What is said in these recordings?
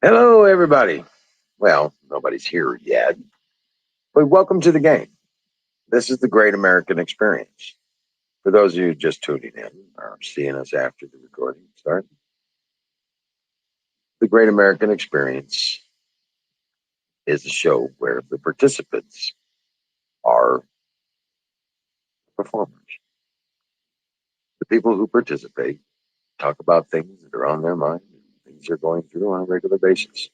Hello, everybody. Well, nobody's here yet, but welcome to the game. This is the Great American Experience. For those of you just tuning in or seeing us after the recording starts, the Great American Experience is a show where the participants are performers. The people who participate talk about things that are on their mind, things they're going through on a regular basis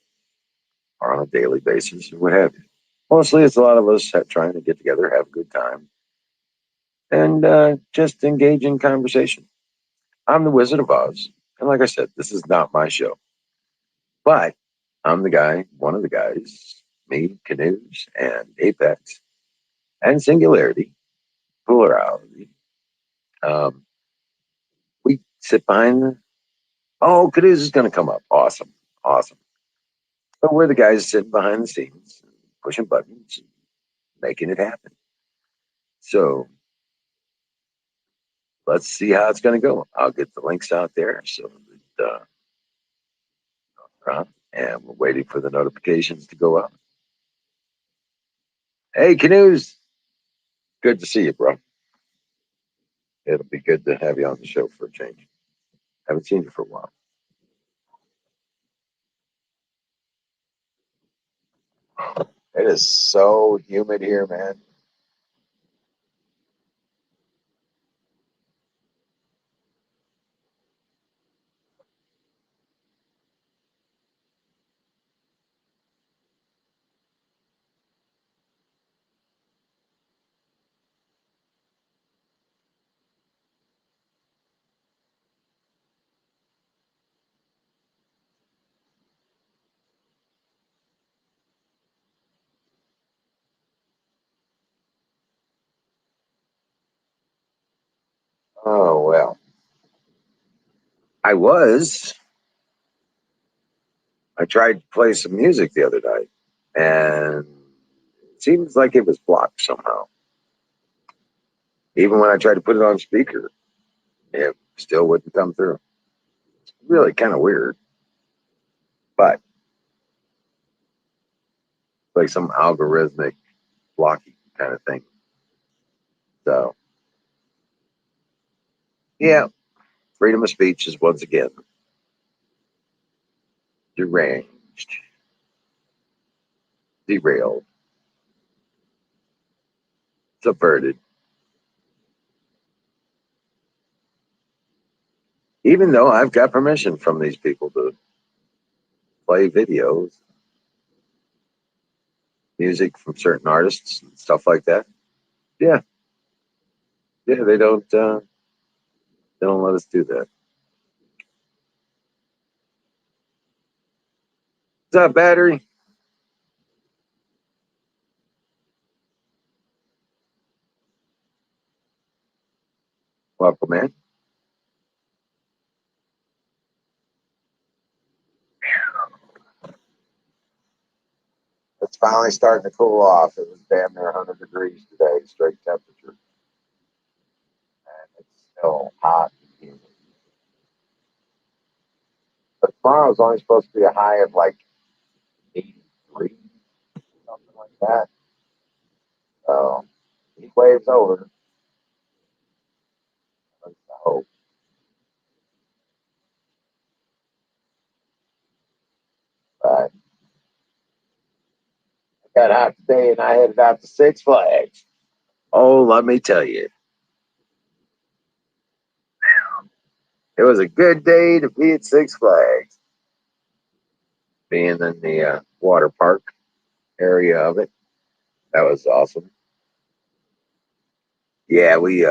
or on a daily basis, or what have you. Mostly, it's a lot of us trying to get together, have a good time, and just engage in conversation. I'm the Wizard of Oz. And like I said, this is not my show, but I'm the guy, one of the guys, me, Canoes, and Apex, and Singularity, Plurality. Um, we sit behind the. Oh, Canoes is going to come up. Awesome. Awesome. But we're the guys sitting behind the scenes, pushing buttons, and making it happen. So let's see how it's going to go. I'll get the links out there. So that, and we're waiting for the notifications to go out. Hey, Canoes. Good to see you, bro. It'll be good to have you on the show for a change. Haven't seen you for a while. It is so humid here, man. Oh well. I was. I tried to play some music the other night, and it seems like it was blocked somehow. Even when I tried to put it on speaker, it still wouldn't come through. It's really kind of weird, but like some algorithmic blocking kind of thing. So yeah, freedom of speech is once again deranged, derailed, subverted. Even though I've got permission from these people to play videos, music from certain artists and stuff like that. Yeah, yeah, they don't let us do that. What's up, battery? Welcome, man. It's finally starting to cool off. It was damn near 100 degrees today, straight temperature, and it's still hot and humid. But tomorrow's only supposed to be a high of like 83, something like that. So heat wave's over. I hope. But I got out today and I headed out to Six Flags. Oh, let me tell you, it was a good day to be at Six Flags, being in the water park area of it. That was awesome. Yeah, we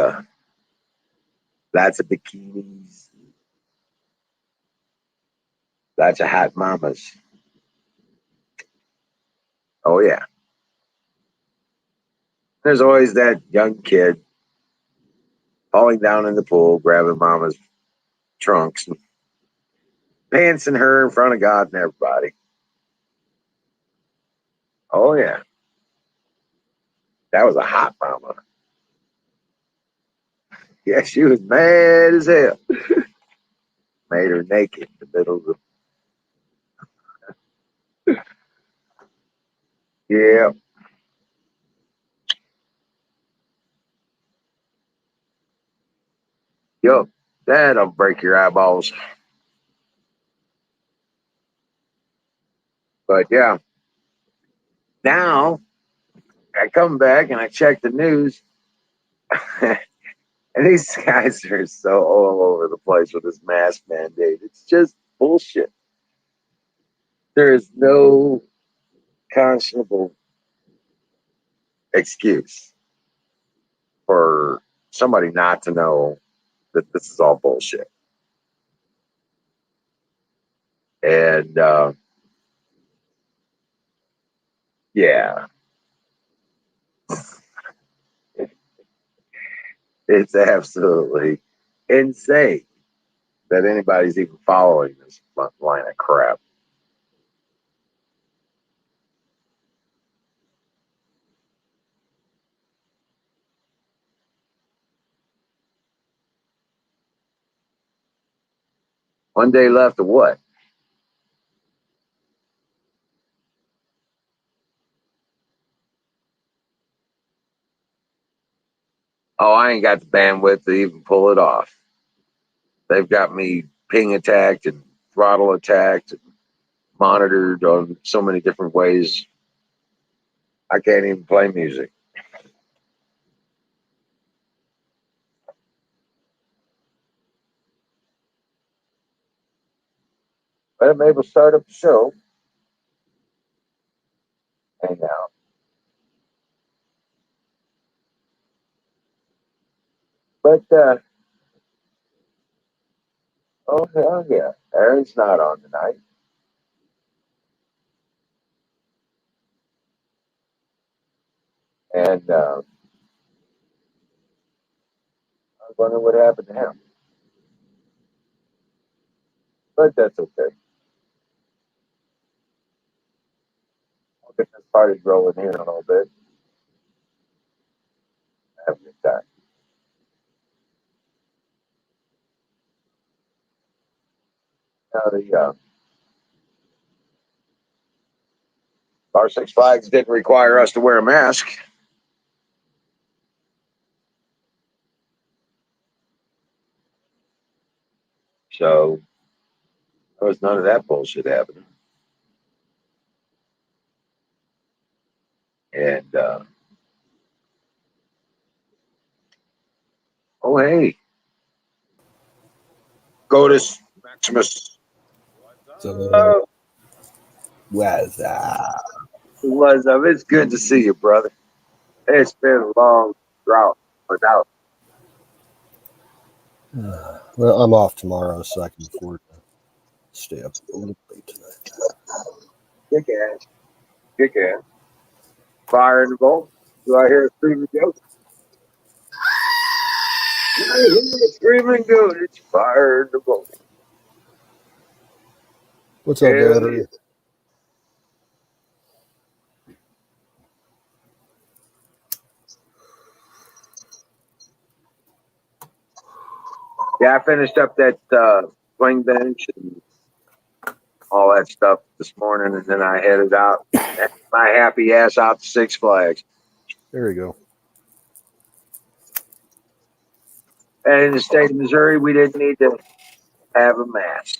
lots of bikinis, lots of hot mamas. Oh yeah, there's always that young kid falling down in the pool, grabbing mama's trunks and pantsing her in front of God and everybody. Oh yeah, that was a hot mama. Yeah, she was mad as hell. Made her naked in the middle of the. Yeah. Yup. That'll break your eyeballs. But yeah, now I come back and I check the news, and these guys are so all over the place with this mask mandate. It's just bullshit. There is no conscionable excuse for somebody not to know that this is all bullshit. And yeah, it's absolutely insane that anybody's even following this line of crap. One day left of what? Oh, I ain't got the bandwidth to even pull it off. They've got me ping attacked and throttle attacked and monitored on so many different ways. I can't even play music. But I'm able to start up the show. Hang out. But oh hell yeah, Aaron's not on tonight, and I was wondering what happened to him. But that's okay. I'll get this party rolling in a little bit. Have a good time. Now the our Six Flags didn't require us to wear a mask, so there was none of that bullshit happening. And oh hey, Gotus Maximus. So, what's up? What's up? It's good to see you, brother. It's been a long drought without. Well, I'm off tomorrow, so I can afford to stay up a little late tonight. Kick ass. Kick ass. Fire in the bowl. Do I hear a screaming goat? I hear a screaming goat. It's fire in the bowl. What's up, Hell Dad? yeah. Yeah, I finished up that swing bench and all that stuff this morning, and then I headed out. My happy ass out to Six Flags. There you go. And in the state of Missouri, we didn't need to have a mask.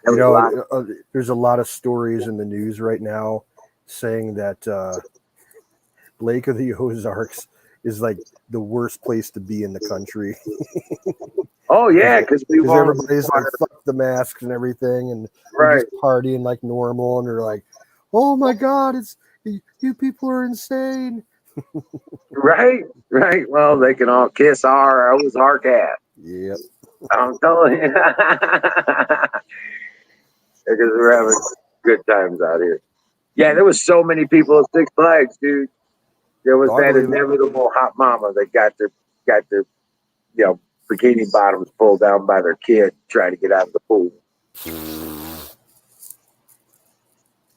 You know, there's a lot of stories in the news right now saying that Lake of the Ozarks is like the worst place to be in the country. Oh yeah, because everybody's like fuck the masks and everything, and they're just partying like normal, and they're like, "Oh my god, it's you people are insane." Right. Well, they can all kiss our cat. Yep. I'm telling you, because we're having good times out here. Yeah, there was so many people at Six Flags, dude. There was that inevitable hot mama that got their bikini bottoms pulled down by their kid trying to get out of the pool.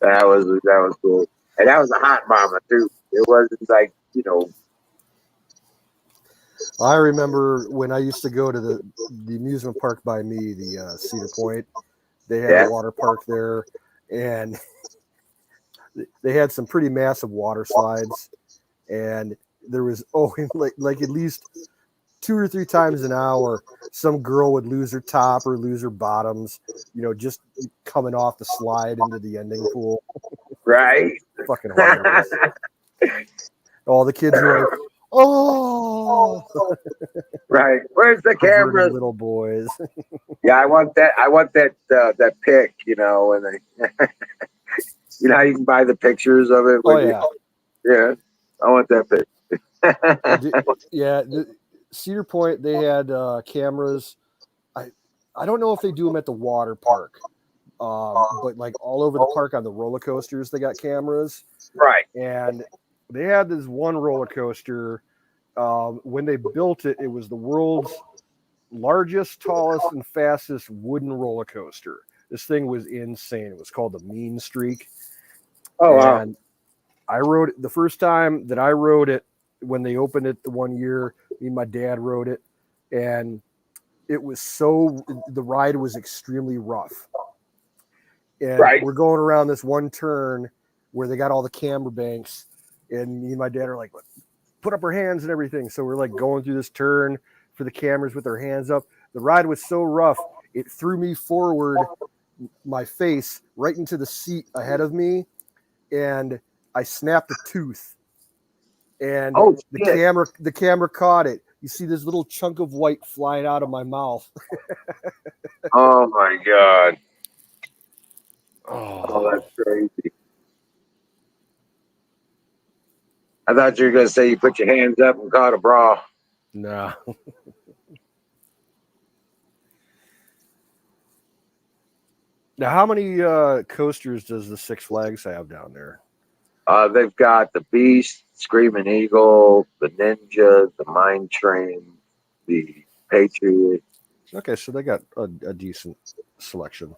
That was cool, and that was a hot mama too. It wasn't like I remember when I used to go to the amusement park by me, the Cedar Point. They had a water park there, and they had some pretty massive water slides, and there was like at least 2 or 3 times an hour, some girl would lose her top or lose her bottoms, just coming off the slide into the ending pool. Right. Fucking hilarious. All the kids were like, oh, Right. Where's the perverted camera? little boys. Yeah, I want that. I want that pic. And how you can buy the pictures of it. Oh yeah, Yeah. I want that pic. yeah. Cedar Point, they had cameras. I don't know if they do them at the water park, but like all over the park on the roller coasters, they got cameras. Right. And they had this one roller coaster. When they built it, it was the world's largest, tallest, and fastest wooden roller coaster. This thing was insane. It was called the Mean Streak. Oh wow. And I rode it the first time that I rode it when they opened it the one year. Me and my dad rode it, and it was the ride was extremely rough. And Right. we're going around this one turn where they got all the camera banks, and me and my dad are like, put up our hands and everything. So we're like going through this turn for the cameras with our hands up. The ride was so rough, it threw me forward, my face right into the seat ahead of me, and I snapped a tooth. And the camera caught it. You see this little chunk of white flying out of my mouth. Oh my God. Oh, Oh, that's crazy. I thought you were gonna say you put your hands up and caught a bra. nah. Now, how many coasters does the Six Flags have down there? They've got the Beast, Screaming Eagle, the Ninja, the Mine Train, the Patriot. Okay, so they got a decent selection.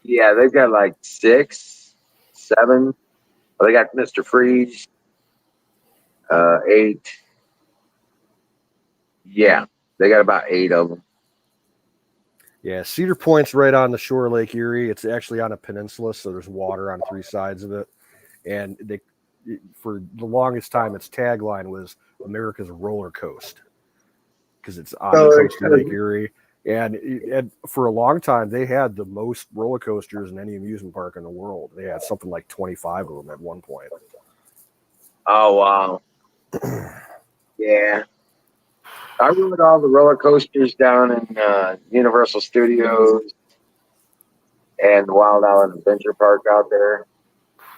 Yeah, they've got like 6, 7. They got Mr. Freeze, 8. Yeah, they got about 8 of them. Yeah, Cedar Point's right on the shore of Lake Erie. It's actually on a peninsula, so there's water on 3 sides of it. And for the longest time, its tagline was America's Roller Coast, because it's on the coast of Lake Erie. And for a long time, they had the most roller coasters in any amusement park in the world. They had something like 25 of them at one point. Oh, wow. Yeah. I rode all the roller coasters down in Universal Studios and the Wild Island Adventure Park out there.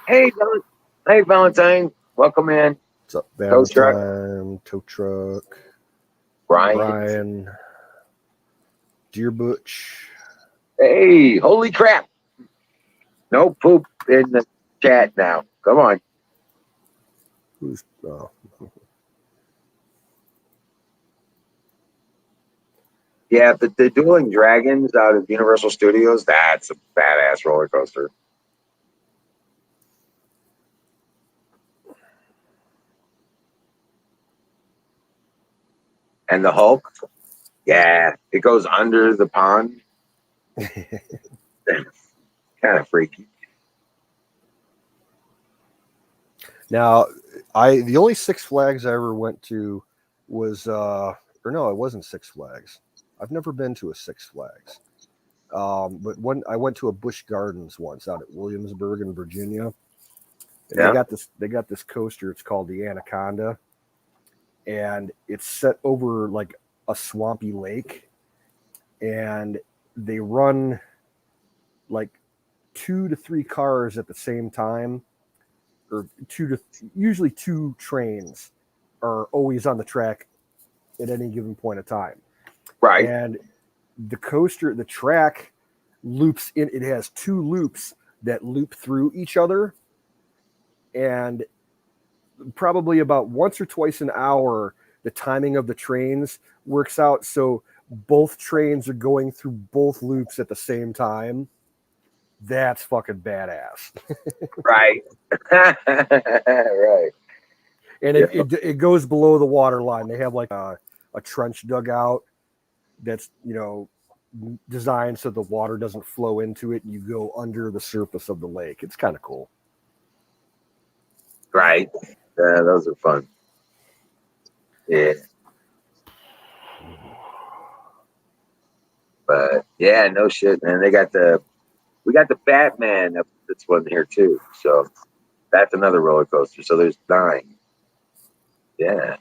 Hey, Valentine. Welcome in. What's up, Valentine? Tow Truck. Brian. Deer Butch. Hey, holy crap. No poop in the chat now. Come on. Who's Yeah, the Dueling Dragons out of Universal Studios, that's a badass roller coaster. And the Hulk, yeah, it goes under the pond. Kind of freaky. Now, the only Six Flags I ever went to was or no, it wasn't Six Flags. I've never been to a Six Flags. But I went to a Busch Gardens once out at Williamsburg in Virginia. And Yeah. they got this coaster, it's called the Anaconda. And it's set over like a swampy lake. And they run like 2 to 3 cars at the same time, or usually 2 trains are always on the track at any given point of time. Right. And the track loops in, it has 2 loops that loop through each other. And probably about once or twice an hour, the timing of the trains works out. So both trains are going through both loops at the same time. That's fucking badass. Right. Right. And it goes below the water line. They have like a trench dugout that's, designed so the water doesn't flow into it. You go under the surface of the lake. It's kind of cool. Right. Yeah, those are fun. Yeah. But yeah, no shit, man. We got the Batman that's one here too. So that's another roller coaster. So there's 9. Yeah.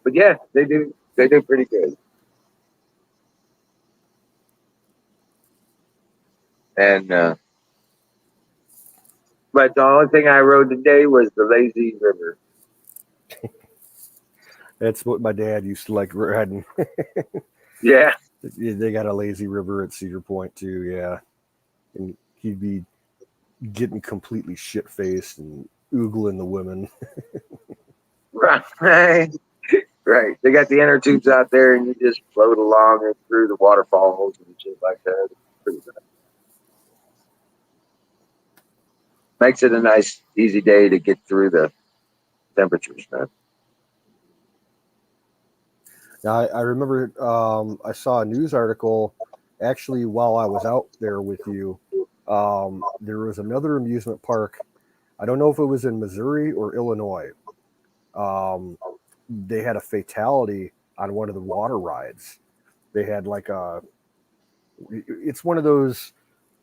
But yeah, they do pretty good. And but the only thing I rode today was the lazy river. That's what my dad used to like riding. Yeah. They got a lazy river at Cedar Point too. Yeah, and he'd be getting completely shit faced and oogling the women. Right. Right. They got the inner tubes out there and you just float along and through the waterfalls and shit like that. It's pretty good. Makes it a nice, easy day to get through the temperatures, man. Now, I remember I saw a news article actually while I was out there with you. There was another amusement park. I don't know if it was in Missouri or Illinois. They had a fatality on one of the water rides. They had it's one of those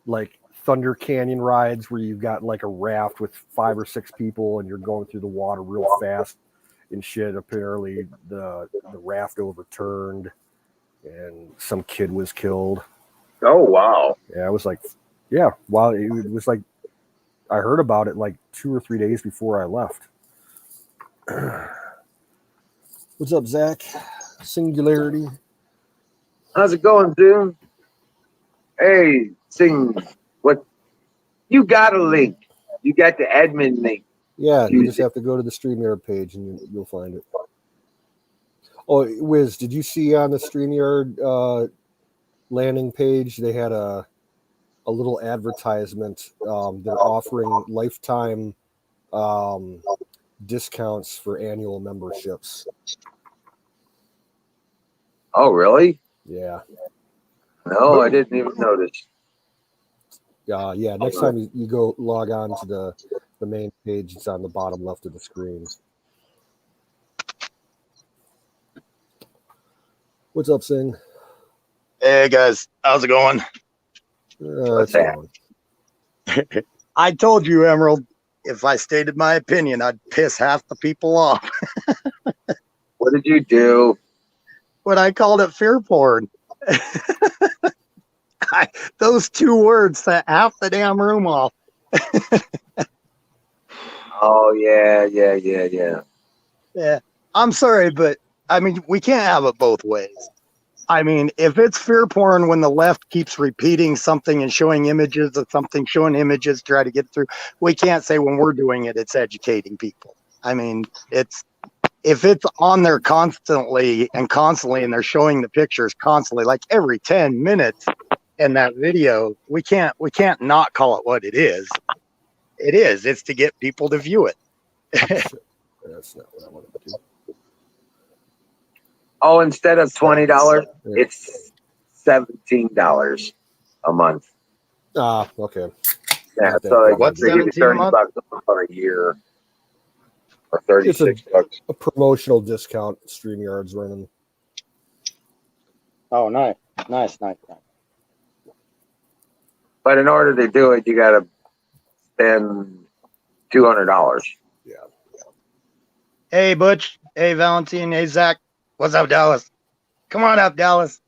like Thunder Canyon rides where you've got like a raft with 5 or 6 people and you're going through the water real fast and shit. Apparently the raft overturned and some kid was killed. Oh, wow. Yeah, it was like, yeah, wow. It was like, I heard about it like 2 or 3 days before I left. What's up, Zach? Singularity. How's it going, dude? Hey, sing. What? You got a link. You got the admin link. Yeah, you just have to go to the StreamYard page and you'll find it. Oh, Wiz, did you see on the StreamYard landing page they had a little advertisement? They're offering lifetime discounts for annual memberships. Oh, really? Yeah. No, I didn't even notice. Yeah. Next time you go log on to the main page, it's on the bottom left of the screen. What's up, Sing? Hey guys, how's it going? It's going. I told you, Emerald, if I stated my opinion, I'd piss half the people off. What did you do? When I called it fear porn. Those 2 words set half the damn room off. Oh, yeah. Yeah. I'm sorry, but I mean, we can't have it both ways. I mean, if it's fear porn when the left keeps repeating something and showing images of something, showing images to try to get through, we can't say when we're doing it, it's educating people. I mean, if it's on there constantly and they're showing the pictures constantly, like every 10 minutes in that video, we can't not call it what it is. It's to get people to view it. That's not what I wanted to do. Oh, instead of $20, it's $17 a month. Okay. Yeah, Not that so bad. What's they give you 17 a 30 month? bucks for a year, or 36 bucks. A promotional discount StreamYard's running. Oh, nice. But in order to do it, you got to spend $200. Yeah. Hey, Butch. Hey, Valentine. Hey, Zach. What's up, Dallas? Come on up, Dallas.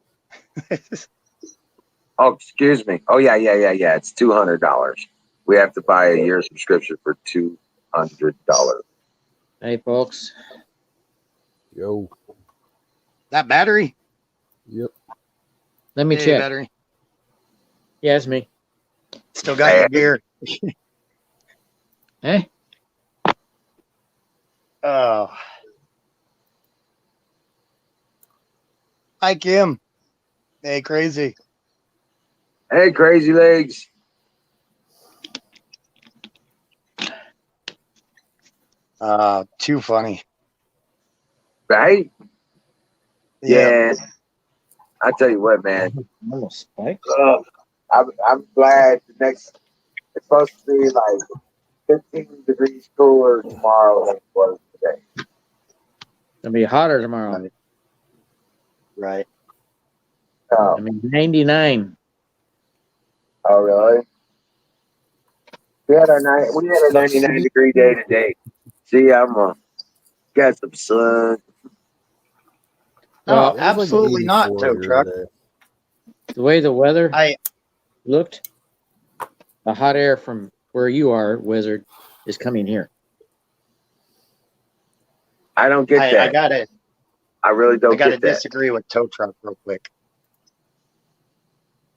Oh, excuse me. Oh, yeah. It's $200. We have to buy a year subscription for $200. Hey, folks. Yo. That battery? Yep. Let me Hey, check. battery. Yeah, it's me. Still got your gear. Hey? Oh. Hi, Kim. Hey, crazy. Hey, crazy legs. Too funny. Right? Yeah. I tell you what, man. Almost spiked. I'm glad the next. It's supposed to be like 15 degrees cooler tomorrow than it was today. It'll be hotter tomorrow. Right. Oh, I mean, 99. oh really? We had our 99-degree day today. See, I'm got some sun. No, Well, It was like absolutely not, 84 tow here truck. today. The way the weather I looked, the hot air from where you are, Wizard, is coming here. I don't get I that. gotta I really I don't gotta get that. disagree with tow truck real quick.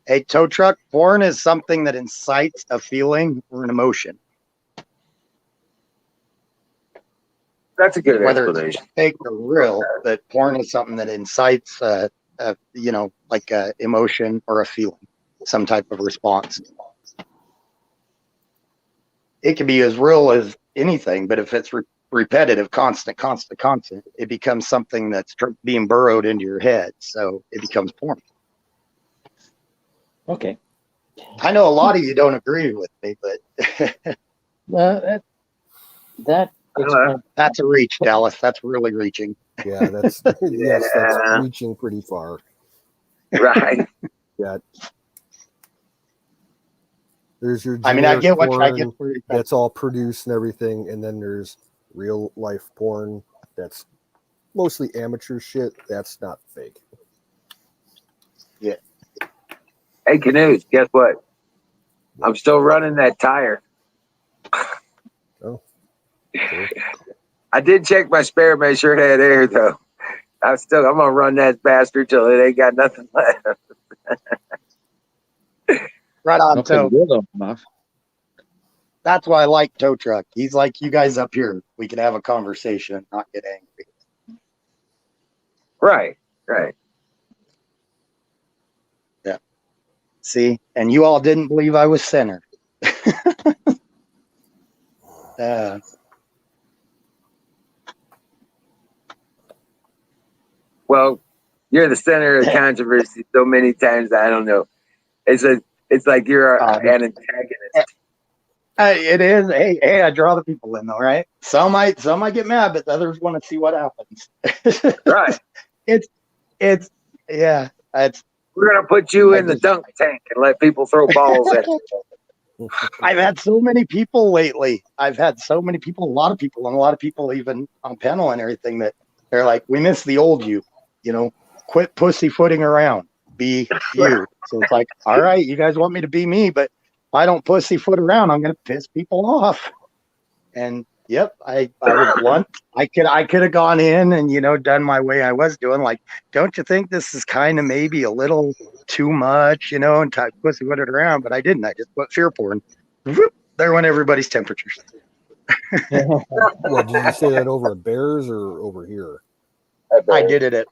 Hey, tow truck, porn is something that incites a feeling or an emotion, That's a good whether it's explanation. fake or real. But porn is something that incites, like a emotion or a feeling, some type of response. It can be as real as anything, but if it's repetitive, constant, it becomes something that's being burrowed into your head. So it becomes porn. Okay. I know a lot of you don't agree with me, but Well, that explains. that's a reach, Dallas. That's really reaching. Yeah, that's yes, that's Yeah. reaching pretty far. Right. Yeah. There's your I mean, I generic get what I porn get. Where you're coming that's all produced and everything, and then there's real life porn that's mostly amateur shit. That's not fake. Hey, Canoes, guess what? I'm still running that tire. Oh, okay. I did check my spare, make sure it had air though. I'm gonna run that bastard till it ain't got nothing left. right on Okay, toe. we'll go off. That's why I like tow truck. He's like you guys up here. We can have a conversation and not get angry. Right, right. See, and you all didn't believe I was center. Well, you're the center of controversy so many times. I don't know. It's like you're an antagonist. It is. Hey, I draw the people in though, right? Some might get mad, but others want to see what happens. Right. It's yeah. It's We're gonna put you in the dunk tank and let people throw balls at you. I've had so many people lately. I've had so many people, a lot of people even on panel and everything that they're like, we miss the old you, quit pussyfooting around, be you. So it's like, all right, you guys want me to be me, but if I don't pussyfoot around, I'm going to piss people off. And yep, I was blunt. I could have gone in and, done my way I was doing. Like, don't you think this is kind of maybe a little too much, and pussyfooted around, but I didn't. I just put fear porn. Whoop, there went everybody's temperatures. Well, did you say that over at Bears or over here? I did it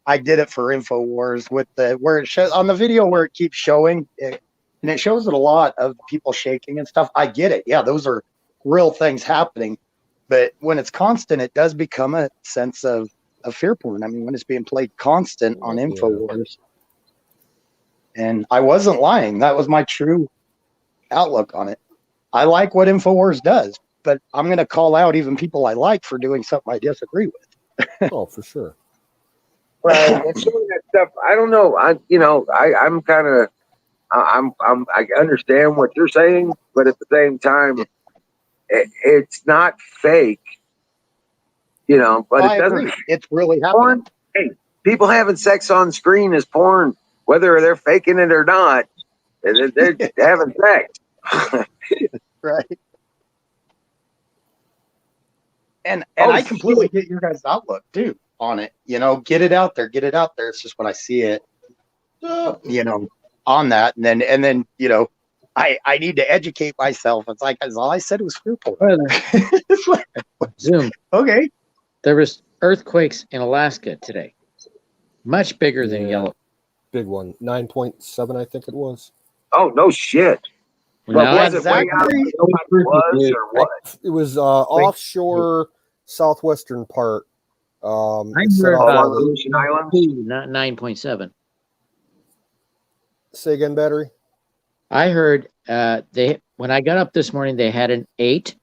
I did it for InfoWars with where it shows on the video where it keeps showing it, and it shows it a lot of people shaking and stuff. I get it. Yeah, those are real things happening. But when it's constant, it does become a sense of fear porn. I mean, when it's being played constant on InfoWars. And I wasn't lying. That was my true outlook on it. I like what InfoWars does, but I'm going to call out even people I like for doing something I disagree with. Oh, for sure. Right. And showing that stuff, I don't know. I understand what you're saying, but at the same time, it's not fake. But I it doesn't. agree. It's really happening. Porn. Hey, people having sex on screen is porn, whether they're faking it or not. They're having sex. Right. And I completely get your guys' outlook too on it. Get it out there. It's just when I see it, on that, and then I need to educate myself. It's like all I said was fear porn. Zoom. Okay. There was earthquakes in Alaska today, much bigger than Yellow. Big one, 9.7, I think it was. Oh no shit! Now, But was it way exactly. out? It was or what? It was offshore southwestern part I It set heard off Oh, about on Aleutian Islands? 2, not 9.7. Say again, battery. I heard they when I got up this morning they had an 8,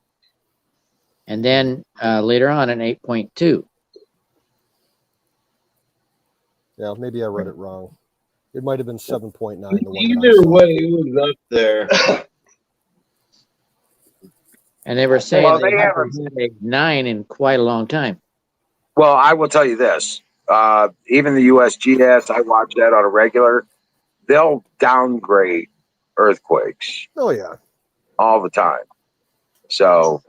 and then later on an 8.2. Yeah, maybe I read it wrong. It might have been 7.9. The one that I Either saw. way, it was up there. And they were saying Well, they they haven't haven't. had a 9 in quite a long time. Well, I will tell you this. Even the USGS, I watch that on a regular. They'll downgrade earthquakes Oh yeah. all the time. So,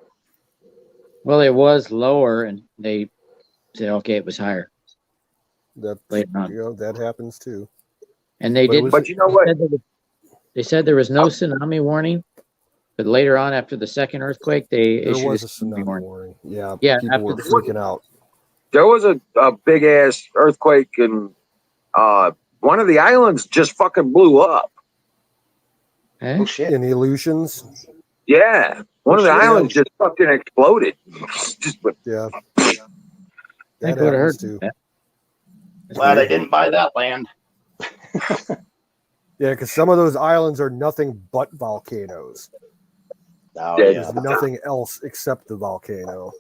Well, it was lower, and they said, okay, it was higher That later on. that happens too. And they But it did. was- but you know what? They said there was no tsunami warning, but later on, after the second earthquake, they There issued was a a tsunami warning. warning. Yeah, Yeah, people after were the- freaking out. There was a big ass earthquake and one of the islands just fucking blew up. Eh? Oh shit. In the Aleutians, Yeah. One of the shit. islands just fucking exploded. Just went, yeah, I that would have heard happens too. that. That's Glad I weird. didn't buy that land. Yeah, because some of those islands are nothing but volcanoes. Oh Yeah. yeah. There's nothing else except the volcano.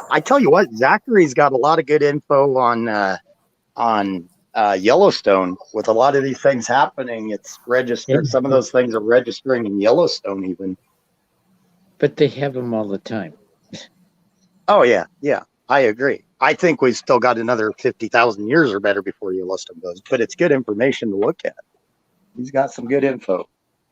I tell you what, Zachary's got a lot of good info on Yellowstone. With a lot of these things happening, it's registered. Yeah. Some of those things are registering in Yellowstone even. But they have them all the time. Oh yeah, yeah, I agree. I think we've still got another 50,000 years or better before Yellowstone goes, but it's good information to look at. He's got some good info.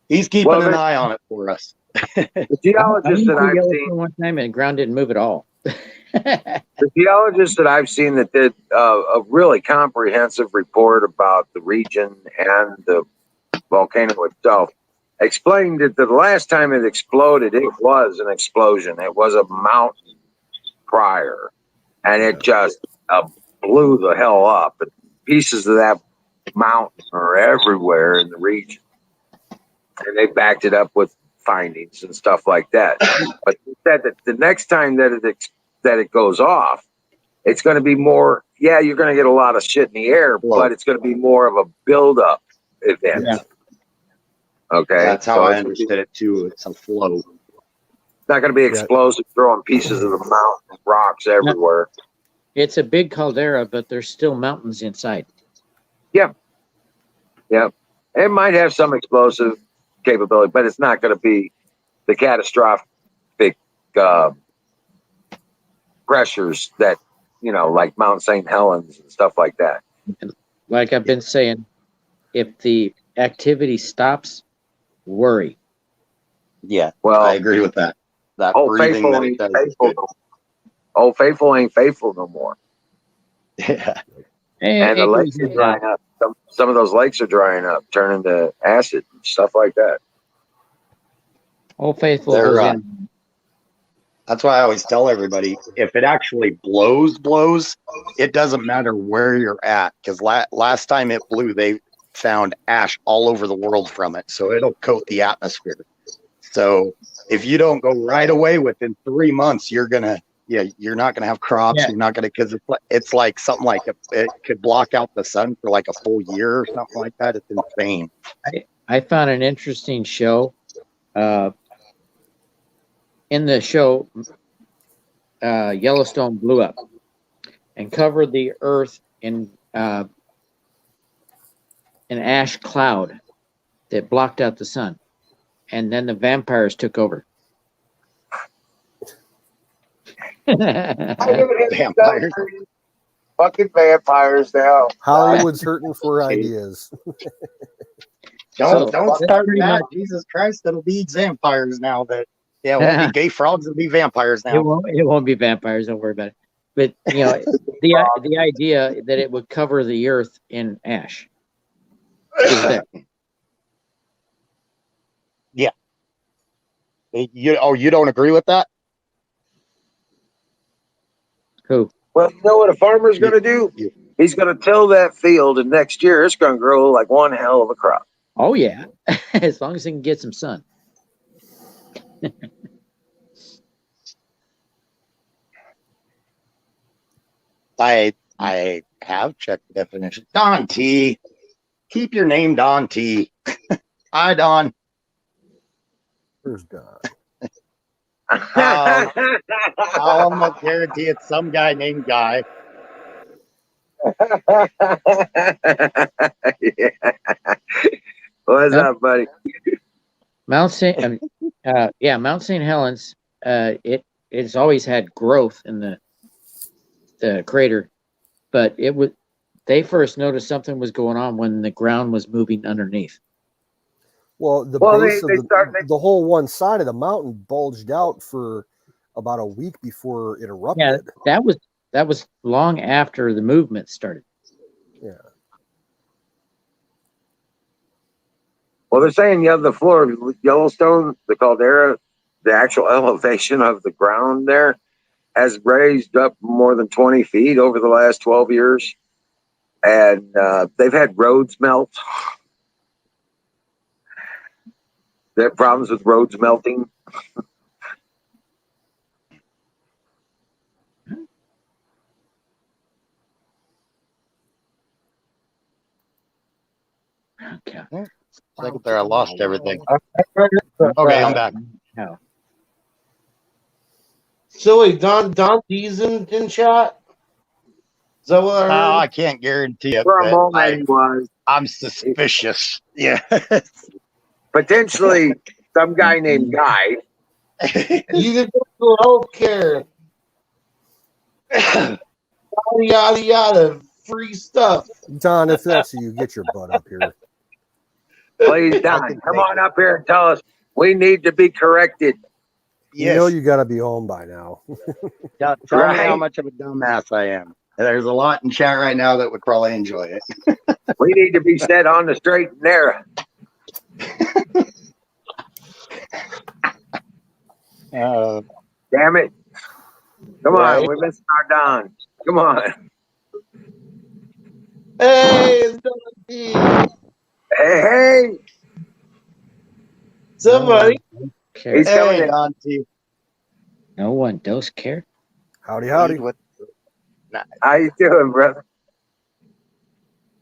He's keeping Well, an eye on it for us. the I geologists went that to I've Yellowstone seen, one time, and the ground didn't move at all. the geologists that I've seen that did a really comprehensive report about the region and the volcano itself explained that the last time it exploded, it was an explosion. It was a mountain prior, and it just blew the hell up. And pieces of that mountain are everywhere in the region, and they backed it up with findings and stuff like that. But they said that the next time that it goes off, it's going to be more. Yeah, you're going to get a lot of shit in the air, but it's going to be more of a build-up event. Yeah. Okay, That's how So I it's understood it too. It's a flow. not going to be explosive, throwing pieces of the mountain, rocks everywhere. It's a big caldera, but there's still mountains inside. It might have some explosive capability, but it's not going to be the catastrophic pressures that, like Mount St. Helens and stuff like that. Like I've been saying, if the activity stops, worry. Yeah, Well, I agree with that. That Old breathing Faithful that it ain't does. is faithful. good. Old Faithful ain't faithful no more. Yeah. And the lakes are drying up. Some of those lakes are drying up, turning to acid and stuff like that. Old Faithful They're, goes in. That's why I always tell everybody, if it actually blows, it doesn't matter where you're at. Because last time it blew, they found ash all over the world from it. So it'll coat the atmosphere. So if you don't go right away within 3 months, you're not gonna have crops. Yeah. You're not gonna, because it's like something like it could block out the sun for like a full year or something like that. It's insane. I found an interesting show. In the show, Yellowstone blew up and covered the earth in an ash cloud that blocked out the sun. And then the vampires took over. Vampires. Fucking vampires now. Hollywood's hurting for ideas. Don't that's start pretty that. much- Jesus Christ, it'll be vampires now. It won't be gay frogs, it'll be vampires now. It won't be vampires. Don't worry about it. But the idea that it would cover the earth in ash is there. You don't agree with that? Who? Well, you know what a farmer's going to do? You- He's going to till that field, and next year it's going to grow like one hell of a crop. Oh yeah, as long as it can get some sun. I have checked the definition. Don T. Keep your name Don T. Hi, Don. Where's Don? I'll almost guarantee it's some guy named Guy. Yeah. What's Yep. up, buddy? Mount St. Mount St. Helens. It's always had growth in the crater, but they first noticed something was going on when the ground was moving underneath. Well, the Well, base they of started- the whole one side of the mountain bulged out for about a week before it erupted. Yeah, that was long after the movement started. Well, they're saying the floor of Yellowstone, the caldera, the actual elevation of the ground there has raised up more than 20 feet over the last 12 years. And they've had roads melt. They have problems with roads melting. Okay. Second there, I lost everything. Okay, I'm back. No. So wait, Don D's in chat? Is that what I heard? I can't guarantee it, For a but moment, he was I'm suspicious. Yeah. potentially some guy named Guy. You can go to healthcare. Yada yada yada. Free stuff. Don, if that's you, get your butt up here. Please, Don, come on up here and tell us we need to be corrected. You know you got to be home by now. Tell me how Right. much of a dumbass I am. There's a lot in chat right now that would probably enjoy it. We need to be set on the straight and narrow. Damn it. Come on, Right. we're missing our Don. Come on. Hey, it's Don D. Hey, Somebody. Care. He's coming Hey, in. Don T. No one does care. Howdy, howdy. How you doing, brother?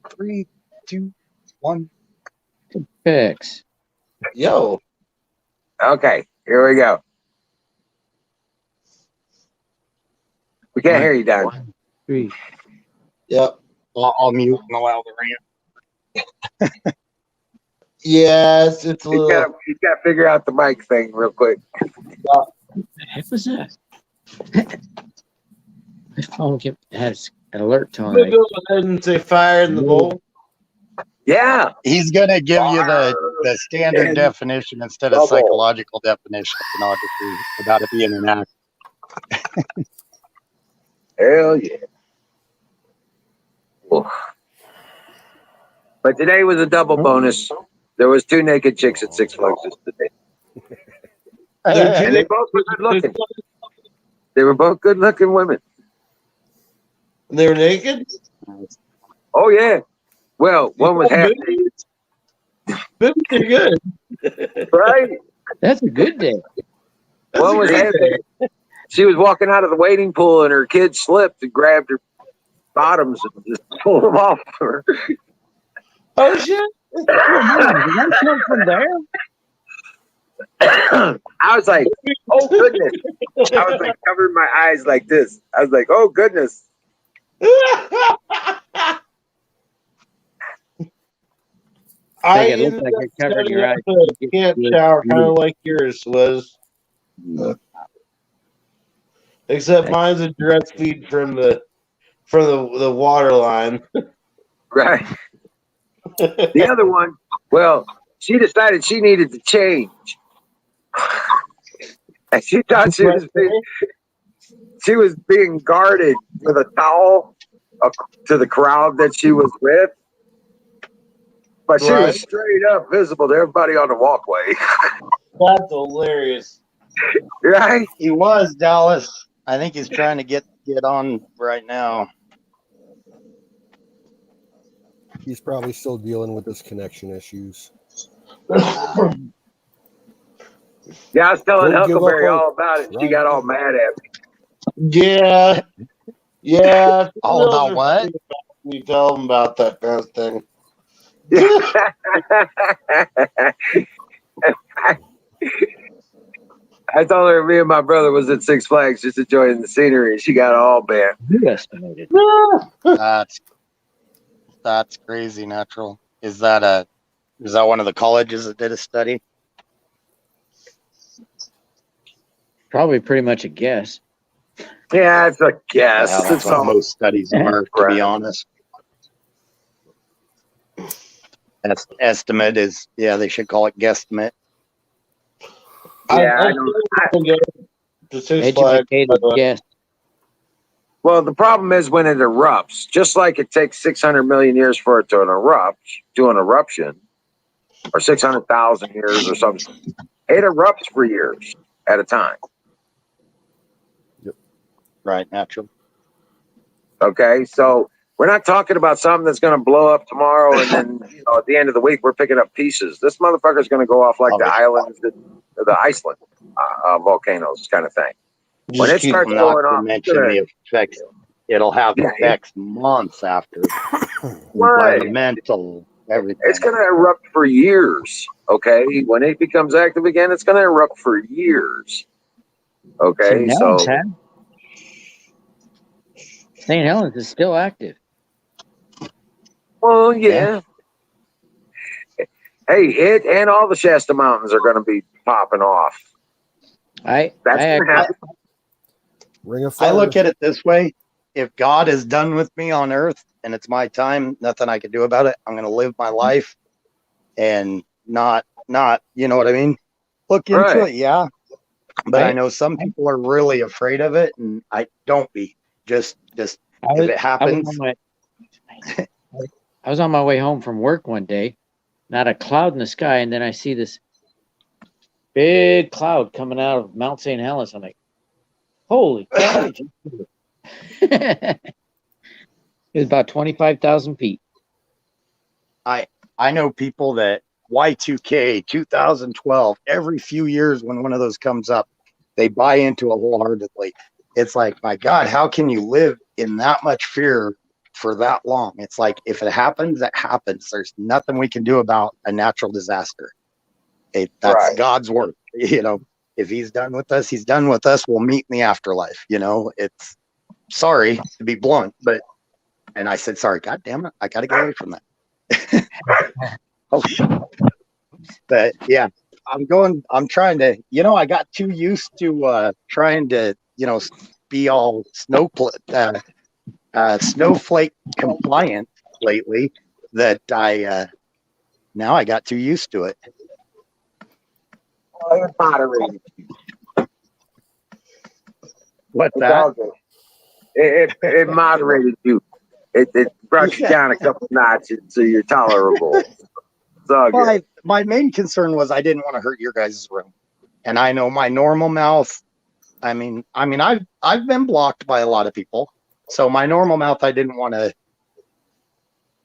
3, 2, 1. Fix. Yo. Okay, here we go. We can't hear you, Don. 1, 3. Yep. I'll mute and allow the rant. Yes, it's a He's little. got to figure out the mic thing real quick. What the heck was that? My phone has an alert I'm tone. gonna go ahead and say fire in the bowl. Yeah. He's going to give you the standard And definition instead of bubble. psychological definition of pornography about it being an act. Hell yeah. Oof. But today was a double bonus. There was 2 naked chicks at Six Flags today. And they both were good looking. They were both good looking women. They were naked? Oh yeah. Well, one was half naked, They're good. right? That's a good day. That's One a was great half day. naked. She was walking out of the wading pool and her kid slipped and grabbed her bottoms and just pulled them off her. Oh shit. Did that come from there? I was like, oh goodness. I was like covering my eyes like this. I was like, oh goodness. I Make it look ended like up you're covering setting your up eyes. a camp shower kind of like yours was. Except mine's a direct feed from the water line. Right. The other one, well, she decided she needed to change. And she thought she was being guarded with a towel to the crowd that she was with. But she Right. was straight up visible to everybody on the walkway. That's hilarious. Right? He was, Dallas. I think he's trying to get on right now. He's probably still dealing with his connection issues. Yeah, I was telling Don't give Huckleberry up hope. all about it. She Right. got all mad at me. Yeah. Yeah. All about what? You tell them about that kind of thing. I told her me and my brother was at Six Flags just enjoying the scenery, and she got all bent. You estimated. That's crazy. Natural. Is that one of the colleges that did a study? Probably pretty much a guess. Yeah, it's a guess. Yeah, that's It's what all most studies are, to Right. be honest. Estimate is, yeah, they should call it guesstimate. Yeah, I I don't. still go to Six Flags. Educated guess. Well, the problem is when it erupts, just like it takes 600 million years for it to do an eruption, or 600,000 years or something, it erupts for years at a time. Right, natural. Okay, so we're not talking about something that's going to blow up tomorrow and then at the end of the week we're picking up pieces. This motherfucker's going to go off like the islands, the Iceland volcanoes kind of thing. When Just it keep starts Not going to off, mention the effects. It'll have Yeah. effects months after. Right. Environmental, everything. it's going to erupt for years. Okay, when it becomes active again, it's going to erupt for years. Okay, St. so Helens, huh? St. Helens is still active. well, yeah. Hey, it and all the Shasta Mountains are going to be popping off. I That's going to happen. Ring of I Fire. look at it this way. If God is done with me on earth and it's my time, nothing I can do about it. I'm going to live my life and not, you know what I mean? Look into Right. it. Yeah. But I know some people are really afraid of it, and I don't be. Just if it happens. I was on my way home from work one day, not a cloud in the sky, and then I see this big cloud coming out of Mount St. Helens. I'm like, holy cow. It was about 25,000 feet. I know people that Y2K 2012, every few years when one of those comes up, they buy into it wholeheartedly. It's like, my God, how can you live in that much fear for that long? It's like, if it happens, it happens. There's nothing we can do about a natural disaster. That's Right. God's work. If he's done with us, he's done with us. We'll meet in the afterlife. It's sorry to be blunt, and I said, sorry, God damn it. I got to get away from that. Oh, shit. But yeah, I'm trying to, I got too used to trying to, be all snowflake compliant lately that now I got too used to it. Well, it moderated. What's It's that? all good. It moderated you. It brought you down a couple notches so you're tolerable. It's all good. Well, my main concern was I didn't want to hurt your guys' room, and I know my normal mouth. I mean, I've been blocked by a lot of people, so my normal mouth, I didn't want to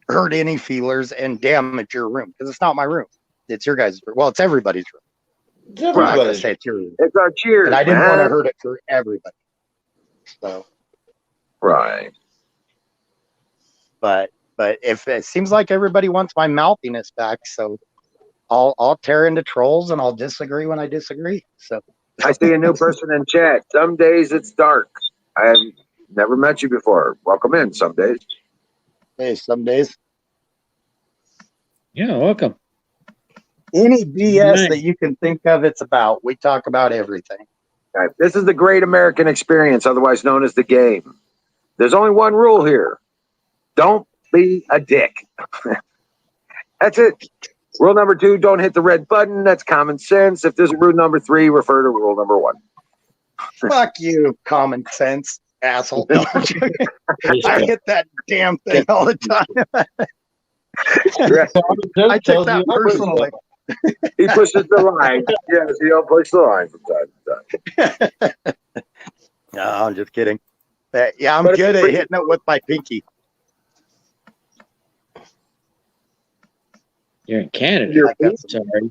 hurt any feelers and damage your room because it's not my room. It's your guys' room. Well, it's everybody's room. It's I'm not gonna everybody. say it's your room, It's our cheers. and I didn't want to man. hurt it for everybody. So, Right. but if it seems like everybody wants my mouthiness back, so I'll tear into trolls and I'll disagree when I disagree. So. I see a new person in chat. Some days it's dark. I have never met you before. Welcome in some days. Hey, some days. Yeah, welcome. Any BS Nice. that you can think of, it's about. We talk about everything. Right. This is the great American experience, otherwise known as the game. There's only one rule here. Don't be a dick. That's it. Rule number 2, don't hit the red button. That's common sense. If there's a rule number 3, refer to rule number 1. Fuck you, common sense, asshole. No, I'm joking. I hit that damn thing all the time. I took that personally. He pushes the line. Yes, he don't push the line from time to time. No, I'm just kidding. Yeah, I'm But it's good at pretty- hitting it with my pinky. You're in Canada. You're- I got some- Sorry.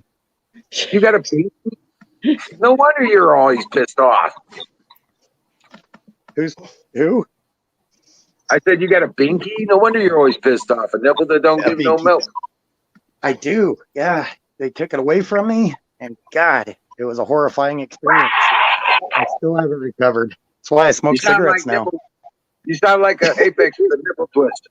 You got a beat? No wonder you're always pissed off. Who? I said, you got a binky? No wonder you're always pissed off. A nipple that don't A give no binky. milk. I do. Yeah. They took it away from me, and God, it was a horrifying experience. I still haven't recovered. That's why I smoke You sound cigarettes like now. nipple, you sound like an apex with a nipple twist.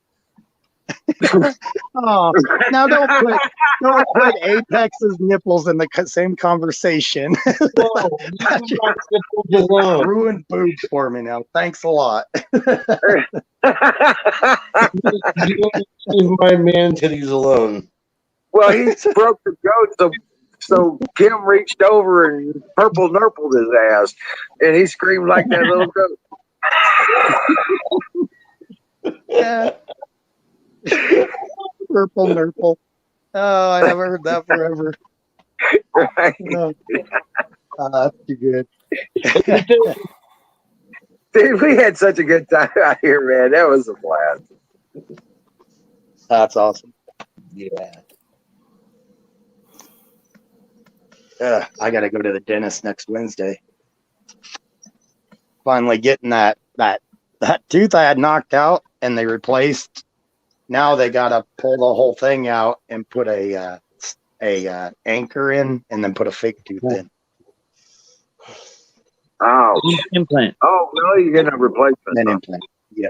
Oh, now don't put Apex's nipples in the same conversation. Whoa, you got nipples alone. Ruined boobs for me now. Thanks a lot. Leave my man titties alone. Well, he broke the goat, so Kim reached over and purple nurpled his ass, and he screamed like that little goat. Yeah. Purple nurple. Oh, I haven't heard that forever. Right? No. That's too good. Dude, we had such a good time out here, man. That was a blast. That's awesome. Yeah. I got to go to the dentist next Wednesday. Finally getting that tooth I had knocked out and they replaced. Now they got to pull the whole thing out and put a anchor in and then put a fake tooth in. Oh, Implant. oh, really? You're getting a replacement? An implant. Yeah.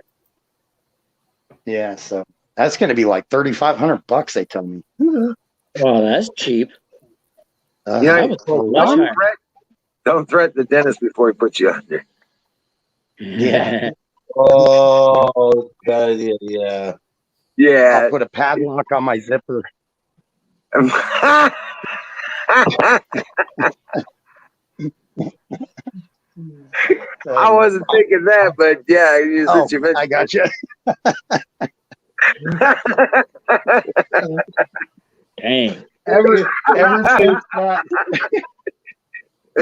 Yeah. So that's going to be like $3,500. They tell me. Oh, that's cheap. Yeah, I was told much don't, higher. don't threaten the dentist before he puts you under. Yeah. Oh, bad idea. Yeah. Yeah. I'll put a padlock on my zipper. I wasn't thinking that, but yeah, since you mentioned I got you. Dang. Ever since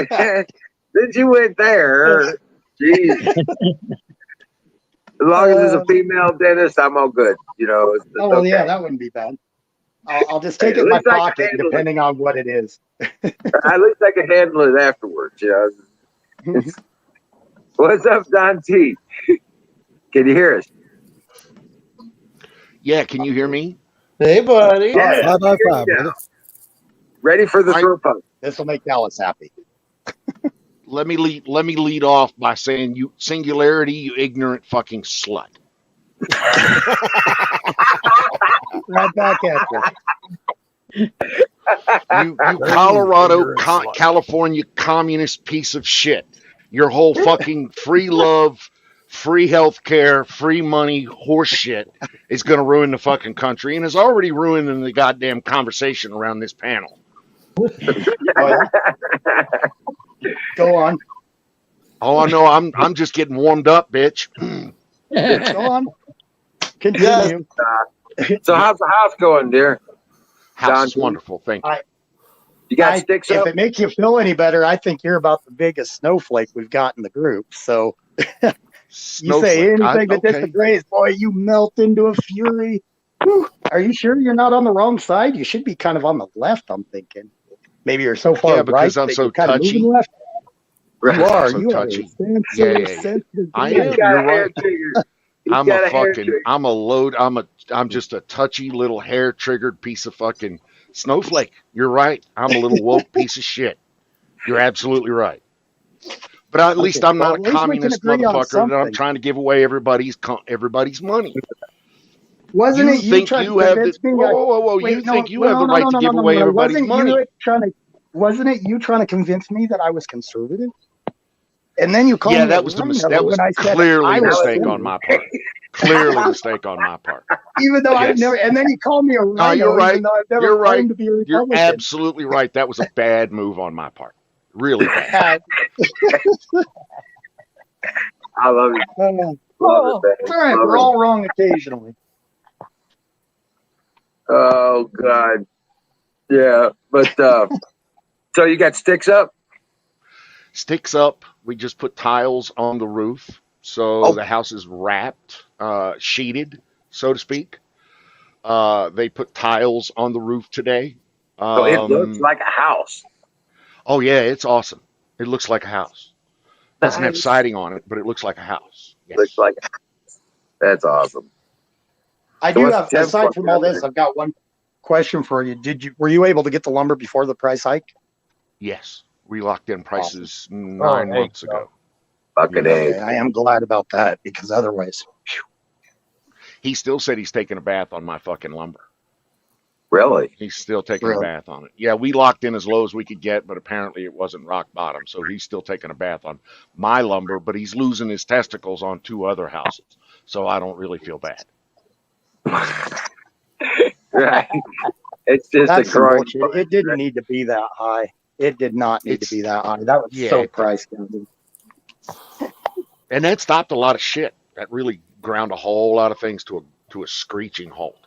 that, since you went there, jeez. As long as it's a female dentist, I'm all good. You know. It's oh well, okay. yeah, that wouldn't be bad. I'll just take it At in my least I can pocket, handle it. depending on what it is. At least I can handle it afterwards. You know. What's up, Don T? Can you hear us? Yeah, can you hear me? Hey, buddy. Yeah. 5 by 5, brother. Ready for the I- throw pump? This will make Dallas happy. Let me lead off by saying, you singularity, you ignorant fucking slut. Right back at you. You Colorado, ignorant slut. California communist piece of shit. Your whole fucking free love, free health care, free money horse shit is going to ruin the fucking country and is already ruining the goddamn conversation around this panel. Oh, yeah. Go on. Oh, I know. I'm just getting warmed up, bitch. Go on. Continue. So how's the house going, dear? House is Don, wonderful. Thank you. You got sticks If up? it makes you feel any better, I think you're about the biggest snowflake we've got in the group. So you say Snowflake. anything that okay. disagrees, boy, you melt into a fury. Whew. Are you sure you're not on the wrong side? You should be kind of on the left, I'm thinking. Maybe you're so far Yeah, right because I'm that so you're kind of touchy. moving left. Right. You are. So You are. touchy. A sensitive, Yeah. sensitive I being. am. He's got You're a hair right. trigger. He's I'm got a hair fucking. trigger. I'm just a touchy little hair triggered piece of fucking snowflake. You're right. I'm a little woke piece of shit. You're absolutely right. But at least I'm well, not at a least we can communist agree on motherfucker that I'm something. trying to give away everybody's money. Wasn't You it you think trying you to have the convince me? whoa, you think you have the right to give away everybody's money? Wasn't it you trying to convince me that I was conservative? And then you called Yeah, me that was the rhino that was when I said clearly I a was mistake single. on my part. Clearly a mistake on my part. Even though I've Yes. never, and then you called me a rhino, you're right. even though I've never You're right. claimed to be a You're Republican. absolutely right. That was a bad move on my part. Really bad. I love it. Well, Love it, man. all right, Love we're it. all wrong occasionally. Oh God. Yeah, but so you got sticks up? Sticks up. We just put tiles on the roof, so Oh. the house is wrapped, sheeted, so to speak. They put tiles on the roof today. So it looks like a house. Oh yeah, it's awesome. It looks like a house. Doesn't have Nice. siding on it, but it looks like a house. Yes. Looks like That's awesome. I So do what's have, the temp aside from all for this, I've got one question for you. Were you able to get the lumber before the price hike? Yes, we locked in prices Oh, 9 there you months go. ago. Bucket Yeah. Okay, egg. I am glad about that because otherwise, He still said he's taking a bath on my fucking lumber. Really? He's still taking a really. bath on it. Yeah, we locked in as low as we could get, but apparently it wasn't rock bottom. So he's still taking a bath on my lumber, but he's losing his testicles on 2 other houses. So I don't really feel bad. Right. It's just a That's some growing. bullshit. It didn't need to be that high. It did not need to be that high. That was Yeah, so price gouging. And that stopped a lot of shit. That really ground a whole lot of things to a screeching halt.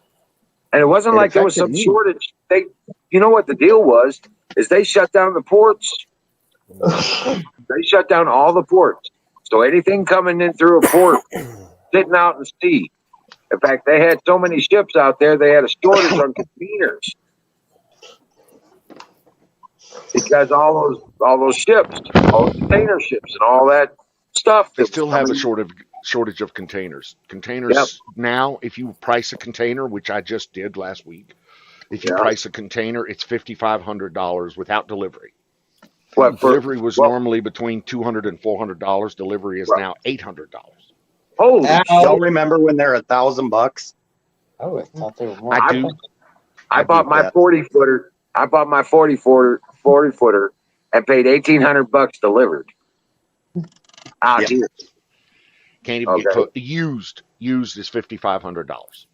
And it wasn't It like there was some affected me. shortage. You know what the deal was? Is they shut down the ports. They shut down all the ports. So anything coming in through a port, sitting out in sea. In fact, they had so many ships out there, they had a shortage on containers because all those ships, all the container ships, and all that stuff. They That still was have a coming. shortage of containers. Containers Yep. now, if you price a container, which I just did last week, if you Yeah. price a container, it's $5,500 without delivery. What for? Delivery was Well, normally between $200 and $400. Delivery is right. now $800. Holy Y'all shit! remember when they're $1,000? Oh, I thought they were more. I do. I I bought do. my that. 40-footer. I bought my 40-footer and paid $1,800 delivered. Out Yep. here. Can't even get Okay. close. Used is $5,500.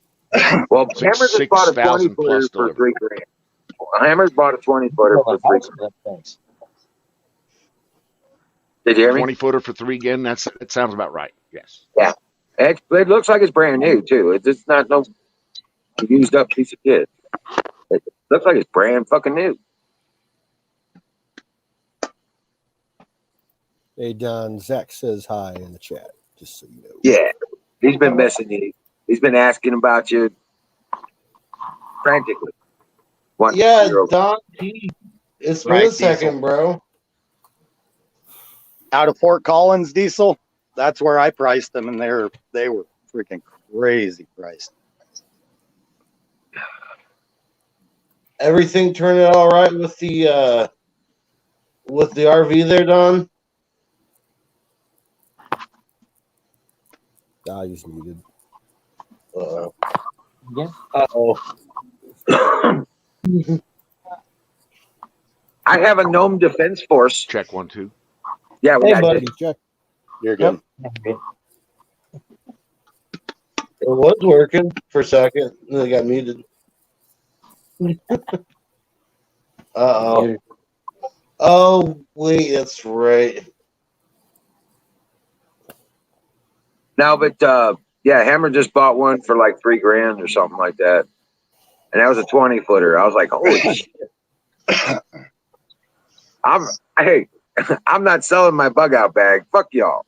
Well, Six- Hammer just bought a 6,000 20-footer plus for delivery. $3,000. Hammer's bought a 20-footer Well, for the house $3,000. of them things. Did you hear me? 20-footer for $3,000 again. That sounds about right. Yes. It looks like it's brand new too. It's not no used up piece of shit. It looks like it's brand fucking new. Hey Don, Zach says hi in the chat, just so you know. Yeah, he's been missing you. He's been asking about you frantically. Yeah, 1-year-old. Don T. It's been Right, a second, bro. Out of Fort Collins diesel, that's where I priced them, and they were freaking crazy priced. Everything turned out all right with the RV there, Don? Ah, he's muted. Uh-oh. Yeah. Uh-oh. I have a Gnome Defense Force. Check 1, 2. Yeah, we Hey, got buddy. it. Check. You're good. It was working for a second, and then it got muted. Uh-oh. Oh, wait, that's right. Now, but yeah, Hammer just bought one for like $3,000 or something like that, and that was a 20-footer. I was like, holy shit! I'm not selling my bug out bag. Fuck y'all.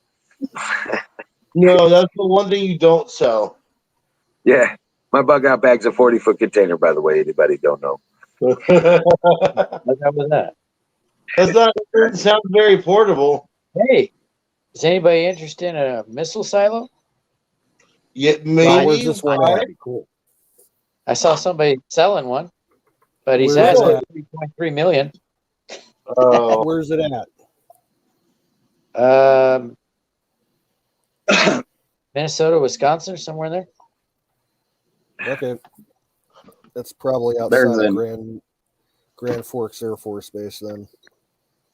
No, that's the one thing you don't sell. Yeah, my bug out bag's a 40-foot container. By the way, anybody don't know. What's up with that? That doesn't sound very portable. Hey, is anybody interested in a missile silo? Yeah, Don, maybe. where's this one Why? at? Cool. I saw somebody selling one, but he's Where's asking that? 3.3 million. Oh, Where's it at? Minnesota, Wisconsin, somewhere there. Okay. That's probably There's outside of an- Grand Forks Air Force Base then.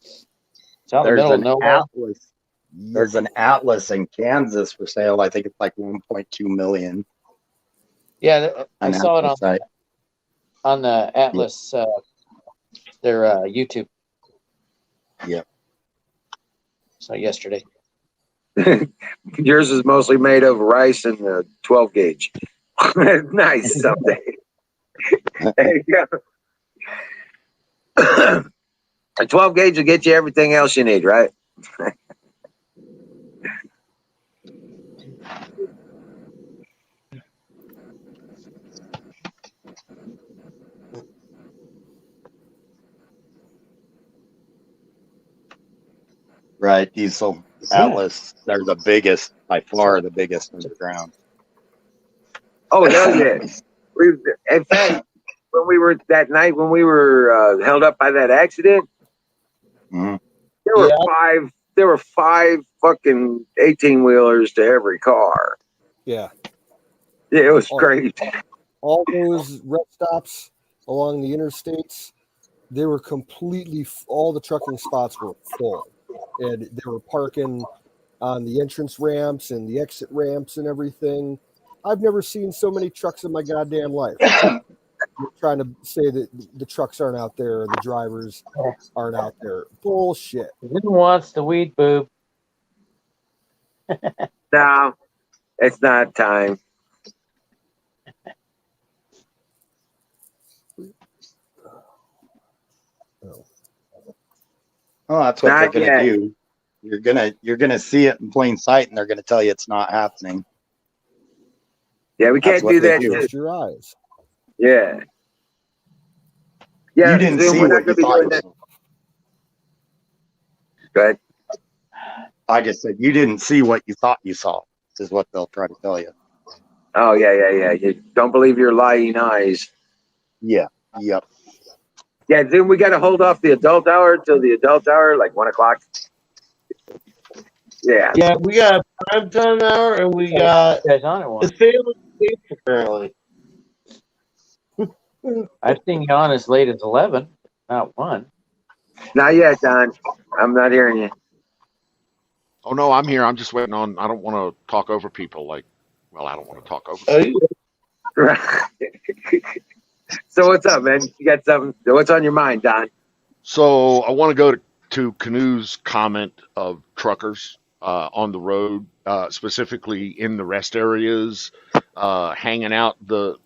It's out in the There's middle of an nowhere. Atlas. There's an Atlas in Kansas for sale. I think it's like 1.2 million. Yeah, I on saw it Atlas site. on the Atlas, their YouTube. Yep. So yesterday. Yours is mostly made of rice and 12 gauge. Nice someday. There you go. A 12 gauge will get you everything else you need, right? Right, diesel. Atlas. They're the biggest, by far the biggest underground. Oh hell yes. We, in fact, when we were that night when we were held up by that accident, Mhm. there were five. There were 5 fucking 18-wheelers to every car. Yeah. Yeah, it was Oh. great. All those rest stops along the interstates, they were completely, all the trucking spots were full. And they were parking on the entrance ramps and the exit ramps and everything. I've never seen so many trucks in my goddamn life. You're trying to say that the trucks aren't out there, the drivers aren't out there. Bullshit. Who wants the weed boob? No, it's not time. Oh, that's what Not they're yet. gonna do. You're gonna see it in plain sight, and they're gonna tell you it's not happening. Yeah, we That's can't what do they that. do. Shit. Close your eyes. Yeah. Yeah, You didn't then see we're what not you gonna be thought doing you that. saw. Go ahead. I just said you didn't see what you thought you saw. Is what they'll try to tell you. Oh yeah. You don't believe your lying eyes. Yeah. Yep. Yeah, then we got to hold off the adult hour till the adult hour, like 1 o'clock. Yeah. Yeah, we got a prime time hour and we got You guys on it the one. family feast apparently. I've seen you on as late as 11, not 1. Not yet, Don. I'm not hearing you. Oh no, I'm here. I'm just waiting on. I don't want to talk over people. Like, well, I don't want to talk over. Oh, you So what's up, man? You got something? What's on your mind, Don? So I want to go to Canoe's comment of truckers on the road, specifically in the rest areas, hanging out the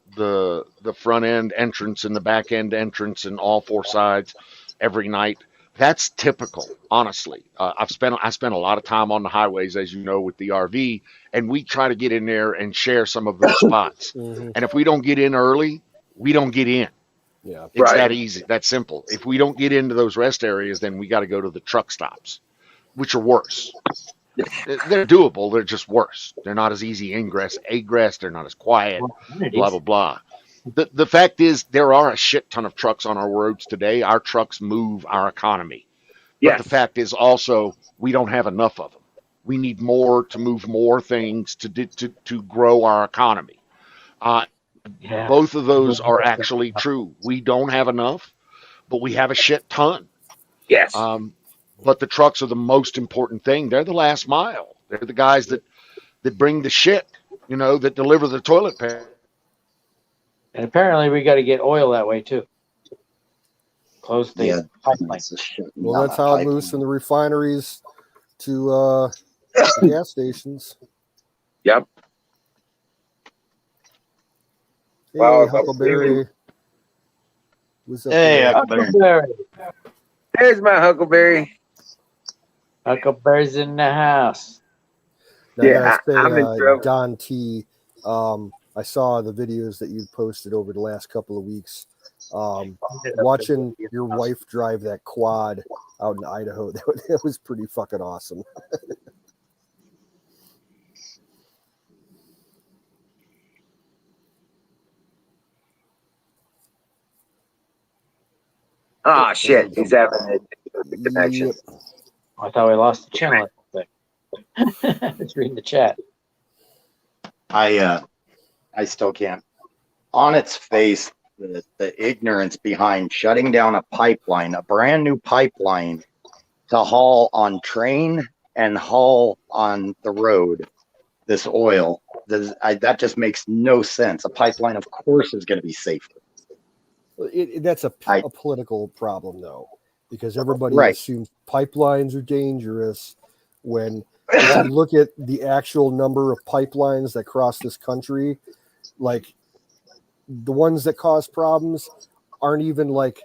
front end entrance and the back end entrance and all 4 sides every night. That's typical, honestly. I spent a lot of time on the highways, as you know, with the RV, and we try to get in there and share some of those spots. Mm-hmm. And if we don't get in early, we don't get in. Yeah. It's Right. that easy, that simple. If we don't get into those rest areas, then we got to go to the truck stops, which are worse. They're doable. They're just worse. They're not as easy egress. They're not as quiet. Blah blah blah. The fact is, there are a shit ton of trucks on our roads today. Our trucks move our economy. But Yes. the fact is also, we don't have enough of them. We need more to move more things to grow our economy. Yeah. Both of those are actually true. We don't have enough, but we have a shit ton. Yes. But the trucks are the most important thing. They're the last mile. They're the guys that bring the shit, that deliver the toilet paper. And apparently we got to get oil that way too. Close the pipeline. Well, that's how it moves from the refineries to the gas stations. Yep. Hey, Wow, Huckleberry. What's up? Hey, there? Huckleberry. There's my Huckleberry. Huckleberry's in the house. Now, Yeah, I I'm in gotta say, trouble. Don T. I saw the videos that you posted over the last couple of weeks. Watching your wife drive that quad out in Idaho, that was pretty fucking awesome. Oh shit, he's having a connection. Yep. I thought we lost the channel. Just reading the chat. I still can't. On its face, the ignorance behind shutting down a pipeline, a brand new pipeline, to haul on train and haul on the road this oil. That just makes no sense. A pipeline, of course, is going to be safer. That's a political problem, though, because everybody Right. assumes pipelines are dangerous. When if you look at the actual number of pipelines that cross this country, like the ones that cause problems aren't even like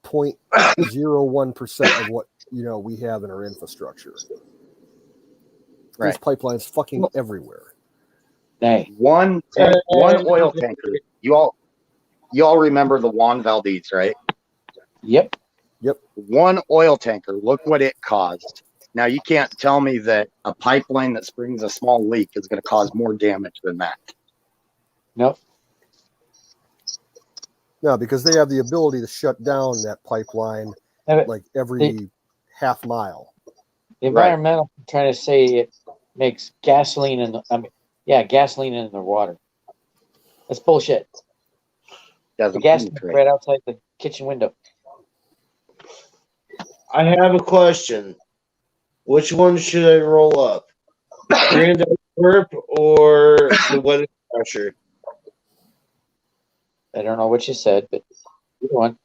0.01% of what we have in our infrastructure. There's Right. pipelines fucking everywhere. Hey, One oil tanker. You all remember the Juan Valdez, right? yep. One oil tanker. Look what it caused. Now you can't tell me that a pipeline that springs a small leak is going to cause more damage than that. Nope. No, because they have the ability to shut down that pipeline like every half mile. The environmental trying to say it makes gasoline gasoline in the water. That's bullshit. The Doesn't gasoline penetrate. right outside the kitchen window. I have a question. Which one should I roll up? Granddaddy Perp or the Wedding Crasher? I don't know what you said, but either one.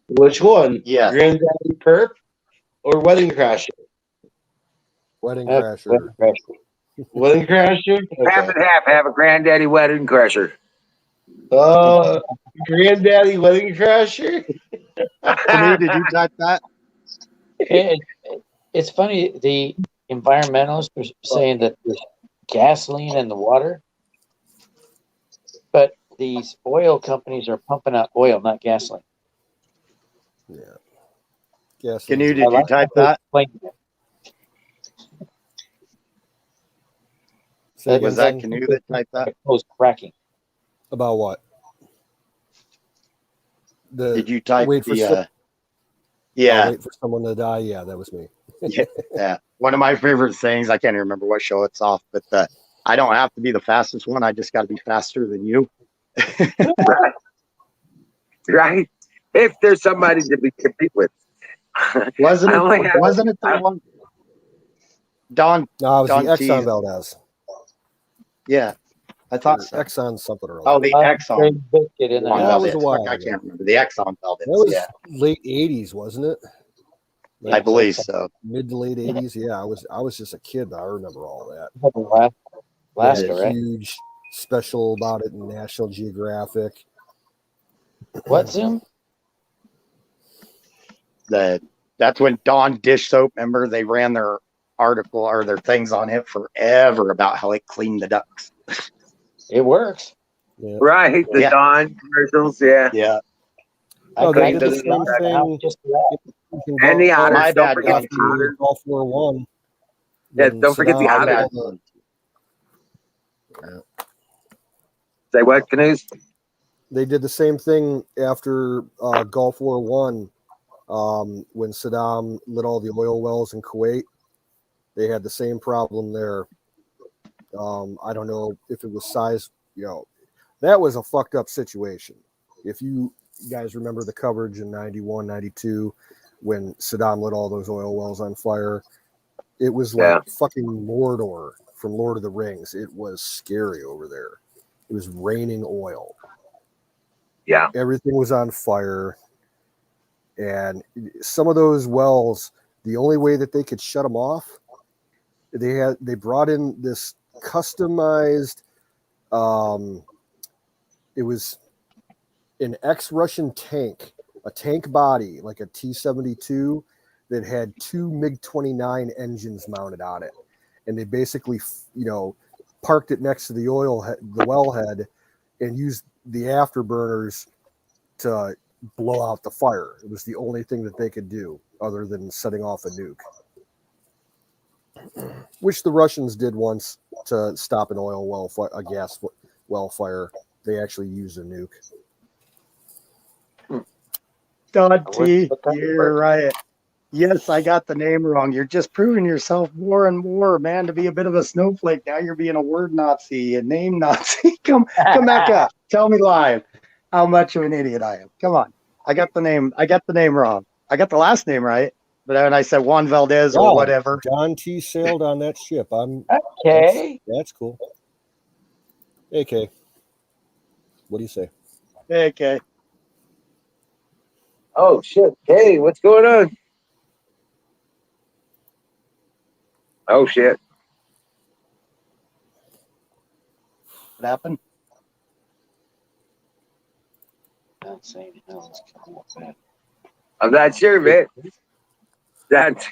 Which one? Yes. Granddaddy Perp or Wedding Crasher? Wedding Uh, Crasher. Wedding Crasher. Wedding Crasher? Half Okay. and half. Have a granddaddy wedding crasher. Granddaddy Wedding Crasher? Canoe, did you type that? It's funny. The environmentalists are saying that there's gasoline in the water, but these oil companies are pumping out oil, not gasoline. Yeah. Yes. Canoe, did you type that? Was that Canoe that typed that? Close cracking. About what? Did you type wait for the? wait for someone to die? Yeah, that was me. Yeah. One of my favorite things. I can't even remember what show it's off, but I don't have to be the fastest one. I just got to be faster than you. Right. Right. If there's somebody to be compete with. Wasn't I only it? have- Wasn't it the one? Don. No, it was Don the Exxon Tease. Valdez. Yeah, I thought so. Exxon something or other. Oh, the Exxon. Biscuit in there. One that was Valdez. a while Fuck, I ago. can't remember the Exxon Valdez. That was Yeah, late '80s, wasn't it? I believe so. Mid to late '80s. Yeah, I was just a kid. But I remember all that. Alaska, They had a right? huge special about it in National Geographic. What Zoom? That's when Dawn dish soap. Remember, they ran their article or their things on it forever about how it cleaned the ducks. It works. Yeah. Right. The Yeah. Dawn commercials. Yeah. Yeah, Oh, they did did the the same thing. Just And the otters. My Don't bad, forget Don. the otters. Gulf War One. Yeah, when don't forget the Saddam my otters. bad. Yeah. Say what, Canoes? They did the same thing after Gulf War One, when Saddam lit all the oil wells in Kuwait. They had the same problem there. I don't know if it was size. That was a fucked up situation. If you guys remember the coverage in 91, 92, when Saddam lit all those oil wells on fire, it was like fucking Mordor from Lord of the Rings. It was scary over there. It was raining oil. Yeah. Everything was on fire. And some of those wells, the only way that they could shut them off, they brought in this customized, it was an ex-Russian tank, a tank body, like a T-72, that had two MiG-29 engines mounted on it. And they basically, parked it next to the wellhead, and used the afterburners to blow out the fire. It was the only thing that they could do other than setting off a nuke, which the Russians did once to stop an a gas well fire. They actually used a nuke. Don T, you're right. Yes, I got the name wrong. You're just proving yourself more and more, man, to be a bit of a snowflake. Now you're being a word Nazi, a name Nazi. Come back up. Tell me live how much of an idiot I am. Come on. I got the name wrong. I got the last name right, but then I said Juan Valdez or whatever. John T sailed on that ship. Okay. That's cool. Hey, Kay. What do you say? Okay. Oh shit. Hey, what's going on? Oh shit. What happened? Not saying hell's coming up, man. I'm not sure, man. That's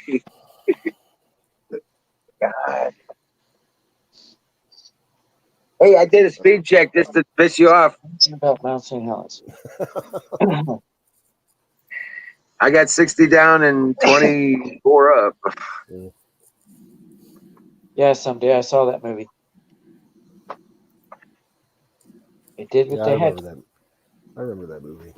God. Hey, I did a speed check just to piss you off. Something about Mount St. Helens. I got 60 down and 24 up. Yeah, someday I saw that movie. It did what Yeah, they had. I remember that movie.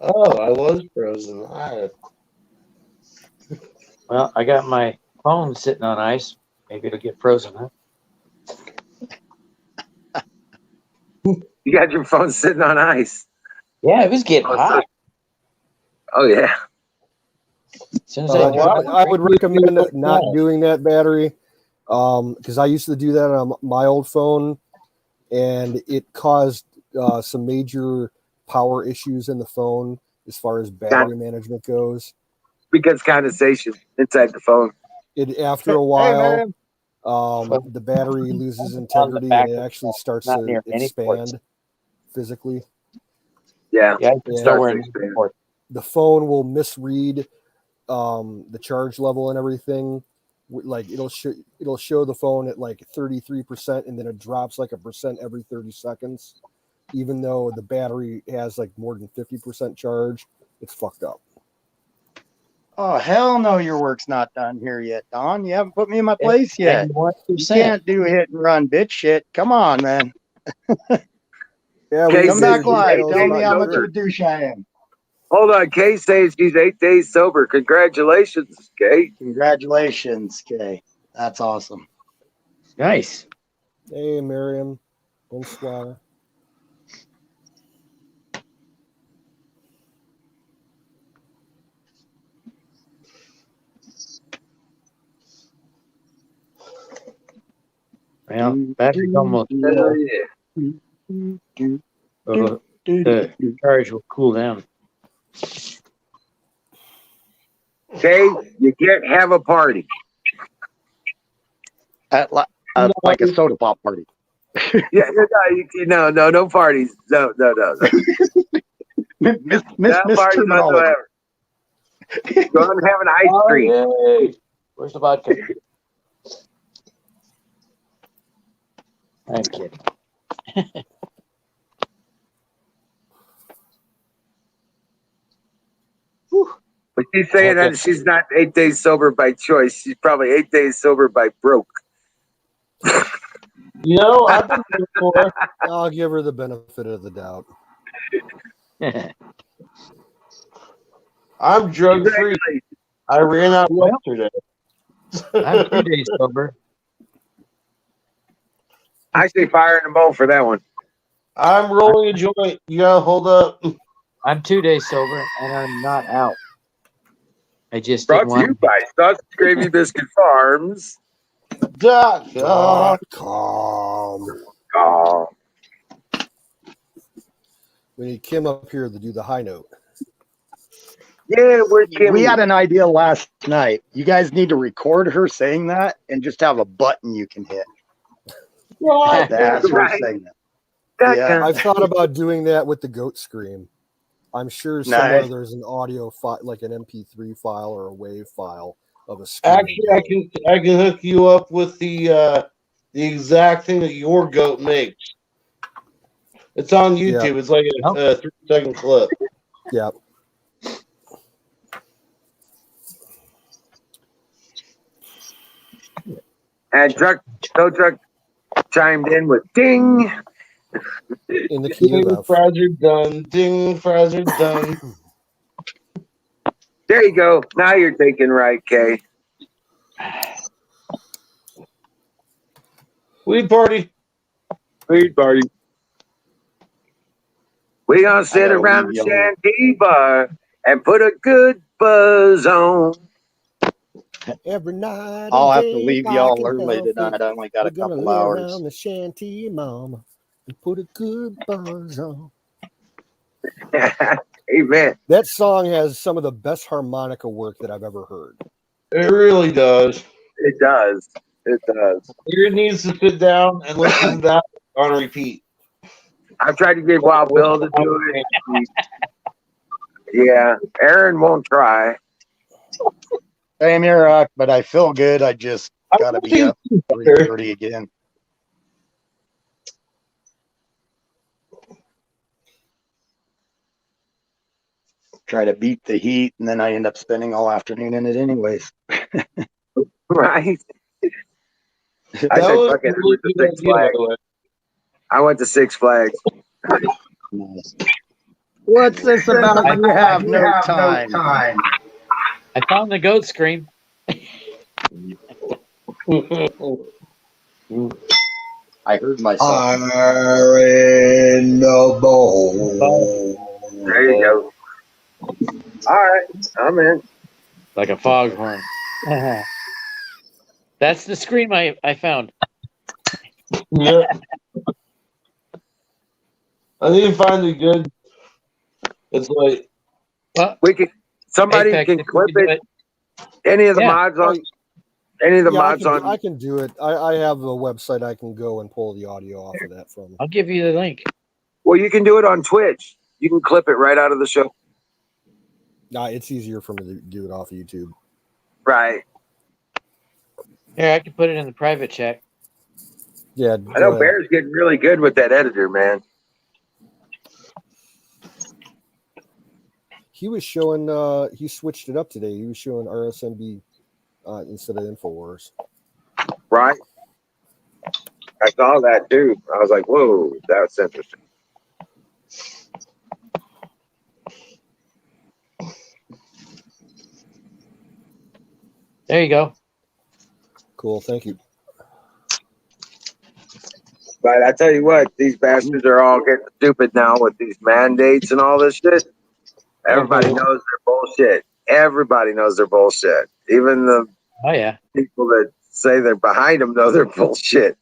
Oh, I was frozen. Well, I got my phone sitting on ice. Maybe it'll get frozen, huh? You got your phone sitting on ice. Yeah, it was getting Oh, hot. Oh yeah. As soon as I I would recommend not Yeah. doing that, battery, because I used to do that on my old phone, and it caused some major power issues in the phone as far as battery management goes. Because condensation inside the phone. After a Hey, while, man. the battery loses on the integrity back and it of the actually phone, starts not to near any ports. expand physically. Yeah. Yeah, Yeah. it's Starts nowhere to near expand. ports. The phone will misread the charge level and everything. Like it'll show the phone at like 33%, and then it drops like 1% every 30 seconds, even though the battery has like more than 50% charge. It's fucked up. Oh, hell no, your work's not done here yet, Don. You haven't put me in my place yet. You 91%. can't do hit and run bitch shit. Come on, man. Yeah, Okay, Come says back she's live. 8 Tell days me how much of sober. a douche I am. Hold on, Kay says she's 8 days sober. Congratulations, Kay. Congratulations, Kay. That's awesome. Nice. Hey, Miriam. Bonsoir. Well, battery's almost Oh, full. yeah. So the charge will cool down. Kay, you can't have a party. At like a soda pop party. Yeah, no parties. No. Miss No parties Terminology. whatsoever. Go on and have an ice cream. Yay! Where's the vodka? I'm kidding. But she's saying that she's not 8 days sober by choice. She's probably 8 days sober by broke. You know, I've been there before. I'll give her the benefit of the doubt. I'm drug free. I ran out yesterday. I'm 2 days sober. I say fire in the bowl for that one. I'm rolling a joint. You gotta hold up. I'm 2 days sober, and I'm not out. I just Brought didn't to you want. by Sausage Gravy Biscuit Farms. .com. .com. Oh, We need Kim up here to do the high note. yeah, where's Kim? We had an idea last night. You guys need to record her saying that and just have a button you can hit. What? That's her Right. saying that. That Yeah. kind I've thought about doing that with the goat scream. I'm sure somewhere Nice. there's an audio file, like an MP3 file or a WAV file of a scream. Actually, I can hook you up with the exact thing that your goat makes. It's on YouTube. It's like a 3-second clip. Yeah. And tow truck chimed in with ding. In the key Ding, of F. fries are done. Ding, fries are done. There you go. Now you're thinking right, Kay. Weed party. Weed party. We gonna sit gotta around leave the y'all. shanty bar and put a good buzz on. Every night. I'll and have to day, leave if I y'all can early help it, tonight. I only got a we're gonna couple lay hours. around the shanty, mama, and put a good buzz on. Amen. That song has some of the best harmonica work that I've ever heard. It really does. It does. It does. Here needs to sit down and listen to that on repeat. I've tried to get Wild Bill to do it. Yeah, Aaron won't try. Same here, but I feel good. I just gotta be up 3:30 again. try to beat the heat, and then I end up spending all afternoon in it anyways. Right? I That said, was fuck a it. I really went to good Six idea, by Flags. the way. I went to Six Flags. Nice. What's this about? You have no time. I found the goat scream. I heard myself. In the bowl. There you go. All right. I'm in. Like a foghorn. That's the scream I found. Yeah. I need to find it good. It's like, Well, We can. Somebody Apex, can if you clip could do it. Any of the Yeah. mods on. Any of the Yeah, mods I on. can do it. I have a website I can go and pull the audio off of that from. I'll give you the link. Well, you can do it on Twitch. You can clip it right out of the show. Nah, it's easier for me to do it off of YouTube. Right. Here, I can put it in the private chat. Yeah, I go know ahead. Bear's getting really good with that editor, man. He was showing. He switched it up today. He was showing RSMB instead of Infowars. Right. I saw that too. I was like, whoa, that's interesting. There you go. Cool, thank you. But I tell you what, these bastards are all getting stupid now with these mandates and all this shit. Everybody knows they're bullshit. Everybody knows they're bullshit. Even the Oh yeah. people that say they're behind them know they're bullshit.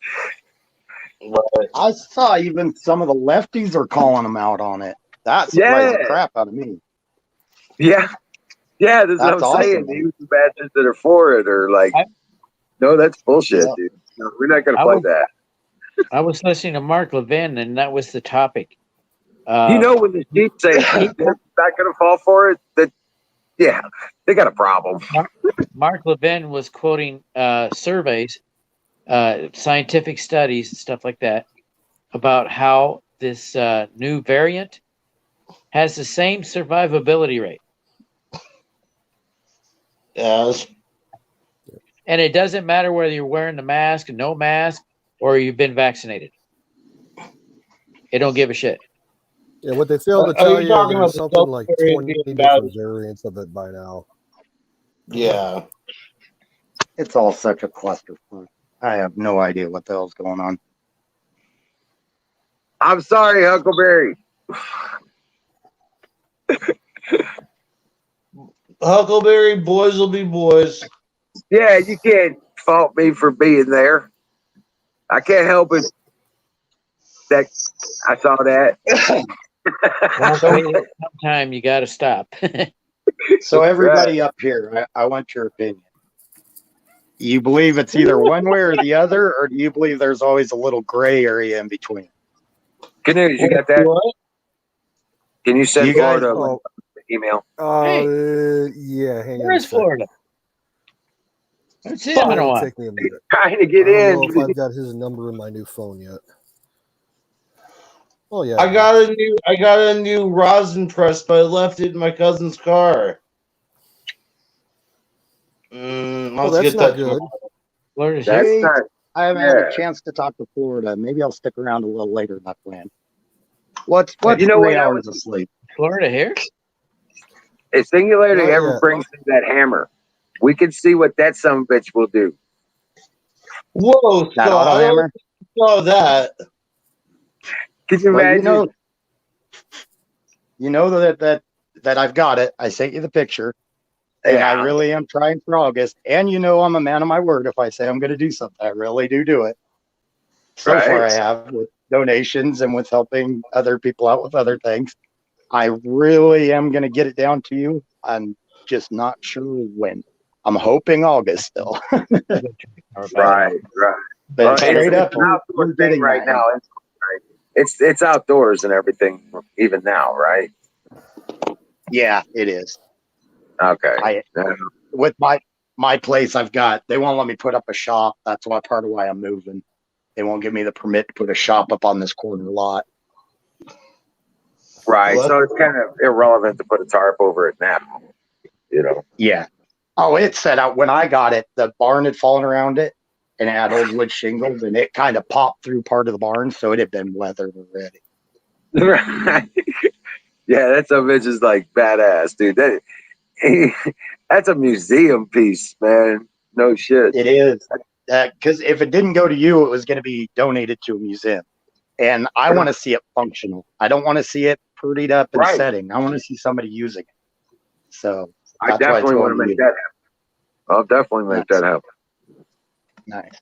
I saw even some of the lefties are calling them out on it. That surprised the Yeah. crap out of me. Yeah. Yeah, that's That's what I'm saying. awesome. Even the bastards that are for it are like, no, that's bullshit, Yeah. dude. No, we're not going to I play was- that. I was listening to Mark Levin, and that was the topic. You know, when the sheep say they're not going to fall for it, that, yeah, they got a problem. Mark Levin was quoting surveys, scientific studies, and stuff like that, about how this new variant has the same survivability rate. yes. And it doesn't matter whether you're wearing the mask, no mask, or you've been vaccinated. It don't give a shit. Yeah, what they failed to Are tell you you, talking there's about the something like Delta variant 20 being bad? different variants of it by now. Yeah. It's all such a clusterfuck. I have no idea what the hell's going on. I'm sorry, Huckleberry. Huckleberry, boys will be boys. Yeah, you can't fault me for being there. I can't help it that I saw that. Sometime you got to stop. So everybody up here, I want your opinion. You believe it's either one way or the other, or do you believe there's always a little gray area in between? Canoes, you got that? What? Can you send You guys- Florida Oh, email? yeah, hang on. Where a is second. Florida? I haven't seen him in a It'll while. take me a minute. Trying to get I don't in. know if I've got his number in my new phone yet. Oh yeah, I got a new rosin press, but I left it in my cousin's car. Oh, I'll that's get not that good. tomorrow. Florida's That's here. not. I haven't had Yeah. a chance to talk to Florida. Maybe I'll stick around a little later than I planned. What's You know 3 what, hours of sleep? Florida here? If Singularity Not ever yet. brings in that hammer, we can see what that son of a bitch will do. Whoa, That Scott, auto I hammer? saw that. Can you Well, imagine? you know that I've got it. I sent you the picture, and I really am trying for August. And you know I'm a man of my word. If I say I'm going to do something, I really do it. So Right. far, I have with donations and with helping other people out with other things. I really am going to get it down to you. I'm just not sure when. I'm hoping August still. Right. But Well, straight it's up, an outdoor you're thing getting right that. now. It's outdoors and everything, even now, right? Yeah, it is. Okay. With my place, they won't let me put up a shop. That's why part of why I'm moving. They won't give me the permit to put a shop up on this corner lot. Right. Well, So it's kind of irrelevant to put a tarp over it now. You know. Yeah. Oh, it set out when I got it. The barn had fallen around it, and it had old wood shingles, and it kind of popped through part of the barn, so it had been weathered already. Right. Yeah, that some bitch is like badass, dude. That's a museum piece, man. No shit. It is because if it didn't go to you, it was going to be donated to a museum, and I want to see it functional. I don't want to see it prettied up and Right. setting. I want to see somebody using it. So I that's why it's definitely want to going to make you. that happen. I'll definitely make that happen. Nice.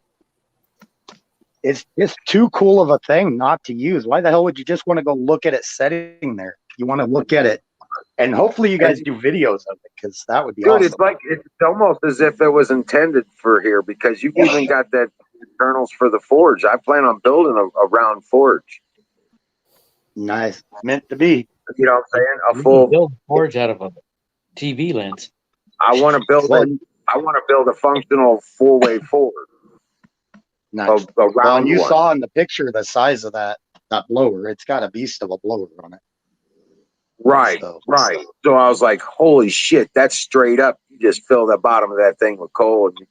It's just too cool of a thing not to use. Why the hell would you just want to go look at it setting there? You want to look at it, and hopefully you guys do videos of it because that would be Dude, awesome. it's like it's almost as if it was intended for here because you've even got that internals for the forge. I plan on building a round forge. Nice, meant to be. You know what I'm saying? A You full. can build a forge out of a TV lens. I want to build Well, it. I want to build a functional four-way forge. nice. A Well, round and you one. saw in the picture the size of that blower. It's got a beast of a blower on it. Right, So- right. So I was like, holy shit, that's straight up. You just fill the bottom of that thing with coal. And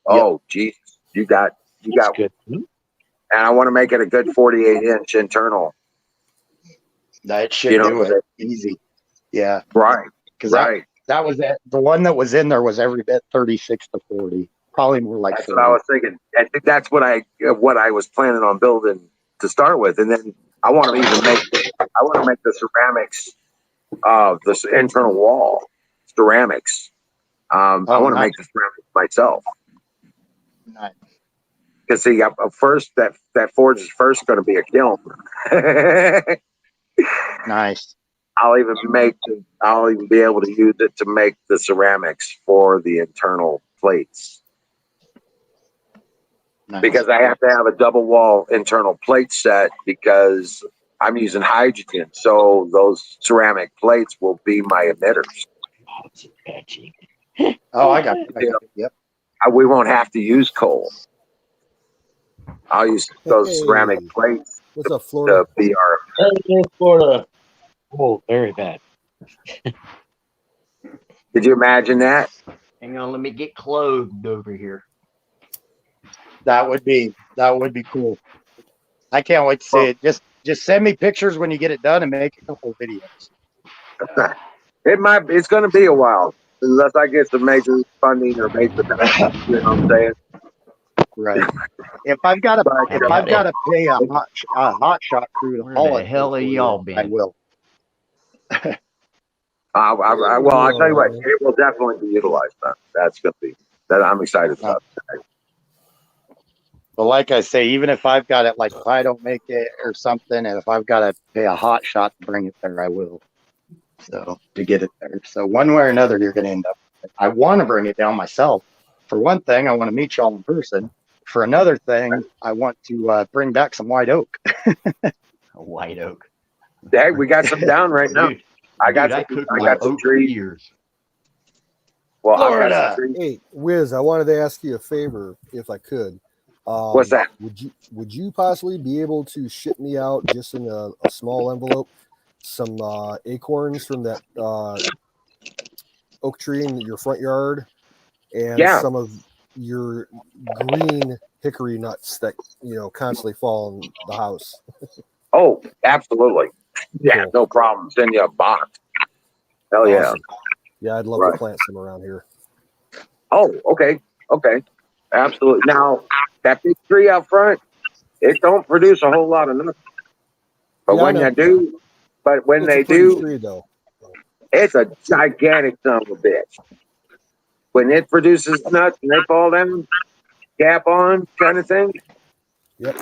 oh, Jesus, you got, That's good. and I want to make it a good 48-inch internal. That should You know, do it easy. Yeah, Right, because right. that was it. The one that was in there was every bit 36 to 40. Probably more like That's 40. what I was thinking. I think that's what I was planning on building to start with, and then I want to even make the ceramics of this internal wall ceramics. I want to nice. make the ceramics myself. Nice. Because see, first that forge is first going to be a kiln. Nice. I'll even be able to use it to make the ceramics for the internal plates Nice. because I have to have a double wall internal plate set because I'm using hydrogen. So those ceramic plates will be my emitters. Oh, I got it. Yep. We won't have to use coal. I'll use those ceramic Hey. plates What's up, Florida? to be our. Hey, Florida. Oh, very bad. Did you imagine that? Hang on, let me get clothed over here. That would be cool. I can't wait to see it. Just send me pictures when you get it done and make a couple of videos. It's going to be a while unless I get some major funding or major, you know what I'm saying? Right. If I've got to pay a hot shot crew to Where haul the it, hell are y'all I been? will. Well, I'll tell you what, it will definitely be utilized. That's going to be that I'm excited about. But like I say, even if I've got it, like if I don't make it or something, and if I've got to pay a hot shot to bring it there, I will. So to get it there. So one way or another, you're going to end up. I want to bring it down myself. For one thing, I want to meet y'all in person. For another thing, I want to bring back some white oak. A white oak. Hey, we got some down right now. Dude, I got I some, cooked I white got some oak for trees. years. Well, I've got Florida. some trees. Hey, Wiz, I wanted to ask you a favor if I could. What's that? Would you possibly be able to ship me out just in a small envelope some acorns from that oak tree in your front yard and Yeah. some of your green hickory nuts that constantly fall in the house? Oh, absolutely. Yeah, Cool. no problem. Send you a box. Hell yeah. Awesome. Yeah, I'd love Right. to plant some around here. Oh, okay. Absolutely. Now, that big tree out front, it don't produce a whole lot of nuts. But Yeah, I when know. you do, when It's they a pretty do, tree, though. it's a gigantic son of a bitch. When it produces nuts and they fall down, cap on kind of thing. Yep.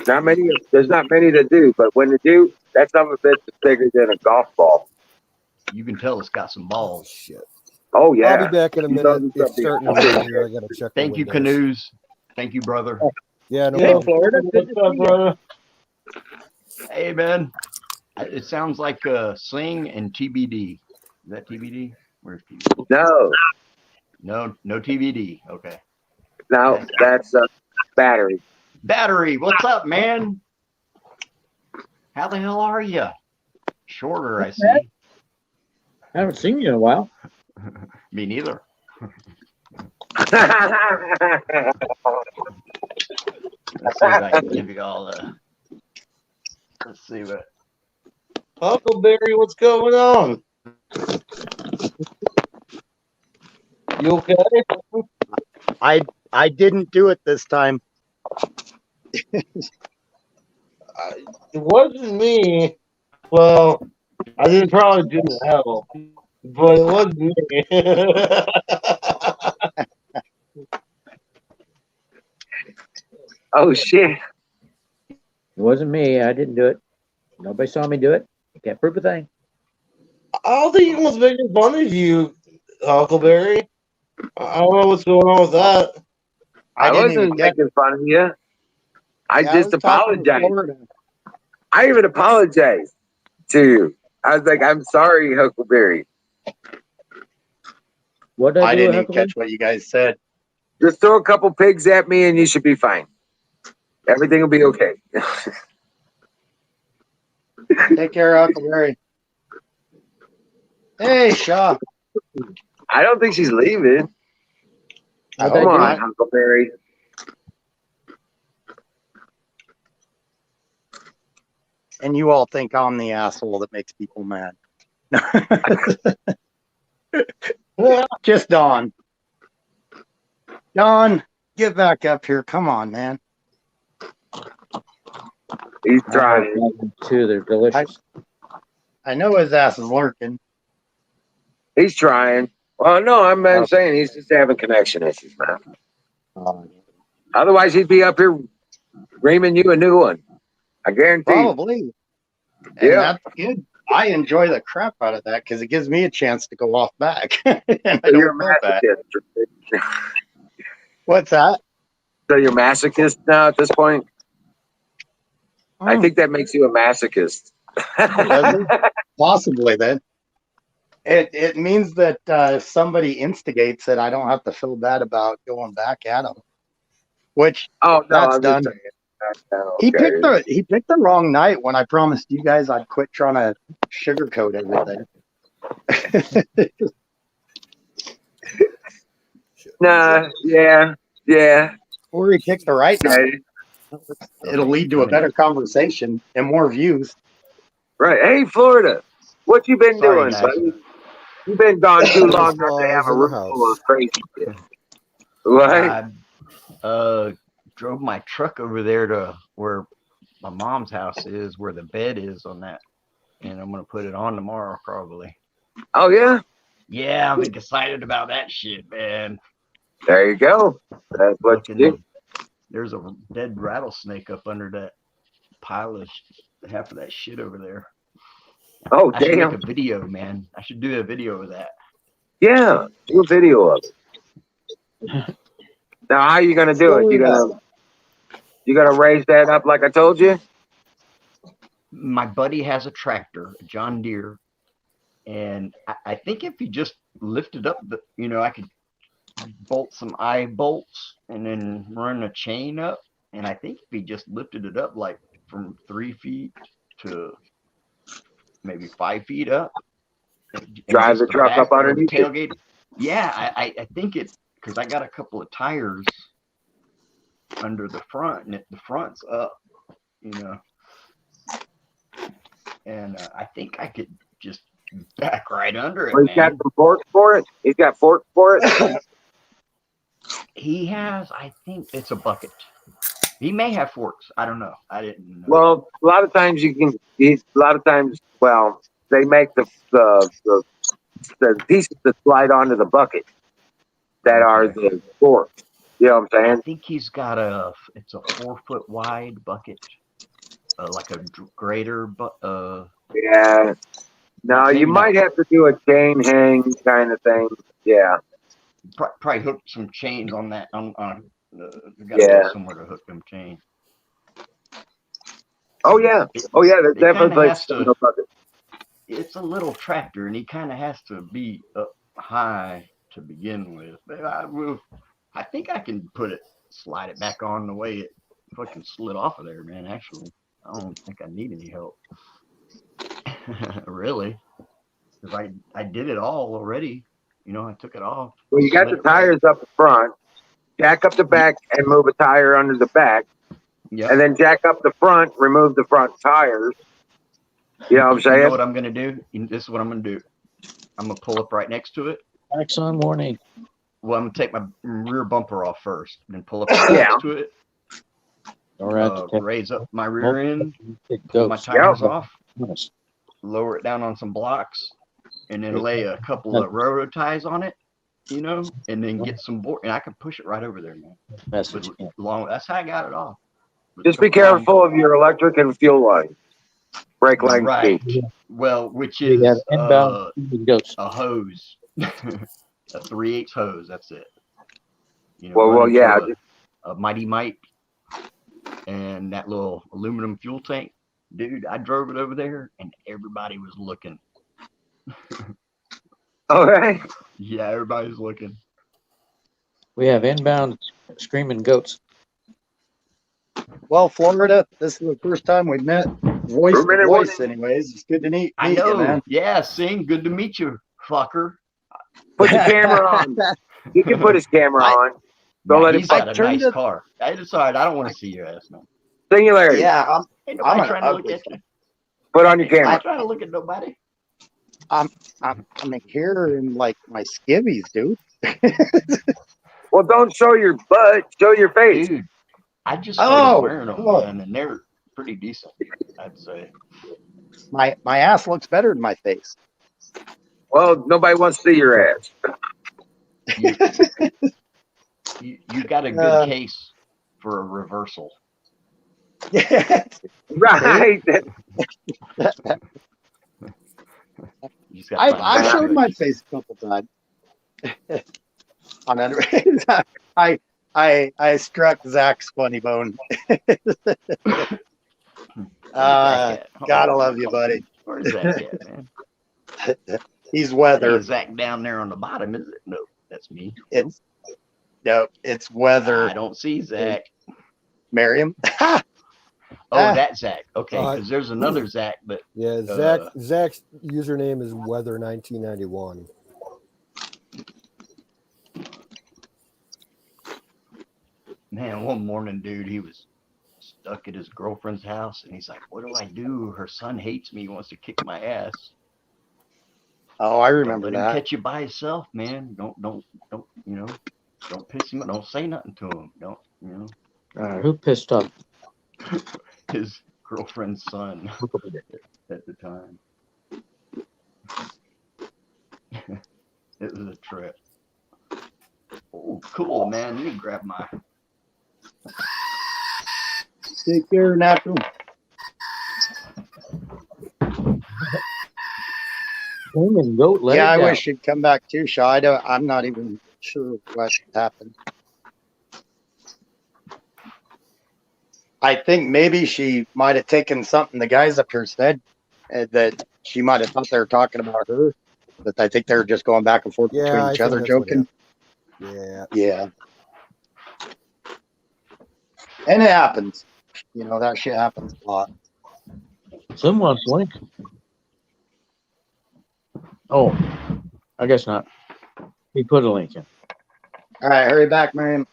There's not many to do, but when they do, that son of a bitch is bigger than a golf ball. You can tell it's got some Oh, balls. shit. Oh yeah. I'll be back in a You minute. know, It's starting to rain here. I got to check the Thank you, windows. canoes. Thank you, brother. Yeah, no Hey, problem. Florida. Good What's to up, see you. brother? Hey, man. It sounds like Sing and TBD. Is that TBD? Where's TBD? No, No TBD. Okay. that's battery. Battery, what's up, man? How the hell are you? shorter, I see. I haven't seen you in a while. Me neither. Let's see if I can give you all let's see what. Huckleberry, what's going on? You okay? I didn't do it this time. It wasn't me. Well, I didn't probably didn't help, but it wasn't me. Oh shit! It wasn't me. I didn't do it. Nobody saw me do it. You can't prove a thing. I don't think he was making fun of you, Huckleberry. I don't know what's going on with that. I didn't even wasn't get making fun of you. I Yeah, just was talking to apologized. Florida. I even apologized to you. I was like, I'm sorry, Huckleberry. What did I, I do, didn't even Huckleberry? catch what you guys said. Just throw a couple pigs at me and you should be fine. Everything will be okay. Take care, Huckleberry. Hey, Shaw. I don't think she's leaving. I What'd I Come hope do? on, not. Huckleberry. And you all think I'm the asshole that makes people mad. Just Don. Don, get back up here. Come on, man. He's I trying. love them too. They're delicious. I know his ass is lurking. He's trying. Well, no, I'm saying he's just having connection issues, man. Otherwise, he'd be up here reaming you a new one. I guarantee. Probably. And Yeah. that's good. I enjoy the crap out of that because it gives me a chance to go off back. And I So you're a don't feel bad. masochist. What's that? So you're masochist now at this point? I think that makes you a masochist. Does it? Possibly then. It means that if somebody instigates it, I don't have to feel bad about going back at them. Which Oh no, that's I'm done. just saying. He Okay. picked the wrong night when I promised you guys I'd quit trying to sugarcoat everything. Nah, yeah. Or he picked the right night. Okay. It'll lead to a better conversation and more views. Right. Hey, Florida, what you been Sorry, doing, guys. buddy? You been gone too long not to have Applause a in the room full house. of crazy shit. Right? I drove my truck over there to where my mom's house is, where the bed is on that, and I'm gonna put it on tomorrow probably. Oh yeah. Yeah, I'm excited about that shit, man. There you go. That's what you do. Fucking, there's a dead rattlesnake up under that pile of half of that shit over there. Oh I should damn. make a video, man. I should do a video of that. Yeah. Do a video of it. Now, how you gonna do it? You gonna raise that up like I told you? My buddy has a tractor, a John Deere, and I think if you just lifted up the, I could bolt some eye bolts and then run a chain up, and I think if he just lifted it up like from 3 feet to maybe 5 feet up, and Drive just the truck back up or the underneath it. tailgate. Yeah, I think it, because I got a couple of tires under the front, and the front's up, and I think I could just back right under it, Well, he's got man. some forks for it. He's got forks for it. He has, I think it's a bucket. He may have forks. I don't know. I didn't know. Well, a lot of times well, they make the pieces that slide onto the bucket that are Okay. the forks. You know what I'm I saying? think he's got it's a 4 foot wide bucket, like a grater, but Yeah. No, maybe you might not. have to do a chain hang kind of thing. Yeah. Probably hook some chains on that. On got Yeah. somewhere to hook them chains. Oh yeah. Oh yeah. There's It kinda definitely has to- no bucket. It's a little tractor, and he kind of has to be up high to begin with. But I think I can slide it back on the way it fucking slid off of there, man. Actually, I don't think I need any help. Really? Because I did it all already. You know, I took it off. Well, you got Let the it ride. tires up front. Jack up the back and move a tire under the back, Yep. and then jack up the front, remove the front tires. You know what I'm You saying? know what I'm gonna do? This is what I'm gonna do. I'm gonna pull up right next to it. Axon warning. Well, I'm gonna take my rear bumper off first, then pull up right Yeah. next to it. Or Raise up my rear end, it pull my goes. tires off, Yes. lower it down on some blocks, and then lay a couple of railroad ties on it, you know, and then get some board, and I can push it right over there, man. Best With that you can. long, that's how I got it off. With Just be a couple long- careful of your electric and fuel line. Brake line Right. key. Well, which We have is inbound goats. a hose, a 3/8 hose. That's it. You know, Well, running yeah. to a Mighty Mite and that little aluminum fuel tank. Dude, I drove it over there and everybody was looking. Okay. Yeah, everybody's looking. We have inbound screaming goats. Well, Florida, this is the first time we've met voice to Minute voice, anyways. It's good to meet I you, know. man. Yeah, Sing, good to meet you, fucker. Put your camera on. You can put his camera on. Don't Nah, let him he's got fuck. a turned nice it- car. It's all right. I don't want to see your ass, man. Singularity. Yeah, Ain't I'm nobody an trying to look ugly at you. Put on your I'm camera. not trying to look at nobody. I'm here in like my skivvies, dude. Well, don't show your butt. Show your face. Dude, I just started Oh, wearing them, oh. man, and they're pretty decent, I'd say. My ass looks better than my face. Well, nobody wants to see your ass. You got a good Uh, case for a reversal. Right. You just gotta find I've the showed right my switch. face a couple times. On under, I struck Zach's funny bone. Where's Zach at? Hold Gotta on. love you, buddy. Where's Zach at, man? He's That weather. ain't Zach down there on the bottom, is it? No, that's me. It's it's weather. I don't see Zach. Miriam. Oh, Ah. that Zach. Okay, Uh, because there's another Zach, but Yeah, Zach's username is Weather1991. man, one morning, dude, he was stuck at his girlfriend's house, and he's like, "What do I do? Her son hates me. He wants to kick my ass." Oh, I Don't remember let him that. catch you by himself, man. Don't, you know, don't piss him. Don't say nothing to him. Don't, you know, Who pissed off? his girlfriend's son at the time. It was a trip. Oh, cool, man. Let me grab my. Take care, natural. Screaming goat. Let Yeah, it I down. wish you'd come back too, Shaw. I'm not even sure what happened. I think maybe she might have taken something the guys up here said that she might have thought they were talking about her, but I think they were just going back and forth Yeah, between I each think other, that's what joking. Yeah. Yeah. And it happens. You know, that shit happens a lot. Someone's link. Oh, I guess not. He put a link in. All right, hurry back, Miriam.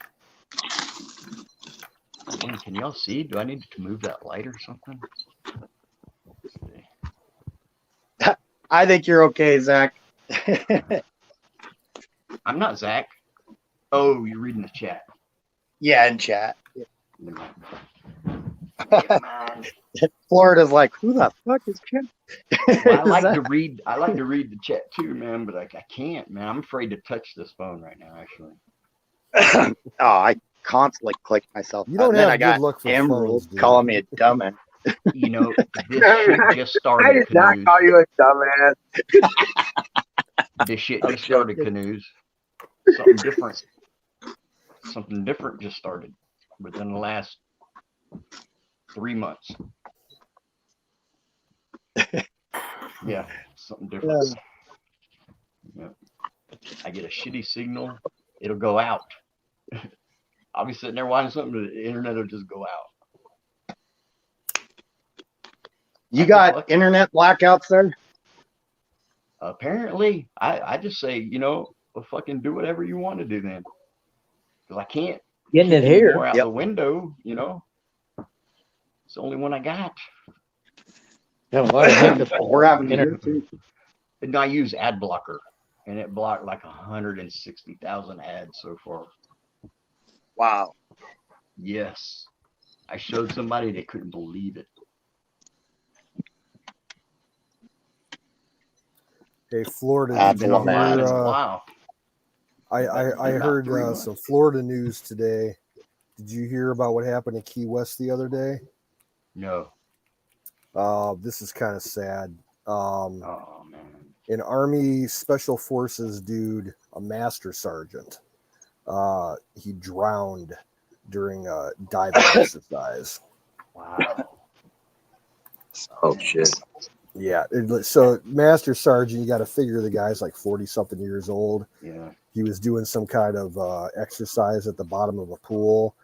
Man, can y'all see? Do I need to move that light or something? Let's see. I think you're okay, Zach. I'm not Zach. Oh, you're reading the chat. Yeah, in chat. Never mind. Never mind. Florida's like, who the fuck is Chip? Well, I like to read. I like to read the chat too, man. But I can't, man. I'm afraid to touch this phone right now. Actually, Oh, I constantly click myself. You don't and then have I good got luck for Emerald phones, dude. calling me a dumbass. you know, this shit just I started. did not Canoes. call you a dumbass. This shit I'm just started. joking. Canoes. Something different. Something different just started within the last 3 months. Yeah, something different. Yeah. I get a shitty signal, it'll go out. I'll be sitting there watching something, the internet will just go out. You got internet blackouts there? Apparently, I just say, well, fucking do whatever you want to do then. Because I can't Getting kick it any here. more out Yep. the window, It's the only one I got. Got a lot of hiccups. We're having Inter- here too. And I use ad blocker, and it blocked like 160,000 ads so far. Wow. Yes. I showed somebody, they couldn't believe it. Hey, Florida. Ad Did you blocker. hear, Wow. I About heard 3 months. some Florida news today. Did you hear about what happened in Key West the other day? No. This is kind of sad. Oh, man. An Army Special Forces dude, a master sergeant, he drowned during a diving exercise. Wow. Oh shit. Yeah. So master sergeant, you got to figure the guy's like 40 something years old. Yeah. He was doing some kind of exercise at the bottom of a pool,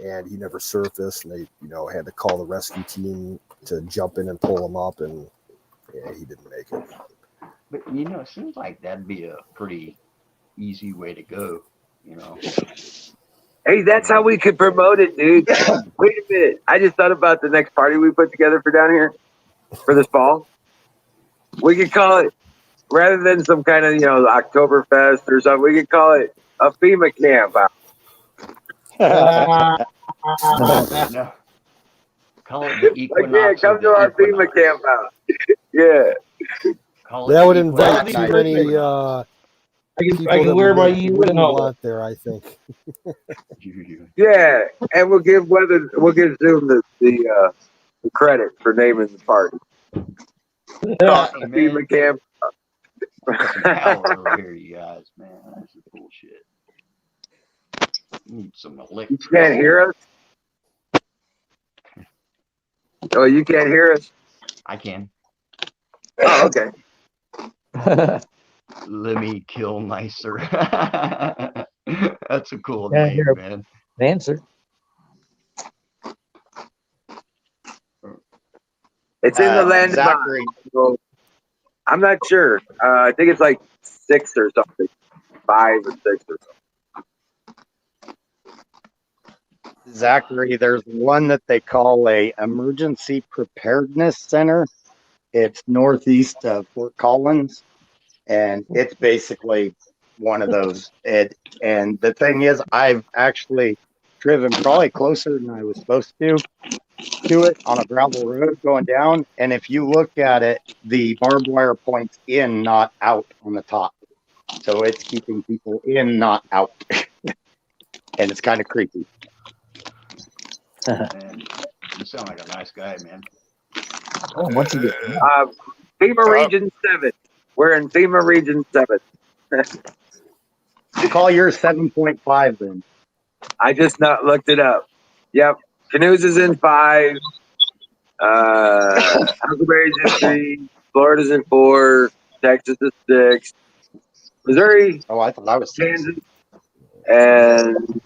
and he never surfaced. And they, had to call the rescue team to jump in and pull him up, and yeah, he didn't make it. But, it seems like that'd be a pretty easy way to go, Hey, that's how we could promote it, dude. Wait a minute. I just thought about the next party we put together for down here for this fall. We could call it, rather than some kind of, Oktoberfest or something, we could call it a FEMA camp. No. Call it the Like, equinox. yeah, come of to the our FEMA equinox. camp out. Yeah. Call it That the would equinox invite of too the many equinox. I people can that wear my we UN wouldn't helmet. want there, I think. Yeah. And we'll give Zoom the credit for naming the party. Hey, man, FEMA camp. got some power over here, you guys, man. That's some bullshit. Need some You electricity. can't hear us? Oh, you can't hear us? I can. Oh, okay. Let me kill nicer. That's a cool Yeah, name, here. man. Answer. It's in the land of Zachary. so I'm not sure. I think it's like 6 or something. 5 or 6 or something. Zachary, there's one that they call a emergency preparedness center. It's northeast of Fort Collins, and it's basically one of those. And the thing is, I've actually driven probably closer than I was supposed to it on a gravel road going down. And if you look at it, the barbed wire points in, not out on the top. So it's keeping people in, not out. And it's kind of creepy. Man, you sound like a nice guy, man. Oh, once you get FEMA Region 7. We're in FEMA Region 7. Call yours 7.5 then. I just not looked it up. Yep. Canoes is in 5. Huckleberry's in 3. Florida's in 4. Texas is 6. Missouri, Oh, I thought I was 6. Kansas, and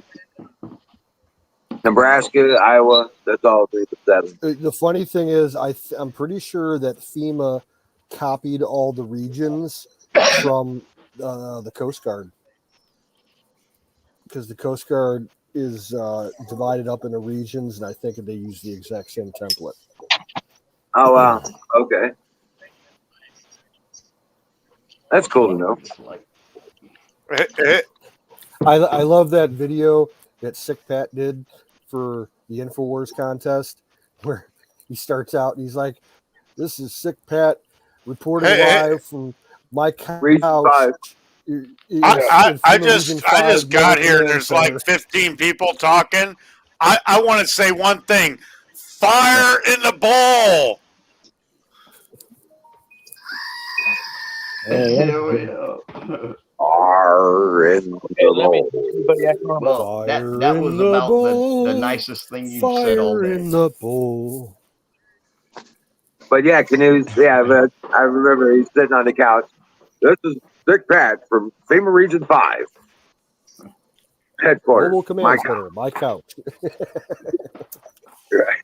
Nebraska, Iowa. That's all 3 to 7. The funny thing is, I'm pretty sure that FEMA copied all the regions from the Coast Guard, because the Coast Guard is divided up into regions, and I think they use the exact same template. Oh, wow. Okay. That's cool to know. It's like, I love that video that Sick Pat did for the InfoWars contest, where he starts out and he's like, "This is Sick Pat reporting live from my Region 5. couch." I just got here and there's like 15 people talking. I want to say one thing. Fire in the bowl. hell yeah. R in the bowl. Well, that Fire was in the about bowl. the nicest thing you've said all Fire day. in the bowl. But yeah, canoes. Yeah, but I remember he's sitting on the couch. This is Dick Pat from FEMA Region 5 headquarters. Mobile command My center, my couch. Right.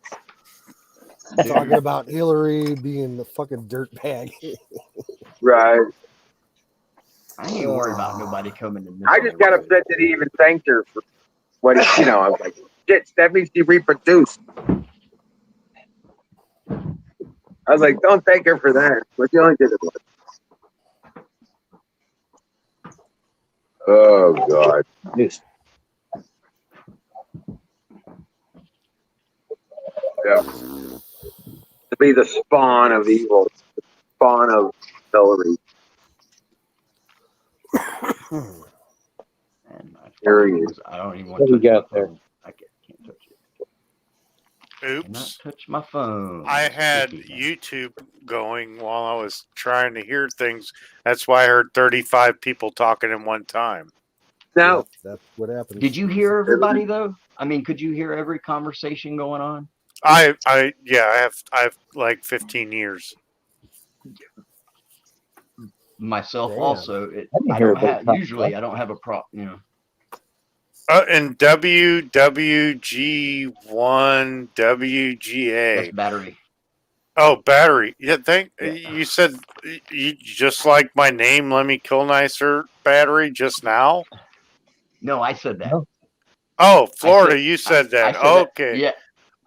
talking about Hillary being the fucking dirtbag. Right. I ain't even worried about nobody coming to. I just got upset that he even thanked her for what he, I was like, shit, that means she reproduced. I was like, don't thank her for that. But she only did it once. Oh, God. Yeah. To be the spawn of evil, the spawn of Hillary. And Period. I don't even What want do to you touch got my there? phone. I can't touch it. Cannot Oops. touch my phone. I It's had sticky. YouTube going while I was trying to hear things. That's why I heard 35 people talking in one time. Now, Yep, that's what happens. Did you hear everybody though? I mean, could you hear every conversation going on? I have like 15 years. Myself Damn. also. I didn't I hear don't everybody have talk usually. about I don't have a prop. You know. And WWG1 WGA. That's battery. Oh, battery. Yeah, Yeah. you said you just like my name, Let Me Kill Nicer battery just now. No, I said that. No. Oh, Florida, said- you said that. I said that. Okay. Yeah.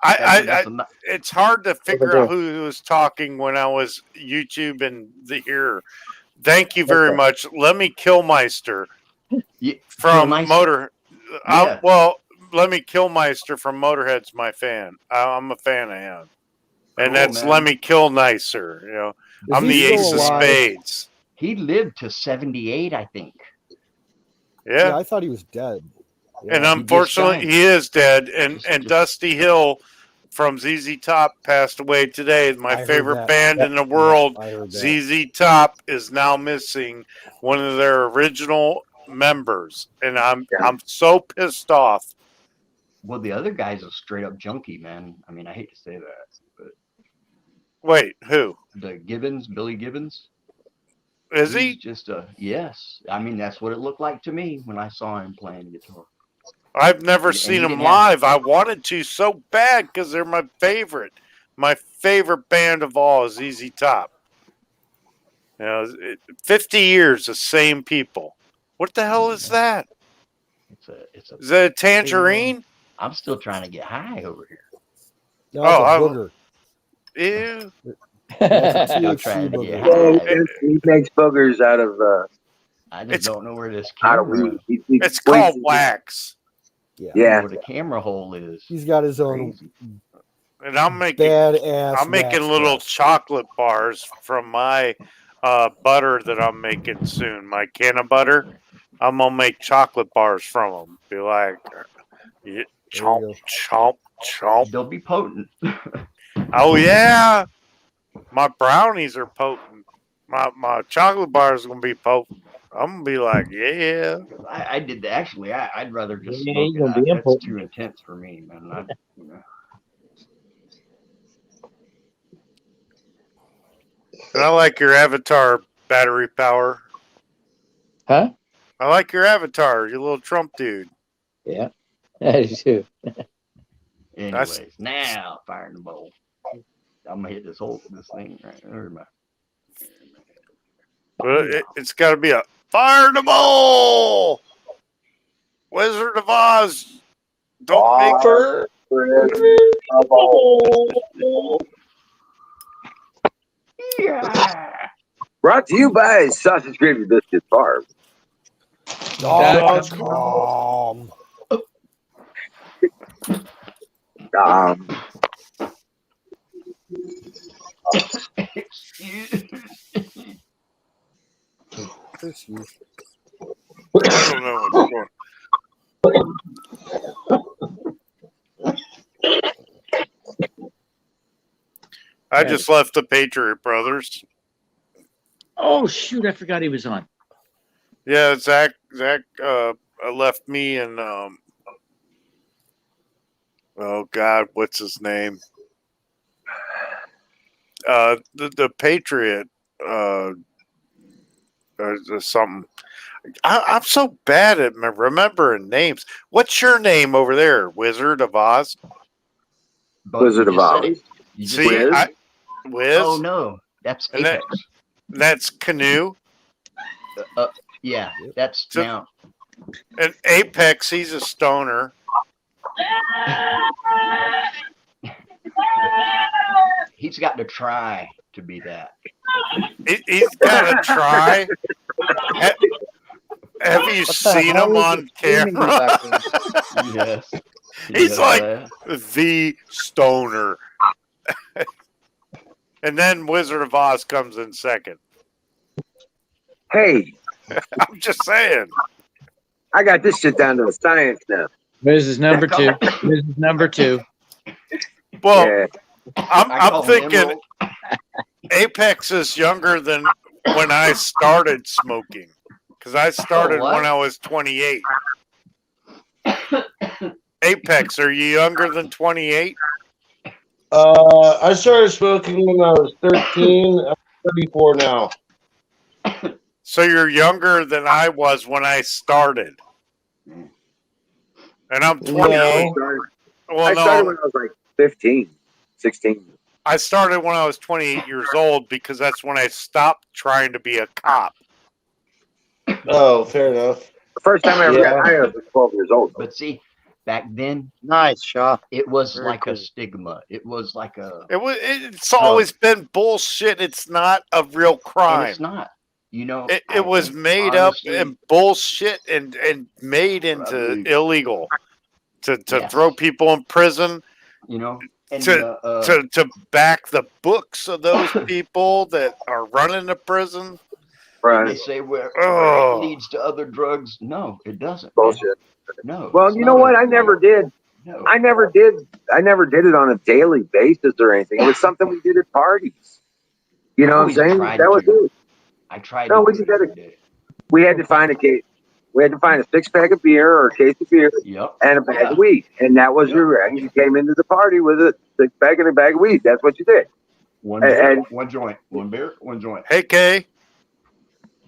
I That's it's hard to figure there. out who was talking when I was YouTube and the here. Thank you very Okay. much. Let Me Kill Meister Yeah, from Kill Meister? Motor. Yeah. Well, Let Me Kill Meister from Motorhead's my fan. I'm a fan of him. And Cool, that's man. Let Me Kill Nicer. You know, Is I'm he the still ace of alive? spades. He lived to 78, I think. Yeah, Yeah. I thought he was dead. And Yeah. unfortunately, died. he is dead. And Just- Dusty Hill from ZZ Top passed away today. I My heard favorite that. band Yep. in the world, I heard that. ZZ Top, is now missing one of their original members, and I'm so pissed off. Well, the other guy's a straight up junkie, man. I mean, I hate to say that, but Wait, who the Gibbons, Billy Gibbons, is he's he? just a yes. I mean, that's what it looked like to me when I saw him playing guitar. I've never And seen he him didn't have- live. I wanted to so bad because they're my favorite. My favorite band of all is ZZ Top. 50 years, the same people. What the hell is that? It's a. Is that a tangerine? I'm still trying to get high over here. No, it's a booger. Ew. That's a Still THC trying to get booger. high. he makes boogers out of I just don't know where this out of camera. weed. He It's squeezes called it. wax. Yeah. Yeah. Where the camera hole is. He's got his own Crazy. And I'm making badass. I'm making wax little breath. chocolate bars from my butter that I'm making soon. My can of butter. I'm gonna make chocolate bars from them. Be like, yeah, chomp, go. chomp, chomp. They'll be potent. Oh yeah, my brownies are potent. My chocolate bars are gonna be potent. I'm gonna be like, yeah. I did that. Actually, I'd rather just Yeah, smoke you're it. gonna be That's impotent. too intense for me, man. And I like your avatar battery power. Huh? I like your avatar, you little Trump dude. Yeah. I do too. Anyways, now fire in the bowl. I'm gonna hit this thing right there. But it's got to be a fire in the bowl. Wizard of Oz. Don't make her. Yeah. Brought to you by Sausage Gravy Biscuit Farm. .com. Excuse. I don't know what's going. I just left the Patriot Brothers. Oh shoot! I forgot he was on. Yeah, Zach left me and oh God, what's his name? The Patriot something. I'm so bad at remembering names. What's your name over there, Wizard of Oz? Wizard of Oz. You just See, said- Wiz, oh no, that's And that- Apex. that's Canoe. Yeah, that's So- now. And Apex, he's a stoner. He's got to try to be that. He's got to try. Have you What the seen hell him is on it screaming in the camera? background? Yes. He's like Yeah. the stoner. And then Wizard of Oz comes in second. Hey, I'm just saying. I got this shit down to a science now. This is number two. This is number two. Well, Yeah. I I'm call him thinking Emerald. Apex is younger than when I started smoking. Because I started what? when I was 28. Apex, are you younger than 28? I started smoking when I was 13. I'm 34 now. So you're younger than I was when I started. And I'm 28. No. Well, I started no, when I was like 15, 16. I started when I was 28 years old because that's when I stopped trying to be a cop. Oh, fair enough. The first time I ever Yeah. got high, I was 12 years old. But see, back then Nice, Shaw. it was Very like cool. a stigma. It was like a. It's always been bullshit. It's not a real And crime. it's not. You know. It I was think, made honestly, up and bullshit and made into Probably. illegal to Yes. throw people in prison You know. And to back the books of those people that are running the prison. they Right. say where Oh. it leads to other drugs. No, it doesn't. man. Bullshit. No. Well, it's you know not what? a- I never did. No. I never did it on a daily basis or anything. It was something we did at parties. You know what I'm Always saying? tried That was to. it. I tried No, to we do just it had every a- day. We had to find a case. We had to find a 6-pack of beer or a case of beer Yep. and a bag Yeah. of weed, and that was Yep. and you came into the party with a 6-pack and a bag of weed. That's what you did. One And- beer, and- one joint. One beer, one joint. Hey, Kay.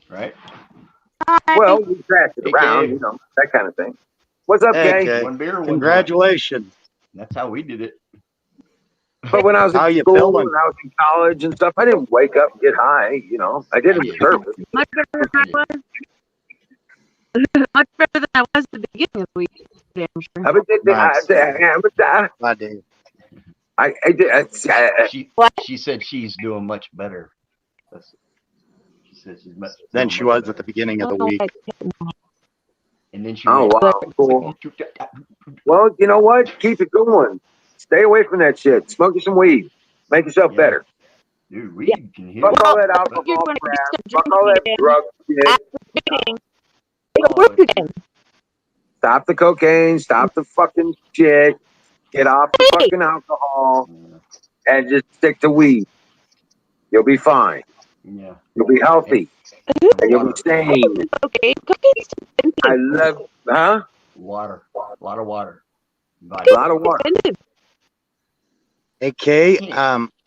Right? Well, we passed it Hey, around, Kay. you know, that kind of thing. What's up, Hey, Kay? Kay. One beer, one joint. Congratulations. That's how we did it. But when I was How in you school feeling? and I was in college and stuff, I didn't wake up and get high. You know, I did it Yeah. on purpose. Much better than I was. Much better than I was at the beginning of the week. Damn sure. Bye, Dave. I did. She said she's doing much better. She said she's much Than doing she much was better. at the beginning of the Oh, week. And then she Oh went, wow, cool. Well, you know what? Keep it going. Stay away from that shit. Smoke you some weed. Make yourself Yeah. better. dude, we can hear Fuck it. all that You're alcohol going to crap. be Fuck all that drinking drug shit. after dating. It'll Oh, work again. Stop the cocaine. Stop the fucking shit. Get off the fucking alcohol and just stick to weed. You'll be fine. Yeah. You'll be healthy. And you'll be sane. Okay, cookie's I love, huh? Water. A lot of water. A lot of water. expensive. Hey, Kay,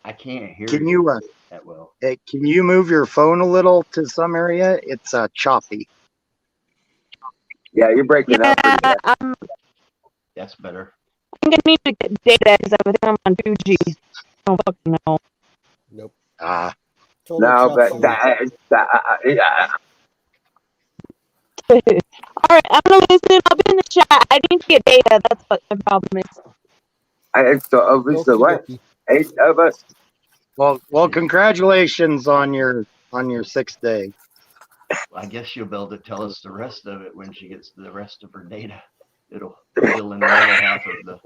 I can't hear can you that well. can you move your phone a little to some area? It's choppy. Yeah, you're breaking Yeah, up. Pretty bad. I'm That's better. gonna need to get data because I think I'm on 2G. I don't fucking know. Nope. Ah, Total No, chop but suey. yeah. All right, I'm gonna listen. I'll be in the chat. I need to get data. That's what my problem is. So what? Okey-dokey. 8 of us. well, congratulations on your 6th day. I guess she'll be able to tell us the rest of it when she gets to the rest of her data. It'll fill in the other half of the.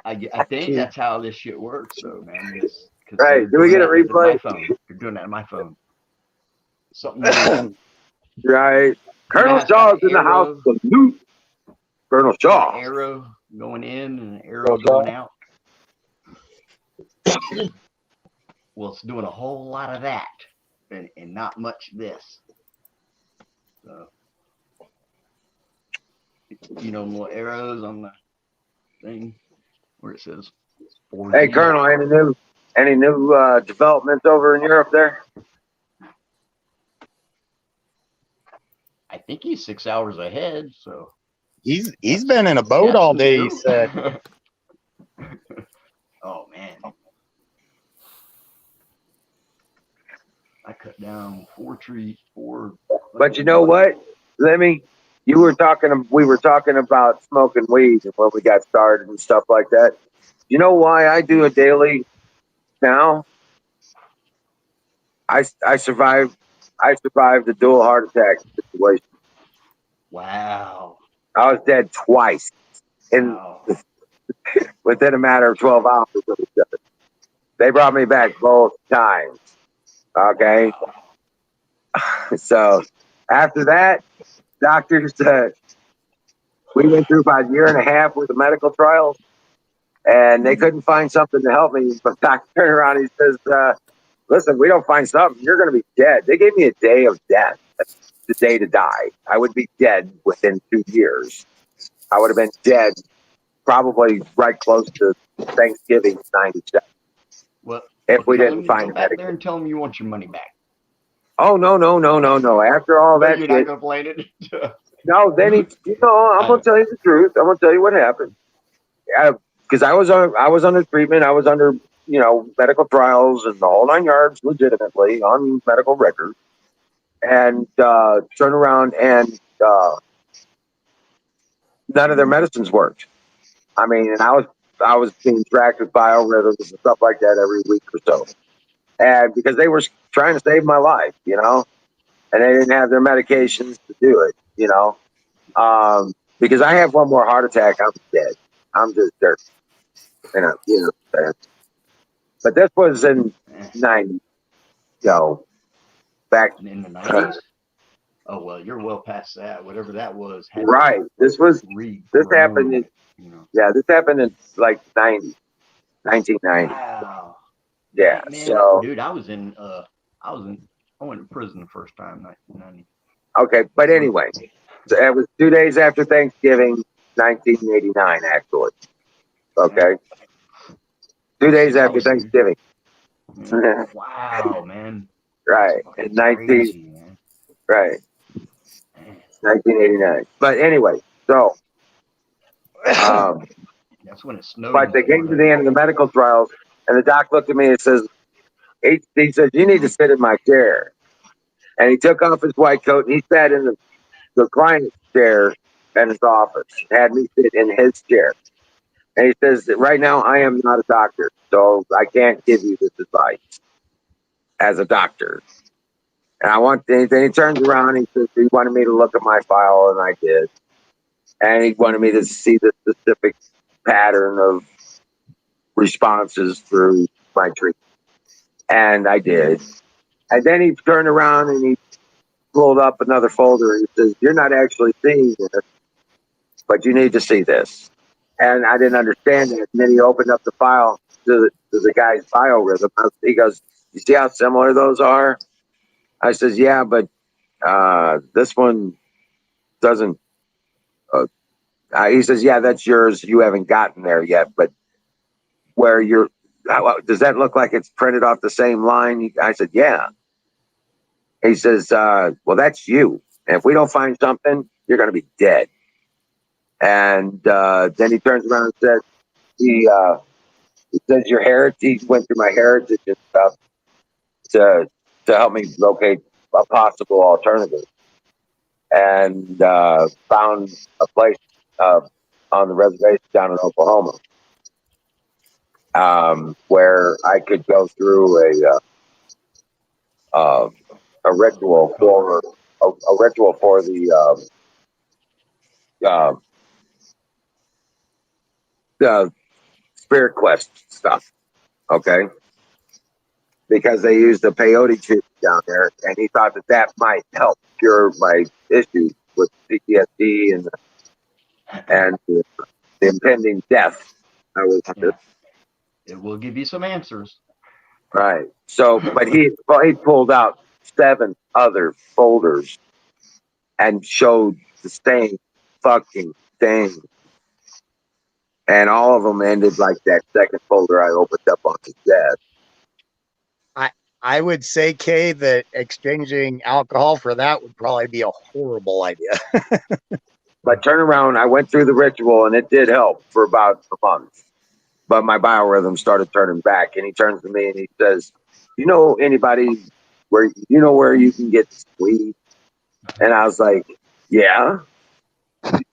I think that's how this shit works, though, man. 'Cause Right. they're Do we doing get a that with my replay? phone. They're doing that on my phone. Something. New. Right. Colonel Yeah, Shaw's in the arrow. house. Salute. Colonel An Shaw. arrow going in and an arrow going out. Well, it's doing a whole lot of that and not much this. So, you know, more arrows on the thing where it says 4G. Hey, Colonel, any new developments over in Europe there? I think he's 6 hours ahead, so He's been in a boat all day. He said. But you know what? We were talking about smoking weed and when we got started and stuff like that. You know why I do a daily now? I survived a dual heart attack situation. Wow. I was dead twice within a matter of 12 hours of each other. They brought me back both times. Okay. So after that, doctors, we went through about a year and a half with the medical trials, and they couldn't find something to help me. But doctor turned around and he says, listen, we don't find something, you're going to be dead. They gave me a day of death, the day to die. I would be dead within 2 years. I would have been dead probably right close to Thanksgiving '97. Well, if we tell didn't him to find go a back medic. there and tell him you want your money back. Oh, no. After all that You're shit, not gonna blame it. no, then I'm going to tell you the truth. I'm going to tell you what happened. Because I was under treatment. I was under, medical trials and the whole 9 yards, legitimately on medical record. And turn around and none of their medicines worked. I mean, and I was being tracked with biorhythms and stuff like that every week or so. And because they were trying to save my life, and they didn't have their medications to do it, because I have one more heart attack, I'm dead. I'm just dirt. But this was in 90, back in the 90s. Oh well, you're well past that. Whatever that was. Right. This happened in, this happened in like 1990. Wow. Yeah. Man, so, dude, I went to prison the first time, 1990. okay. But anyway, so it was 2 days after Thanksgiving, 1989, actually. Okay. 2 days after Thanksgiving. Wow, man. Right. In 1989. But anyway, so that's when it snowed. But they came to the end of the medical trials, and the doc looked at me and says, he said, you need to sit in my chair. And he took off his white coat and he sat in the reclining chair in his office, had me sit in his chair. And he says that right now I am not a doctor, so I can't give you this advice as a doctor. And then he turns around and he says he wanted me to look at my file, and I did. And he wanted me to see the specific pattern of responses through my treatment. And I did. And then he turned around and he pulled up another folder and he says, you're not actually seeing this, but you need to see this. And I didn't understand it. And then he opened up the file to the guy's biorhythm. He goes, you see how similar those are? I says, yeah, but this one doesn't. He says, yeah, that's yours. You haven't gotten there yet, but where does that look like it's printed off the same line? I said, yeah. He says, well, that's you. And if we don't find something, you're going to be dead. And then he turns around and says, he says your heritage. He went through my heritage and stuff to help me locate a possible alternative, and found a place on the reservation down in Oklahoma where I could go through a ritual for the spirit quest stuff. Okay. Because they used the peyote tree down there, and he thought that might help cure my issues with PTSD and the impending death. It will give you some answers. Right. So, but he pulled out 7 other folders and showed the same fucking thing, and all of them ended like that second folder I opened up on his desk. I would say, Kay, that exchanging alcohol for that would probably be a horrible idea. But turn around, I went through the ritual and it did help for about a month. But my biorhythm started turning back, and he turns to me and he says, you know anybody where you can get weed? And I was like, yeah.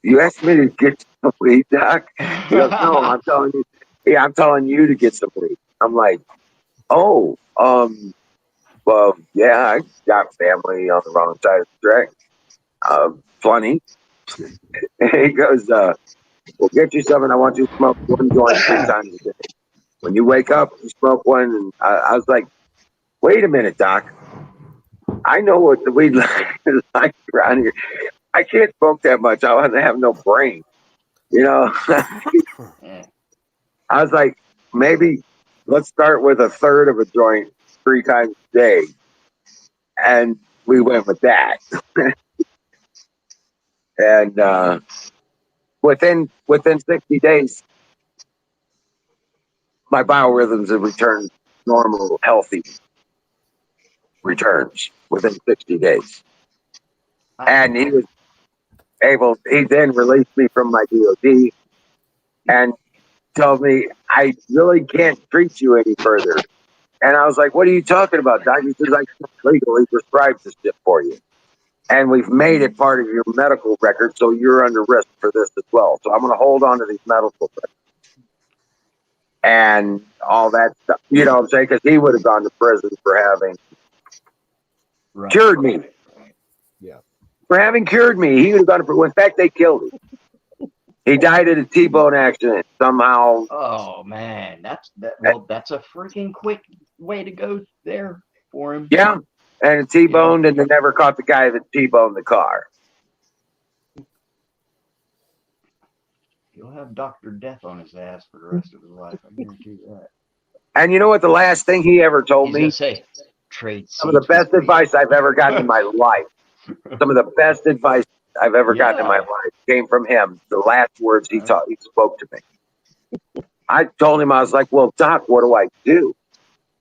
You asked me to get some weed, Doc? He goes, no, I'm telling you. Yeah, I'm telling you to get some weed. I'm like, oh, well, yeah, I got family on the wrong side of the track. Plenty. He goes, well, get you some, and I want you to smoke one joint 3 times a day. When you wake up, you smoke one. And I was like, wait a minute, Doc. I know what the weed is like around here. I can't smoke that much. I want to have no brain. I was like, maybe let's start with a third of a joint 3 times a day. And we went with that. And within 60 days, my biorhythms have returned normal, healthy returns within 60 days. And he then released me from my DOD and told me, I really can't treat you any further. And I was like, what are you talking about, Doc? He says, I can't legally prescribe this shit for you. And we've made it part of your medical record, so you're under risk for this as well. So I'm going to hold on to these medical records. And all that stuff, you know what I'm saying? Because he would have gone to prison for having cured me. Yeah. For having cured me. He would have gone to prison. In fact, they killed him. He died in a T-bone accident somehow. Oh man, that's a freaking quick way to go there for him. Yeah. And a T-boned, and they never caught the guy that T-boned the car. He'll have Dr. Death on his ass for the rest of his life. I guarantee you that. And you know what the last thing he ever told me? Trade some of the best advice I've ever gotten in my life. Some of the best advice I've ever gotten in my life came from him. The last words he spoke to me. I told him, I was like, well, Doc, what do I do?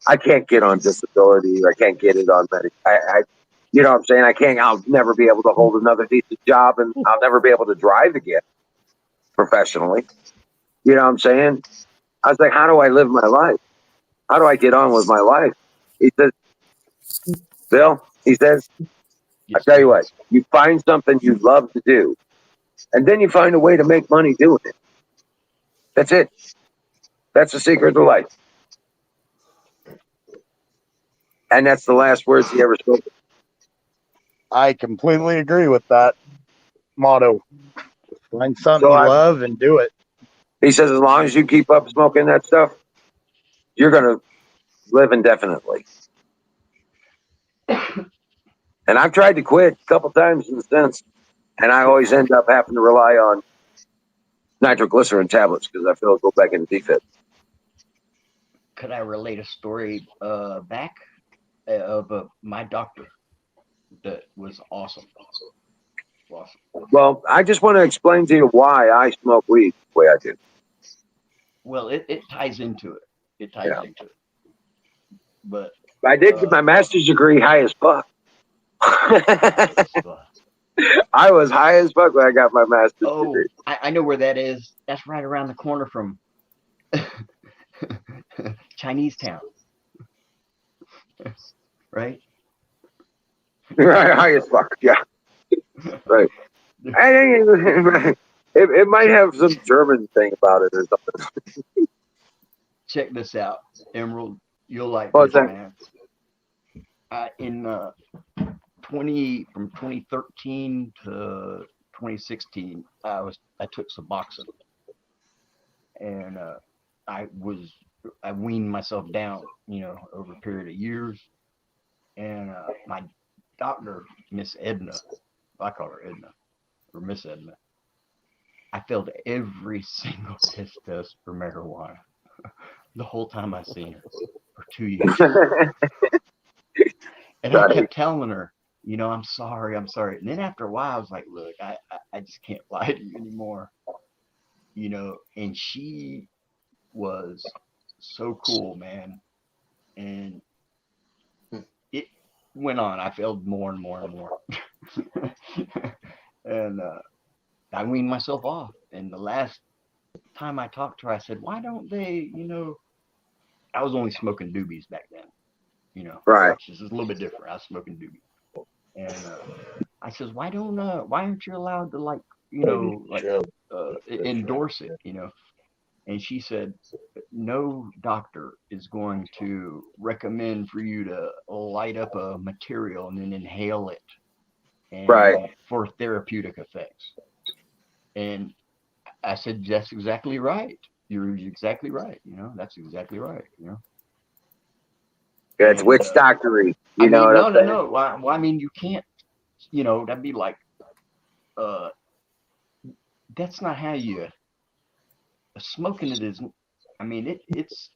I can't get on disability. I can't get it on medical. You know what I'm saying? I'll never be able to hold another decent job, and I'll never be able to drive again professionally. You know what I'm saying? I was like, how do I live my life? How do I get on with my life? He says, Bill, he says, I tell you what, you find something you love to do, and then you find a way to make money doing it. That's it. That's the secret of life. And that's the last words he ever spoke. I completely agree with that motto. Find something you love and do it. He says, as long as you keep up smoking that stuff, you're going to live indefinitely. And I've tried to quit a couple times since, and I always end up having to rely on nitroglycerin tablets because I feel I'll go back into defib. Could I relate a story back of my doctor that was awesome? Well, I just want to explain to you why I smoke weed the way I do. Well, it ties into it. It ties into it. But I did get my master's degree high as fuck. I was high as fuck when I got my master's degree. I know where that is. That's right around the corner from Chinese Town. Right? Right, high as fuck, yeah. Right. It might have some German thing about it or something. Check this out, Emerald. You'll like What's this, that? man. In from 2013 to 2016, I took Suboxone, and I weaned myself down, over a period of years. And my doctor, Miss Edna, I call her Edna, or Miss Edna, I failed every single piss test for marijuana the whole time I seen her for 2 years. And I kept telling her, I'm sorry. And then after a while, I was like, look, I just can't lie to you anymore. And she was so cool, man. And it went on. I failed more and more and more. And I weaned myself off. And the last time I talked to her, I said, why don't they, I was only smoking doobies back then. you know. Right. This is a little bit different. I was smoking doobie, and I says, why aren't you allowed to, like, you know, like endorse it, you know? And she said, no doctor is going to recommend for you to light up a material and then inhale it, and Right. for therapeutic effects. And I said, that's exactly right. You're exactly right. You know, that's exactly right. You know, Yeah, it's and witch doctory. You I know mean, what no, I'm no, saying? no. Well, I mean, you can't. You know, that'd be like, that's not how you. Smoking it isn't. I mean, it's.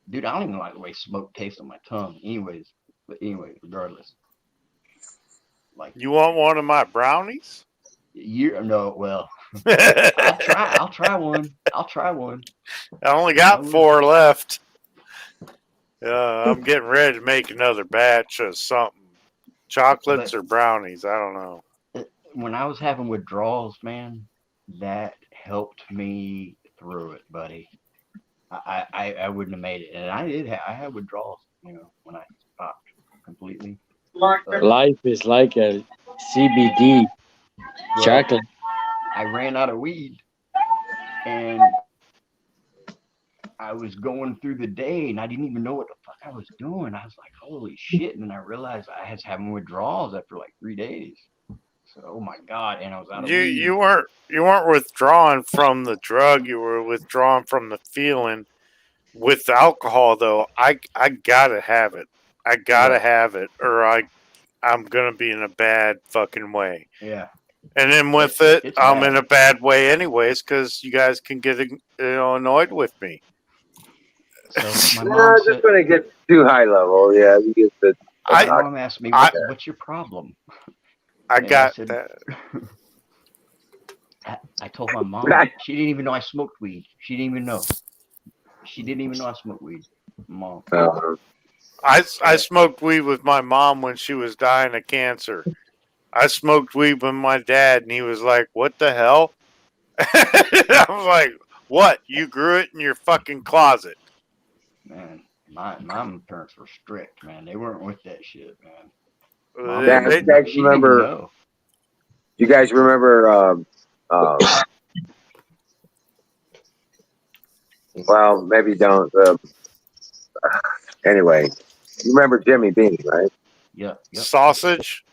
Dude, I don't even like the way smoke tastes on my tongue. Anyways, but anyway, regardless. Like, You want one of my brownies? no, well, I I'll try one. I'll try one. only got 4 left. I'm getting ready to make another batch of something. Chocolates or brownies, I don't know. When I was having withdrawals, man, that helped me through it, buddy. I wouldn't have made it, and I had withdrawals, you know, when I stopped completely. Life is like a CBD chocolate. I ran out of weed, and I was going through the day, and I didn't even know what the fuck I was doing. I was like, holy shit. And then I realized I was having withdrawals after like 3 days. So, oh my God. And I was out of weed. You weren't withdrawing from the drug, you were withdrawing from the feeling. With alcohol though, I gotta have it. I gotta have it, or I'm gonna be in a bad fucking way. Yeah. And then with I'm in a bad way anyways, because you guys can get annoyed with me. So my No, just when it gets too high level, yeah, you get the. My mom asked me, what's your problem? I got said, that. I told my mom. She didn't even know I smoked weed. She didn't even know. She didn't even know I smoked weed. Mom. I smoked weed with my mom when she was dying of cancer. I smoked weed with my dad, and he was like, "What the hell?" I was like, "What? You grew it in your fucking closet?" Man, my parents were strict, man. They weren't with that shit, man. You guys remember? You guys remember? Well, maybe don't. Anyway, you remember Jimmy Bean, right? Yep. Sausage?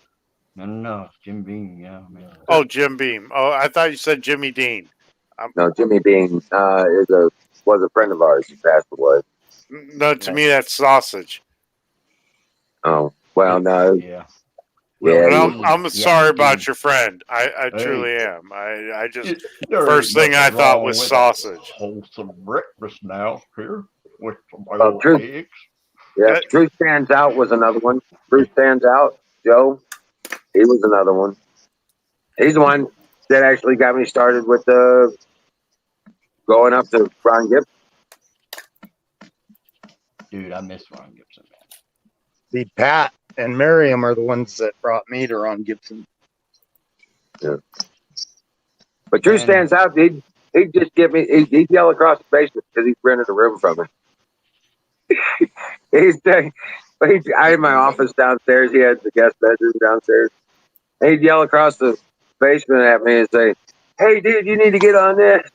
No, Jim Beam, yeah, man. Oh, Jim Beam. Oh, I thought you said Jimmy Dean. No, Jimmy Bean was a friend of ours who passed away. No, to me that's sausage. Oh well, no. Yeah. I'm sorry about your friend. I truly am. I just first thing I thought was sausage. Wholesome breakfast now here with my eggs. Yeah, Truth Stands Out was another one. Truth Stands Out, Joe. He was another one. He's the one that actually got me started with going up to Ron Gibson. Dude, I miss Ron Gibson, man. See, Pat and Miriam are the ones that brought me to Ron Gibson. Yeah. But Truth Stands Out, he'd just give me, he'd yell across the basement because he rented a room from me. I had my office downstairs. He had the guest bedroom downstairs. He'd yell across the basement at me and say, "Hey, dude, you need to get on this.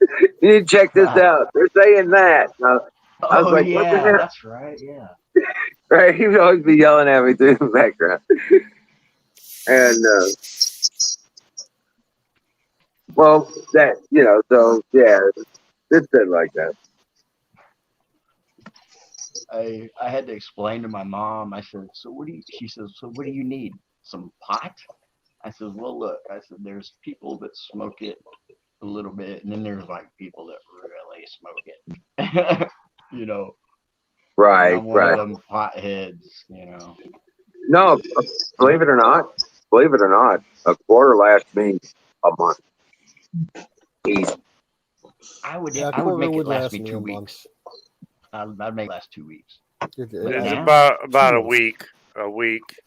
You need to check this out. They're saying that." I was like, yeah, "What the hell?" that's right, yeah. Right? He would always be yelling at me through the background. And, well, that, so, yeah, it's been like that. I had to explain to my mom. I said, she says, so what do you need? Some pot? I said, well, look, I said, there's people that smoke it a little bit, and then there's like people that really smoke it. Right, I'm one of them potheads, No, believe it or not, a quarter lasts me a month. Easy. I would quarter make it last me me 2 a weeks. I'd make it last 2 weeks. It's about a week. A week.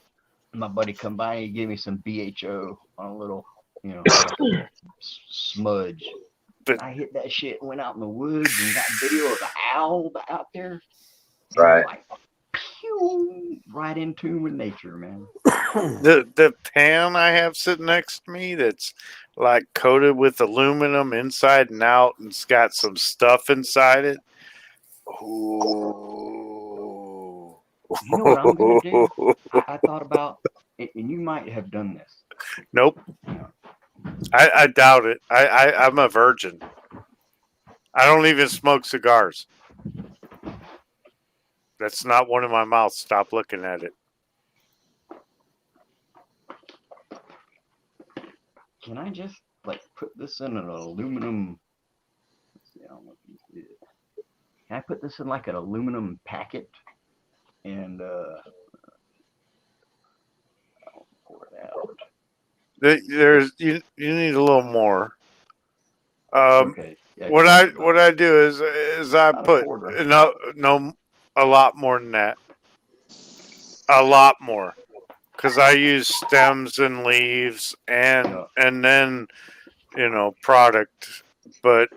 My buddy come by and he gave me some BHO on a little, smudge. But I hit that shit and went out in the woods and got video of the owl out there. Right. Like, pew, right in tune with nature, man. The pan I have sitting next to me that's like coated with aluminum inside and out, and it's got some stuff inside it. Ooh. You know what I'm gonna do? I thought about, and you might have done this. Nope. I doubt it. I'm a virgin. I don't even smoke cigars. That's not one in my mouth. Stop looking at it. Can I just like put this in an aluminum? Let's see, I don't know if you see it. Can I put this in like an aluminum packet and I'll pour it out. There's you need a little more. Okay. Yeah, What I do is I about a put quarter. no a lot more than that. A lot more. Because I use stems and leaves and then product. But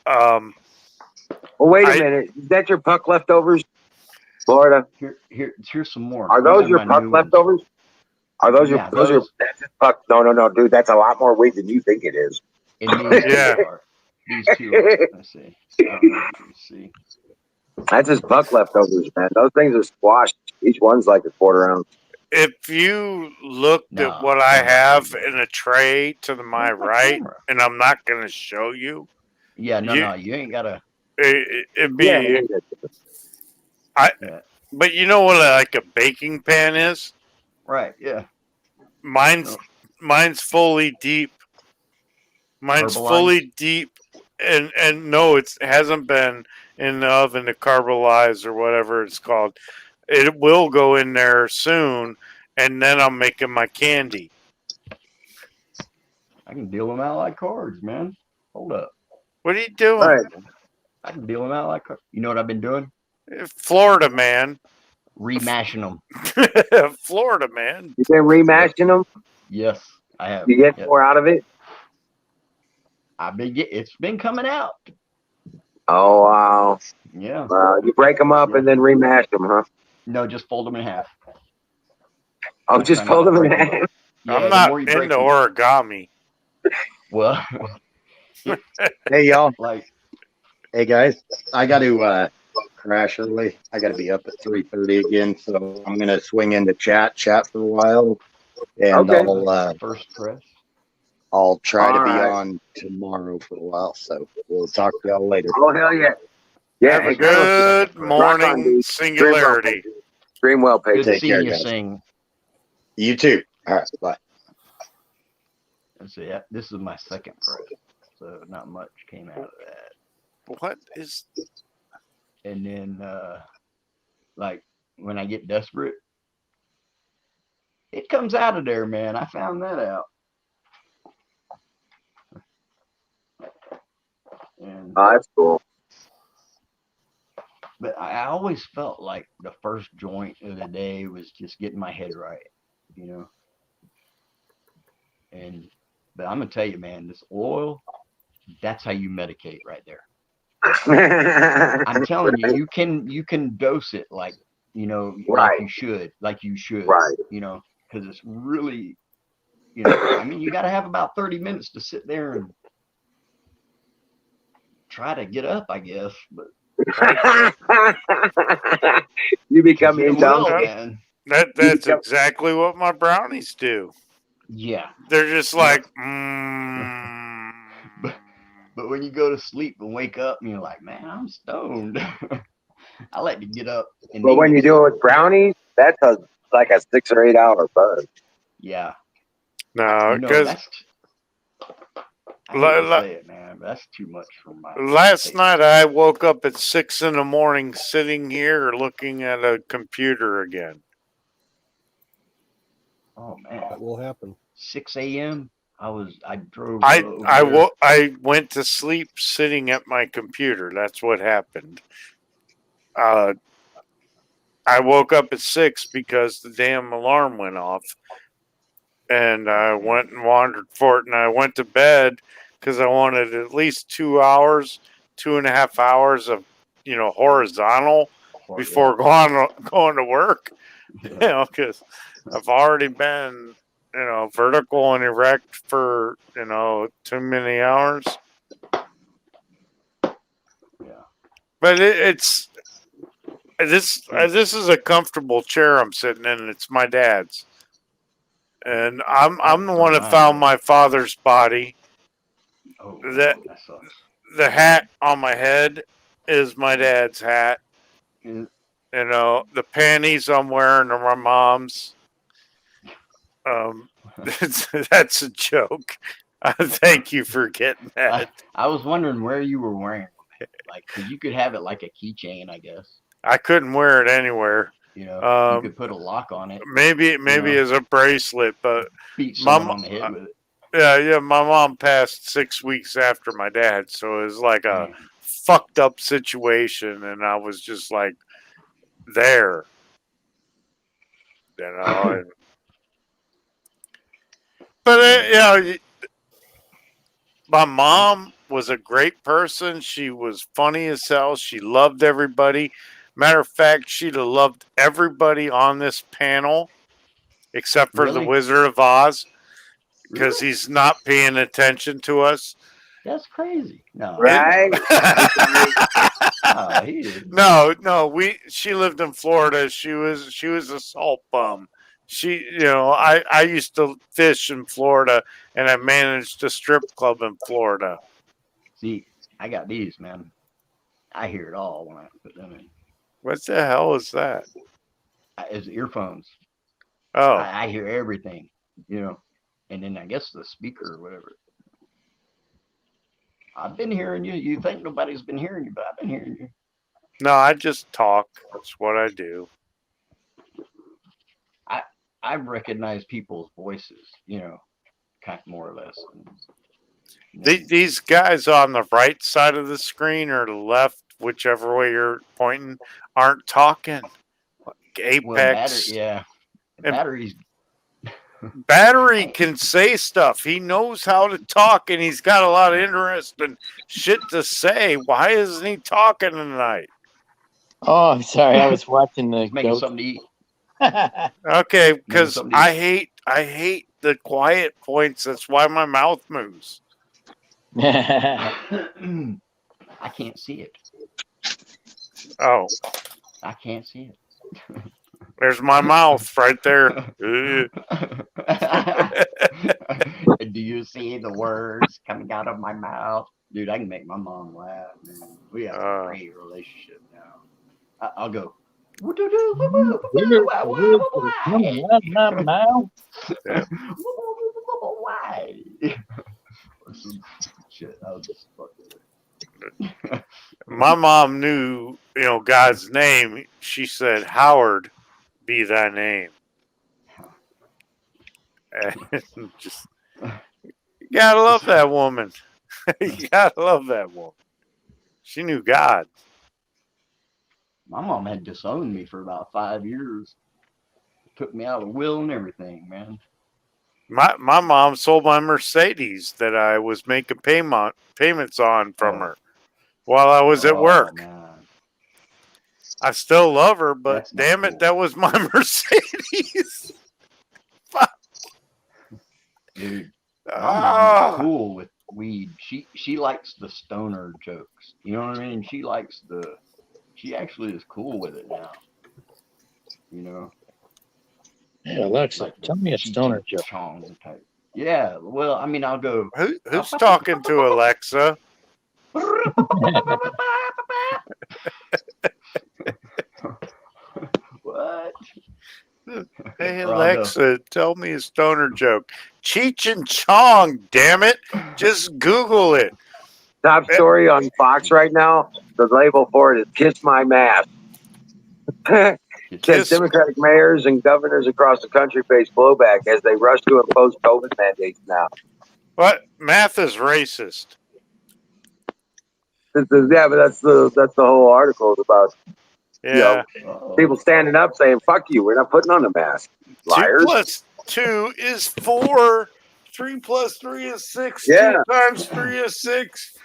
Well, wait a minute. Is that your puck leftovers, Florida? Here's some more. Are those your puck leftovers? Are those Yeah, those are that's just puck? No, dude. That's a lot more weed than you think it is. And these Yeah. two are. These two are. Let's see. I don't know if you can see. That's just puck leftovers, man. Those things are squashed. Each one's like a quarter ounce. if you looked No, at what I no, have no. in a tray to my Where's my right, camera? and I'm not going to show you, Yeah, no, You- you ain't gotta. it'd be. Yeah. Yeah. But you know what like a baking pan is? Right. Yeah. Mine's fully deep. Mine's Herbalized? fully deep, and no, it hasn't been in the oven to caramelized or whatever it's called. It will go in there soon, and then I'm making my candy. I can deal them out like cards, man. Hold up. What are you doing, Right. I can deal them out like cards. You know what I've been doing? Florida man? Remashing them. Florida man. You been remashing them? Yes, I have. You get Yep. more out of it? It's been coming out. Oh wow! Yeah. You break them up and then remash them, huh? No, just fold them in half. Oh, just fold them in half. Yeah, I'm the not more you break into them- origami. Well, Hey y'all. like Hey guys. I got to crash early. I got to be up at 3:30 again, so I'm gonna swing into chat for a while, and Okay. first press. I'll try to All be right. on tomorrow for a while. So we'll talk to y'all later. Oh hell yeah! Yeah, Have a hey, girls, good rock on, morning, dude. singularity. Dream well, Good Peyton. Take care, seeing you guys. sing. You too. All right, bye. Let's see. This is my second press, so not much came out of that. What is? And then, like when I get desperate, it comes out of there, man. I found that out. And Oh, that's cool. but I always felt like the first joint of the day was just getting my head right, you know. But I'm gonna tell you, man, this oil, that's how you medicate right there. I'm telling you, you can dose it like, you know, Right. like you should, Right. you know, because it's really, you know, I mean, you got to have about 30 minutes to sit there and try to get up, I guess, but You become it will, indulgent. man. That's exactly what my brownies do. Yeah, They're just Yeah. like, but when you go to sleep and wake up and you're like, man, I'm stoned. I like to get up. And But then when get you do it with brownies, that's like a 6 or 8 hour burn. Yeah. no, You know, because that's, I hate to say it, man, but that's too much for my last taste. night I woke up at 6 a.m. sitting here looking at a computer again. Oh man, That will happen. 6 a.m. I drove. I went to sleep sitting at my computer. That's what happened. I woke up at 6 because the damn alarm went off, and I went and wandered for it, and I went to bed because I wanted at least 2 hours, 2.5 hours of horizontal before going to work. You know, because I've already been, you know, vertical and erect for, you know, too many hours. Yeah. But this is a comfortable chair I'm sitting in. It's my dad's, and I'm the one that found my father's body. Oh, That sucks. the hat on my head is my dad's hat. Mm. You know, the panties I'm wearing are my mom's. That's a joke. Thank you for getting that. I was wondering where you were wearing it. Like, 'cause you could have it like a keychain, I guess. I couldn't wear it anywhere. You know, you could put a lock on it. Maybe know. as a bracelet, but Beat someone on the head with it. yeah. My mom passed 6 weeks after my dad, so it was like a fucked up situation, and I was just like there, you know. But you know, my mom was a great person. She was funny as hell. She loved everybody. Matter of fact, she'd have loved everybody on this panel except for the Really? Wizard of Oz, because he's not paying attention to us. That's crazy. No. Right? No. She lived in Florida. She was a salt bum. I used to fish in Florida, and I managed a strip club in Florida. See, I got these, man. I hear it all when I put them in. What the hell is that? It's earphones. Oh. I hear everything, you know. And then I guess the speaker or whatever. I've been hearing you. You think nobody's been hearing you, but I've been hearing you. No, I just talk. That's what I do. I recognize people's voices, you know, kind of more or less. These guys on the right side of the screen or the left, whichever way you're pointing, aren't talking. Apex. Well, batteries. Battery can say stuff. He knows how to talk, and he's got a lot of interesting shit to say. Why isn't he talking tonight? Oh, I'm sorry. I was watching the making something to eat. Okay, because I hate the quiet points. That's why my mouth moves. I can't see it. Oh. I can't see it. There's my mouth right there. Do you see the words coming out of my mouth? Dude, I can make my mom laugh, man. We have a great relationship now. I'll go. Why? Shit, I was just fucking. My mom knew, you know, God's name. She said, "Howard, be thy name." And just, you gotta love that woman. You gotta love that woman. She knew God. My mom had disowned me for about 5 years. Took me out of the will and everything, man. My mom sold my Mercedes that I was making payments on from her while I was at work. Man. I still love her, but damn it, that was my Mercedes. Fuck. Dude, my mom's cool with weed. She likes the stoner jokes. You know what I mean? She actually is cool with it now. You know? Hey, Alexa, tell me a stoner joke. Type. Yeah, well, I mean, I'll go. Who's talking to Alexa? What? Hey, Alexa, tell me a stoner joke. Cheech and Chong, damn it. Just Google it. Top story on Fox right now. The label for it is "Kiss My Mask." Says Democratic mayors and governors across the country face blowback as they rush to impose COVID mandates now. What? Math is racist. Yeah, but that's the whole article about. Yeah. You know, people standing up saying, "Fuck you, we're not putting on a mask." Liars. 2 plus 2 is 4. 3 plus 3 is 6. Yeah. 2 times 3 is 6.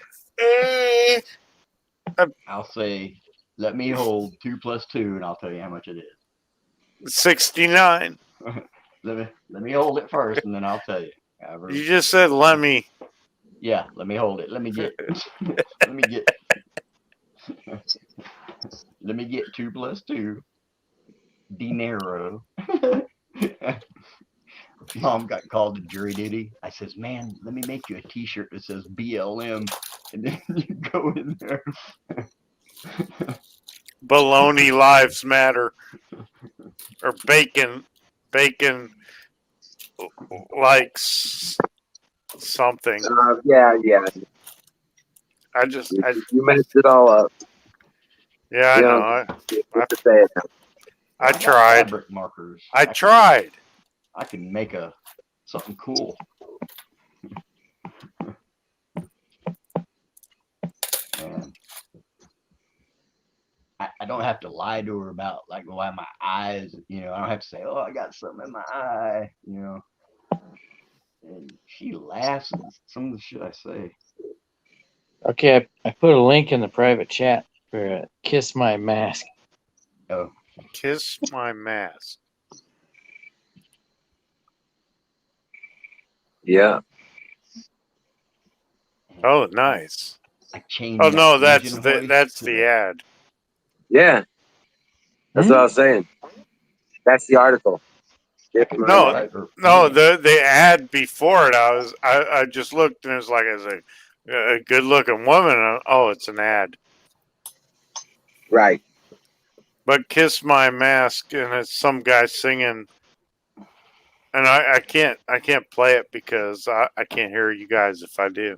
I'll say Let me hold 2 plus 2, and I'll tell you how much it is. 69. Let me hold it first, and then I'll tell you. However, You just said let me. yeah, let me hold it. Let me get. let me get. Let me get 2 plus 2. Dinero. Mom got called to jury duty. I says, man, let me make you a T-shirt that says BLM, and then you go in there. Baloney lives matter. Or bacon likes something. Yeah. You messed it all up. Yeah, I You know. know, what to say it now. I got tried. fabric markers. I tried. I can make something cool. And I don't have to lie to her about like why my eyes, I don't have to say, oh, I got something in my eye, And she laughs at some of the shit I say. Okay, I put a link in the private chat for Kiss My Mask. Oh. Kiss my mask. Yeah. Oh, nice. I changed. Oh no, that's engine the hoist that's to the ad. Yeah. That's what I was saying. That's the article. No, the ad before it, I just looked and it was like it's a good looking woman. Oh, it's an ad. Right. But Kiss My Mask, and it's some guy singing, and I can't play it because I can't hear you guys if I do.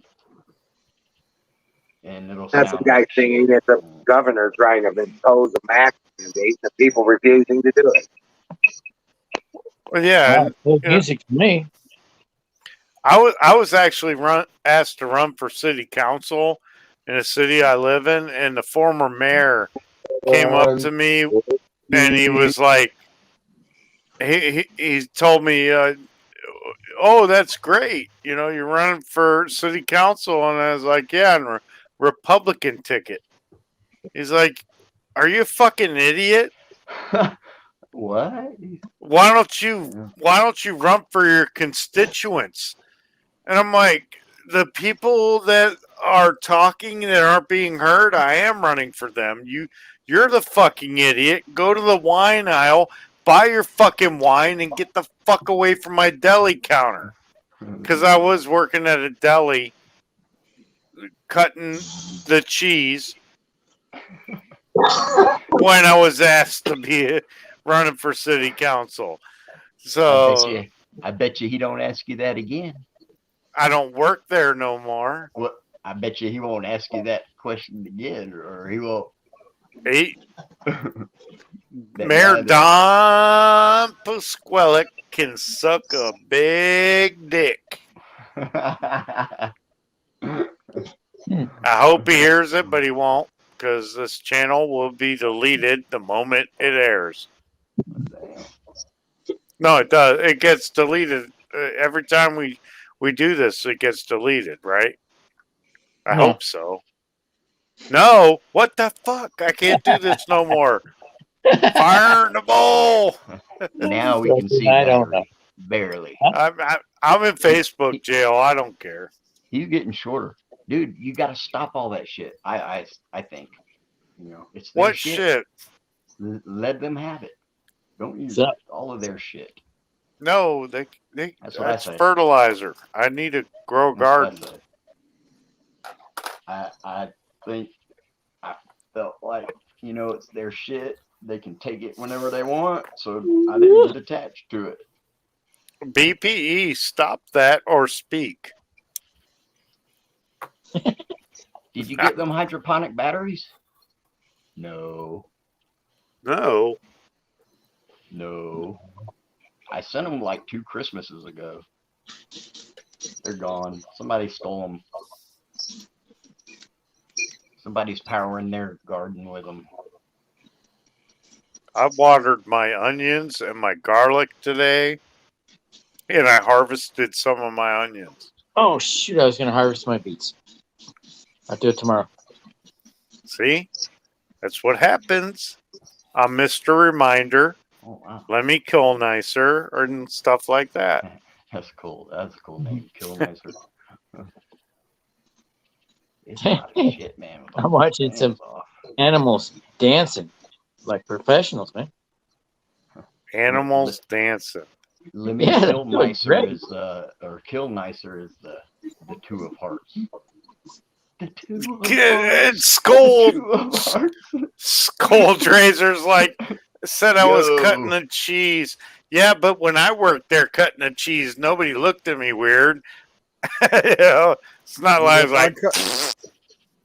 And it'll That's the guy singing that the governor's trying to impose a mask mandate, the people refusing to do it. Well, yeah, Good music to me. I was actually asked to run for city council in a city I live in, and the former mayor came up to me and he was like, he told me, oh, that's great, you're running for city council, and I was like, yeah, and Republican ticket. He's like, are you a fucking idiot? What? Why don't you run for your constituents? And I'm like, the people that are talking that aren't being heard, I am running for them. You're the fucking idiot. Go to the wine aisle, buy your fucking wine, and get the fuck away from my deli counter. Because I was working at a deli, cutting the cheese when I was asked to be running for city council. So I bet you he don't ask you that again. I don't work there no more. Well, I bet you he won't ask you that question again, or he won't. Mayor Don Pasquale can suck a big dick. I hope he hears it, but he won't, because this channel will be deleted the moment it airs. No, it does. It gets deleted every time we do this. It gets deleted, right? I hope so. No, what the fuck? I can't do this no more. Fire in the bowl. Now we can see. I don't know. Barely. I'm in Facebook jail. I don't care. He's getting shorter, dude. You got to stop all that shit. I think. It's their what shit. Let them have it. Don't use all of their shit. No, that's fertilizer. I need to grow a garden. I think I felt like it's their shit. They can take it whenever they want, so I didn't get attached to it. BPE, stop that or speak. Did you get them hydroponic batteries? No. I sent them like 2 Christmases ago. They're gone. Somebody stole them. Somebody's powering their garden with them. I watered my onions and my garlic today, and I harvested some of my onions. Oh, shoot. I was going to harvest my beets. I'll do it tomorrow. See? That's what happens. I'm Mr. Reminder. Oh wow, Let me kill nicer and stuff like that. that's cool. That's a cool name. Kill Nicer. It's hot as shit, man. with I'm all watching the some fans off. animals dancing like professionals, man. Animals dancing. Lemmy Yeah, they're Kill doing Nicer great. is or Kill Nicer is the two of hearts. The two of hearts. It's Skull. Two of hearts. Skull Drazer's like said I was Yo. cutting the cheese. Yeah, but when I worked there cutting the cheese, nobody looked at me weird. It's not like I was like,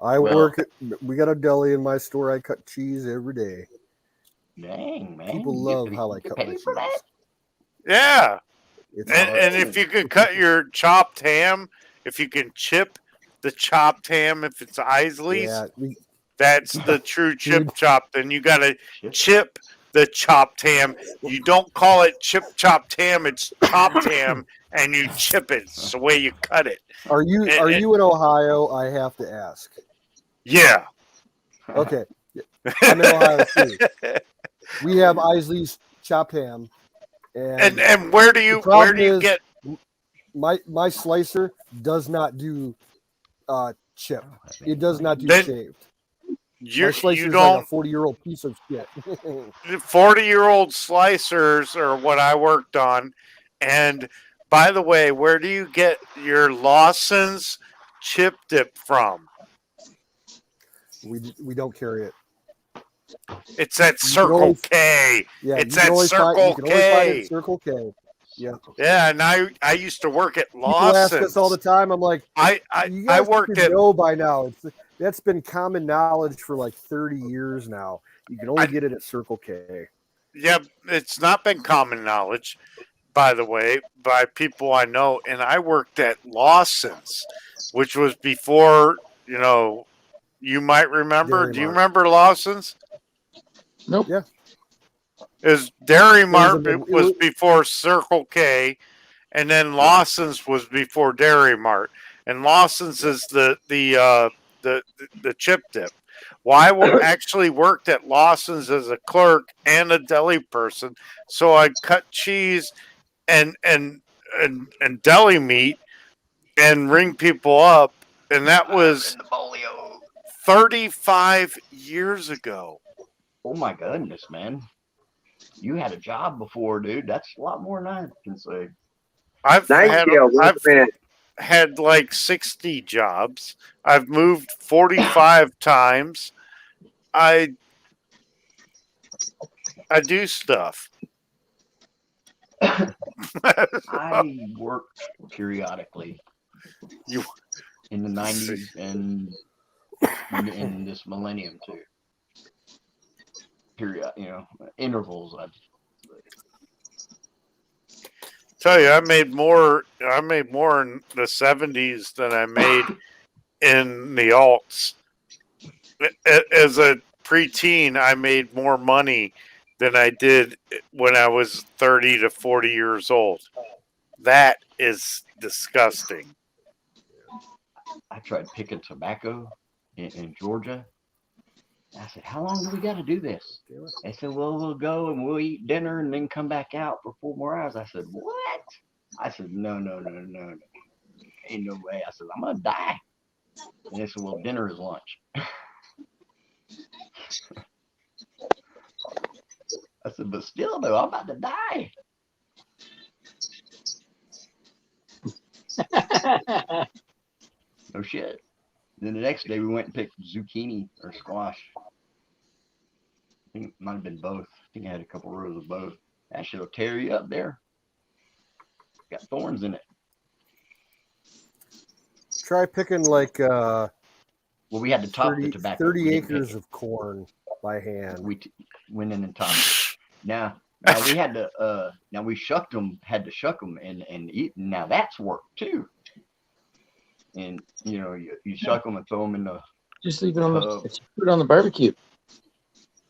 I Well- work at, we got a deli in my store. I cut cheese every day. Dang, man. People You love get- how I you get cut my paid cheese. for that? yeah. It's And if you could cut your chopped ham, if you can chip the chopped ham, if it's Isley's, yeah, that's the true chip Dude. chop. Then you got to Shit. chip the chopped ham. You don't call it chip chopped ham, it's chopped ham, and you chip it. It's the way you cut it. are you in Ohio? I have to ask. Yeah. Okay, I'm in Ohio too. We have Isley's chopped ham, And where do the you problem is, get my slicer does not do chip. It does not do Then shaved. My you slicer is like don't a 40-year-old piece of shit. 40-year-old slicers are what I worked on. And by the way, where do you get your Lawson's chip dip from? we don't carry it. It's at You can Circle only- K. Yeah, It's you can at only find- Circle you can only find it K. at Circle K. Yeah. Yeah, and I used to work at People ask Lawson's. us all the time. I'm like, I you I guys worked should at know by now. That's been common knowledge for like 30 years now. You can only get it at Circle K. yeah, it's not been common knowledge, by the way, by people I know. And I worked at Lawson's, which was before, you might remember. Dairy Do you Mart. remember Lawson's? Nope. Yeah. It was Dairy Mart. it It was was- before Circle K, and then Lawson's was before Dairy Mart. And Lawson's is the chip dip. Well, I actually worked at Lawson's as a clerk and a deli person, so I cut cheese and deli meat and ring people up, and that was 35 years ago. Oh my goodness, man. You had a job before, dude. That's a lot more than I can say. I've Nightingale, had like 60 jobs. I've moved 45 times. I do stuff. I worked periodically You- in the 90s and in this millennium too. Intervals. Tell you, I made more in the 70s than I made in the alts. As a preteen, I made more money than I did when I was 30 to 40 years old. That is disgusting. I tried picking tobacco in Georgia. I said, how long do we got to do this? They said, well, we'll go and we'll eat dinner and then come back out for 4 more hours. I said, what? I said, no. Ain't no way. I said, I'm going to die. And they said, well, dinner is lunch. I said, but still, though, I'm about to die. No shit. Then the next day we went and picked zucchini or squash. I think it might have been both. I think I had a couple rows of both. That shit'll tear you up there. Got thorns in it. Try picking like Well, we had to top the 30, tobacco. 30 We didn't pick acres it. of corn by hand. We went in and topped it. Now we had to. Now we shucked them. Had to shuck them and eat. Now that's work too. And you shuck them and throw them in the. Just leave it on the put it on the barbecue.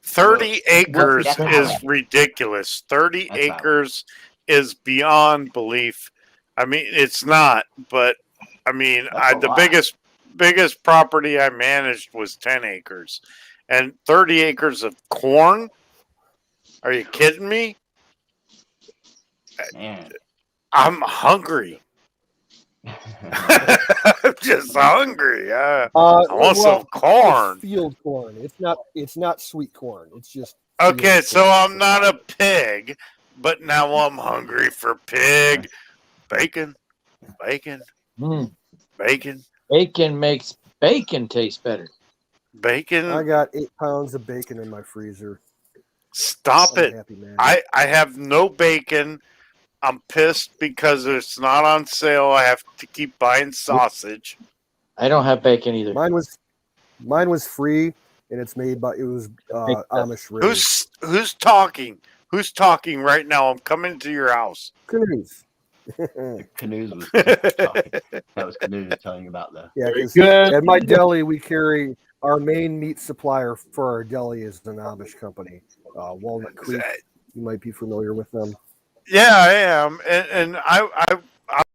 30 acres that's is how- ridiculous. 30 That's how- acres is beyond belief. I mean, it's not, but I mean, That's a the lot. biggest property I managed was 10 acres. and 30 acres of corn. Are you kidding me? Man. I'm hungry. I'm just hungry. I want some corn. It's field corn. It's not sweet corn. It's just Okay, field so corn. I'm not a pig, but now I'm hungry for pig bacon. Bacon. Bacon. Bacon makes bacon taste better. Bacon. I got 8 pounds of bacon in my freezer. Stop I'm a it. happy man. I have no bacon. I'm pissed because it's not on sale. I have to keep buying sausage. I don't have bacon either. Mine was free, and it's made by Amish raised. Who's talking? Who's talking right now? I'm coming to your house. Canoes. Canoes was talking. That was Canoes telling you about the. Yeah, because at my deli we carry our main meat supplier for our deli is an Amish company, Walnut Creek. You might be familiar with them. Yeah, I am, and I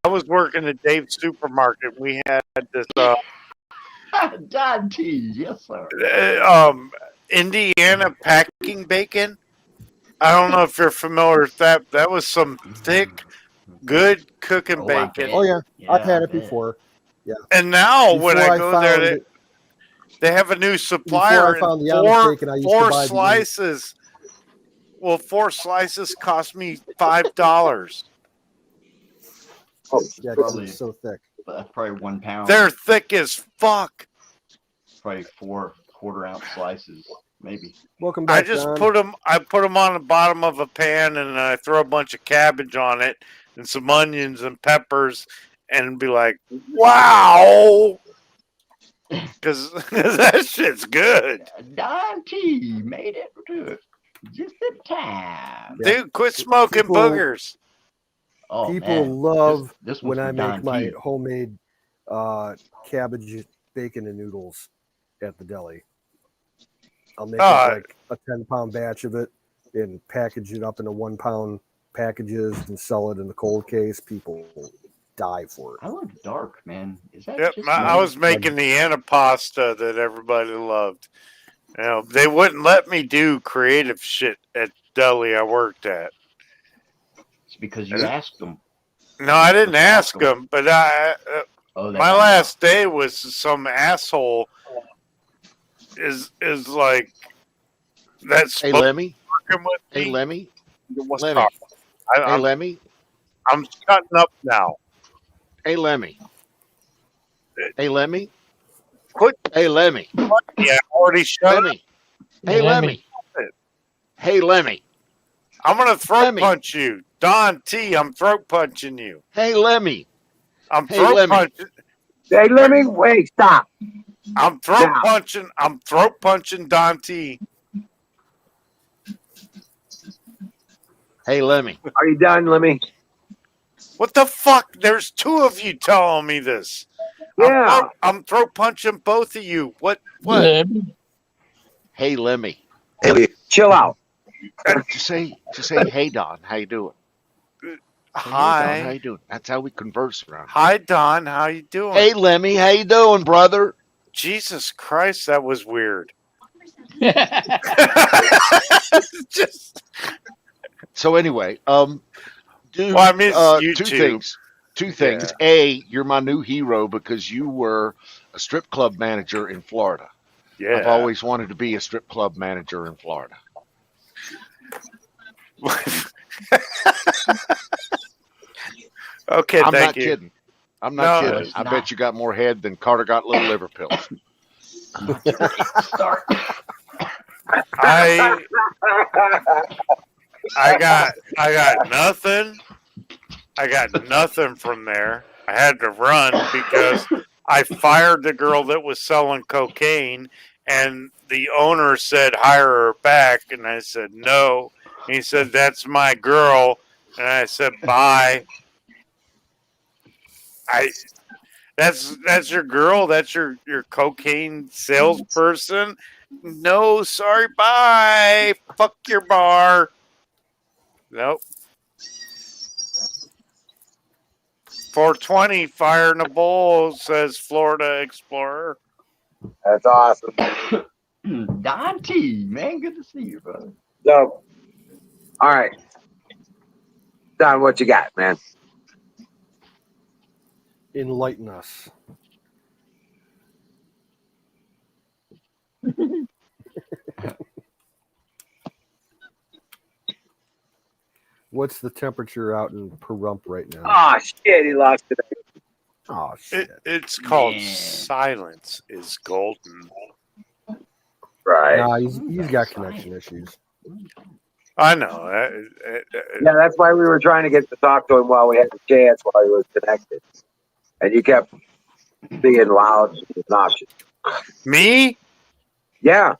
was working at Dave's Supermarket. We had this Don T, yes sir. Indiana packing bacon. I don't know if you're familiar with that. That was some thick, good cooking bacon. Oh yeah, I've had it before. Yeah. And now when Before I go there, they have a new supplier. Before I found the Amish bacon, I used to four buy the slices. Well, 4 slices cost me $5. Oh, yeah, Probably- it's so thick. But that's probably 1 pound. They're thick as fuck. Probably 4 quarter-ounce slices, maybe. Welcome back. I just John. put them. I put them on the bottom of a pan, and I throw a bunch of cabbage on it, and some onions and peppers, and be like, "Wow!" Because that shit's good. Don T made it to just in time. Dude, quit smoking People- boogers. Oh, People man. love This one's when I from make Don my T. homemade cabbage, bacon, and noodles at the deli. I'll make like a 10-pound batch of it and package it up into 1-pound packages and sell it in the cold case. People die for it. I love dark, man. Is that Yep, just I me? was making the antipasta that everybody loved. You know, they wouldn't let me do creative shit at deli I worked at. It's because you asked them. No, I didn't ask them, but Oh, my last day was some asshole is like that's Hey, Lemmy. working with Hey, me. Lemmy. What's Lemmy. up? Hey, I'm, Lemmy. I'm shutting up now. Hey, Lemmy. Hey, Lemmy. Quit. Hey, Lemmy. Yeah, I already shut up. Lemmy. Hey, Lemmy. Hey, Lemmy. I'm gonna throat Lemmy. punch you, Don T. I'm throat punching you. Hey, Lemmy. I'm Hey, throat Lemmy. punching. Hey, let me wait. Stop. I'm throat Now. punching. I'm throat punching Don T. Hey, Lemmy. Are you done? Let me. What the fuck? There's 2 of you telling me this. Yeah. I'm throat punching both of you. What? Hey, Lemmy. Hey, chill out. Just say, hey, Don. How you doing? Hey, Don, how Hi. you doing? That's how we converse around. Hi, Don. How you doing? Hey, Lemmy. How you doing, brother? Jesus Christ, that was weird. Just, So anyway, dude, well, I mean, it's two YouTube. things. A, you're my new hero because you were a strip club manager in Florida. Yeah. I've always wanted to be a strip club manager in Florida. Okay, I'm thank not you. kidding. I'm not No, kidding. it's I not. bet you got more head than Carter got little liver pills. Start. I got nothing. I got nothing from there. I had to run because I fired the girl that was selling cocaine, and the owner said hire her back, and I said no. And he said that's my girl, and I said bye. That's your girl. That's your cocaine salesperson. No, sorry, bye. Fuck your bar. Nope. 420 fire in a bowl, says Florida Explorer. That's awesome. Don T, man, good to see you, brother. So, all right. Don, what you got, man? Enlighten us. What's the temperature out in Pahrump right now? Oh, shit, he lost it. Oh, shit. It's called Man. silence is golden. Right. Nah, he's got connection issues. I know. Yeah, that's why we were trying to get to talk to him while we had the chance while he was connected. And you kept being loud and obnoxious. Me? Yeah.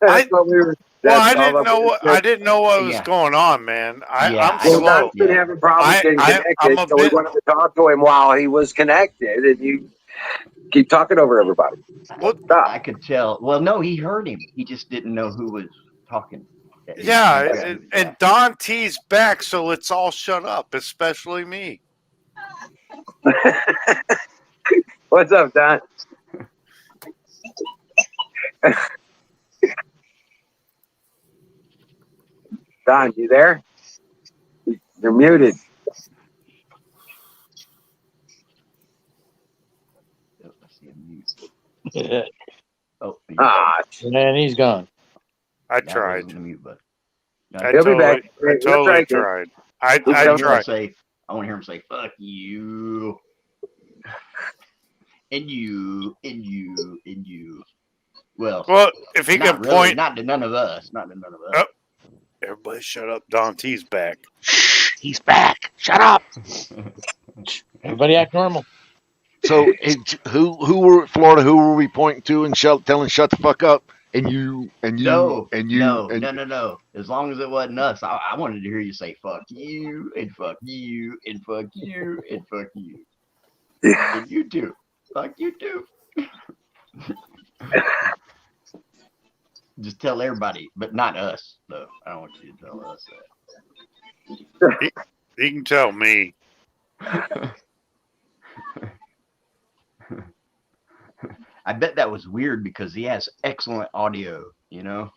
That's what we were. Well, I that's all didn't that know we what were- I didn't know what was Yeah. going on, man. I'm Yeah, Well, slow. Don's been having problems getting I'm connected, a so we bit- wanted to talk to him while he was connected, and you keep talking over everybody. What? I could tell. Well, no, he heard him. He just didn't know who was talking. Yeah, and Don T's back, so let's all shut up, especially me. What's up, Don? Don, you there? You're muted. I see him mute. Oh, Ah, And he's gone. I that tried. wasn't the mute button. I He'll be totally, back. I He'll totally try again. tried. I I want to tried. say, I want to hear him say, "Fuck you," and you, and you, and you. Well, if he not can really, point, not to none of us, not to none of us. Oh. Everybody shut up. Don T's back. He's back. Shut up. Everybody act normal. So, who were Florida? Who were we pointing to and telling shut the fuck up? And you No, and you no, and no. As long as it wasn't us, I wanted to hear you say "fuck you" and "fuck you" and "fuck you" and "fuck you." And you too. Fuck you too. Just tell everybody, but not us, though. I don't want you to tell us that. He can tell me. I bet that was weird because he has excellent audio, you know?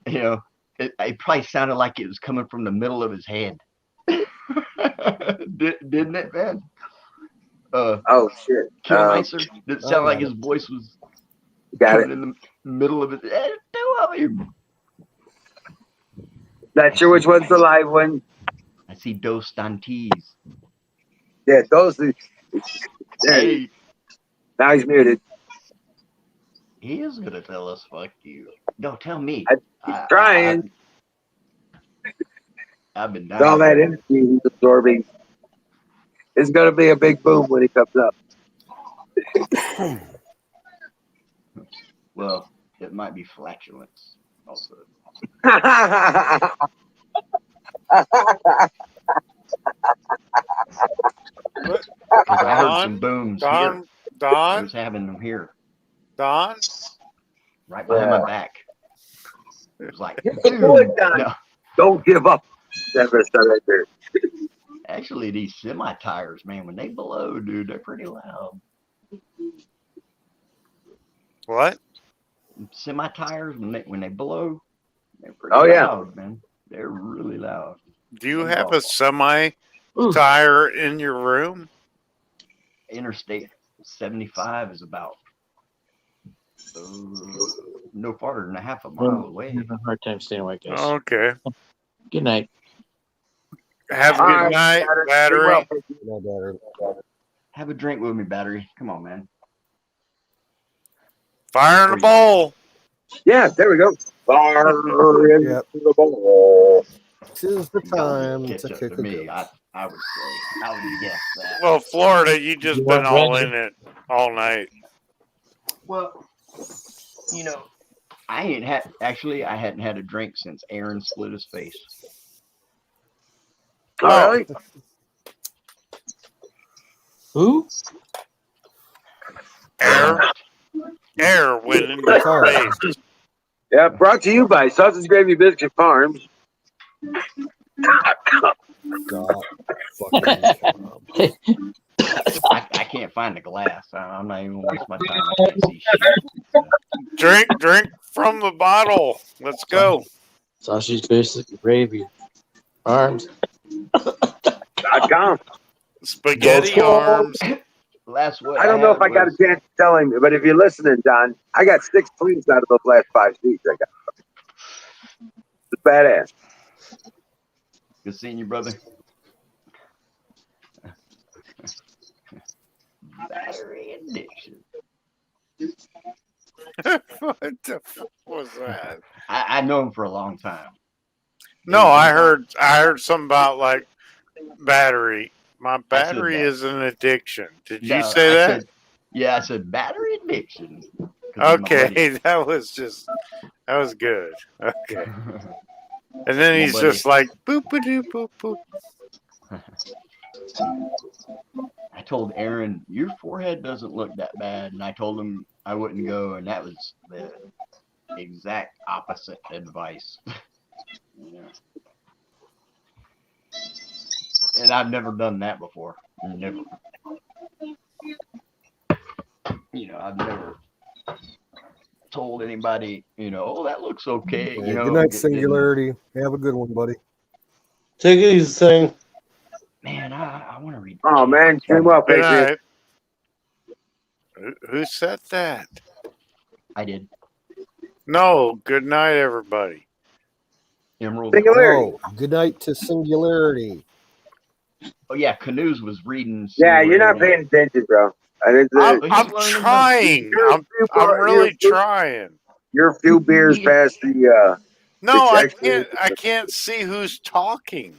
You know, it probably sounded like it was coming from the middle of his head. Didn't it, man? Oh, shit. Killmeister, did it sound like got his voice was Got coming it. in the middle of it? Two of him. Not sure which one's the live one. I see Dos Dantes. Yeah, those. There. Hey, Now he's muted. he is gonna tell us "fuck you." No, tell me. He's trying. I've been With all that dying. energy he's absorbing. It's going to be a big boom when he comes up. Well, it might be flatulence also. Because I heard some booms here. I Don, was having them here, Don. right behind Yeah. my back. It was like, Good boom. Don. No, Don't give up. Never said right there. actually, these semi tires, man, when they blow, dude, they're pretty loud. What? Semi tires, when they blow, they're pretty Oh, yeah. loud, man. They're really loud. Do you have a semi tire in your room? Interstate 75 is about no farther than a half a mile away. I have a hard time staying awake, guys. Okay. Good night. Have a All good right, night, Battery. battery. No better. Have a drink with me, battery. Come on, man. Fire in the bowl. Yeah, there we go. Fire in Yep. the bowl. Tis the Y'all time just to catch up kick to a me. goat. I would say. I would guess that. Well, Florida, you just You been want all red? in it all night. Well, you know, I hadn't had a drink since Aaron split his face. Oh, really? Who? Air went into Sorry. space. Yeah, brought to you by Sausage Gravy Biscuit Farms. God, fucking, I can't find find a glass. I'm not even gonna waste my time. I can't see shit. Drink from the bottle. Let's go. Sausage, fish, gravy, arms. .com. Spaghetti arms. Last what I don't know if I got a chance to tell him, but if you're listening, Don, I got 6 tweets out of those last 5 seats I got. It's badass. Good seeing you, brother. Battery addiction. What the fuck was that? I know him for a long time. No, I heard something about like battery. My battery that. is an addiction. Did you No, say I that? Yeah, I said battery addiction. 'Cause of my Okay, buddy. that was good. Okay. And then My he's buddy. just like boop a doo boop boop. I told Aaron, your forehead doesn't look that bad, and I told him I wouldn't go, and that was the exact opposite advice. You know? And I've never done that before. Never. You know, I've never told anybody, oh, that looks okay. Yeah, good night, Singularity. Have a good one, buddy. Take it easy, thing. Man, I want to read. Oh, man. Dream well, Good Patriot. night. Who said that? I did. No, good night, everybody. Emerald. Singularity. Oh, good night to Singularity. Oh, yeah, Canoes was reading. Yeah, you're not paying attention, bro. I'm he's learning trying. I'm really trying. You're a few beers past the. No, I the can't see who's talking.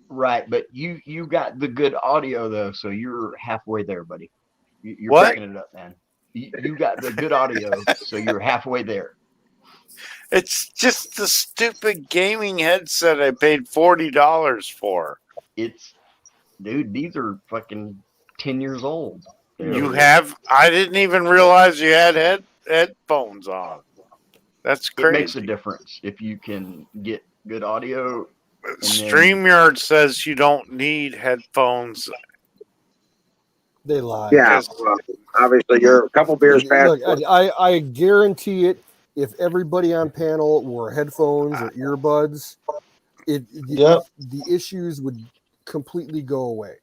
Right, but you got the good audio though, so you're halfway there, buddy. You're What? picking it up, man. You got the good audio, so you're halfway there. It's just the stupid gaming headset I paid $40 for. Dude, these are fucking 10 years old. You have? I didn't even realize you had headphones on. That's It makes crazy. a difference if you can get good audio. then- StreamYard says you don't need headphones. They lie. Yeah, well, obviously you're a couple beers past. Look, I guarantee it. If everybody on panel wore headphones or earbuds, Yep. the issues would completely go away.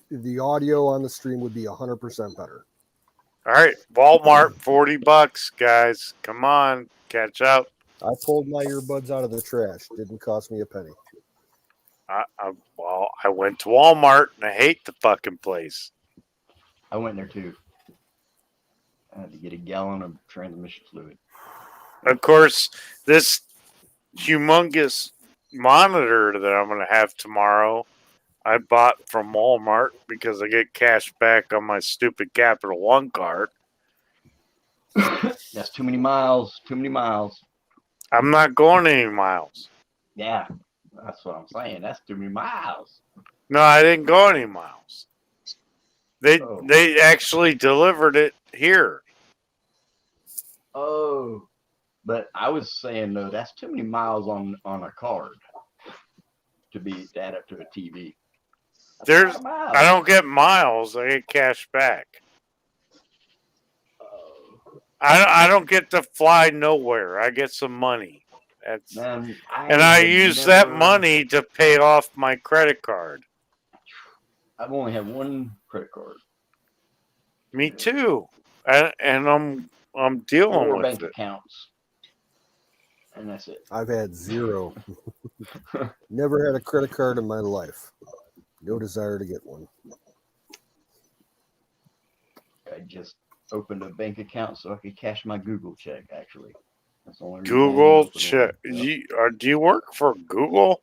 The audio on the stream would be 100% better. All right, Walmart, $40, guys. Come on, catch up. I pulled my earbuds out of the trash. Didn't cost me a penny. Well, I went to Walmart and I hate the fucking place. I went there too. I had to get a gallon of transmission fluid. Of course, this humongous monitor that I'm going to have tomorrow, I bought from Walmart because I get cash back on my stupid Capital One card. That's too many miles. Too many miles. I'm not going any miles. Yeah, that's what I'm saying. That's too many miles. No, I didn't go any miles. Oh. They actually delivered it here. Oh, but I was saying though, that's too many miles on a card to add up to a TV. That's a lot of miles. I don't get miles. I get cash back. Oh, I don't get to fly nowhere. I get some money. man, And I have use that never- money to pay off my credit card. I've only had one credit card. Me too. And I'm dealing 4 with bank it. accounts, and that's it. I've had 0. Never had a credit card in my life. No desire to get one. I just opened a bank account so I could cash my Google check. Actually, that's the only reason I Google opened check. one. Do you work for Google?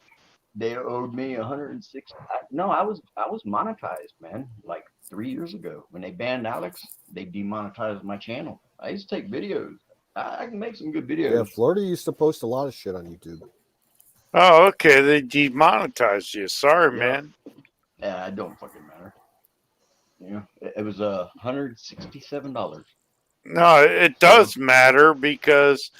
They owed me 160. No, I was monetized, man. Like 3 years ago, when they banned Alex, they demonetized my channel. I used to take videos. I can make some good videos. Yeah, Florida used to post a lot of shit on YouTube. Oh, okay. They demonetized you. Sorry, Yeah. man. Yeah, it don't fucking matter. You know, it was $167. No, it does matter because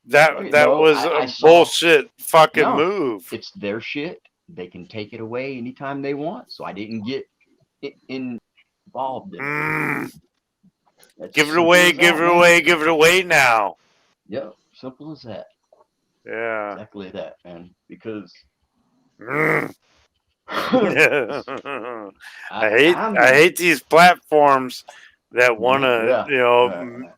that Okay, that no, was I a saw- bullshit fucking No. move. It's their shit. They can take it away anytime they want. So I didn't get it in involved in it. That's Give it simple away, as give that, it man. away, give it away now. Yeah, simple as that. Yeah. Exactly that, man. Because Mm. I, I hate these platforms that want to,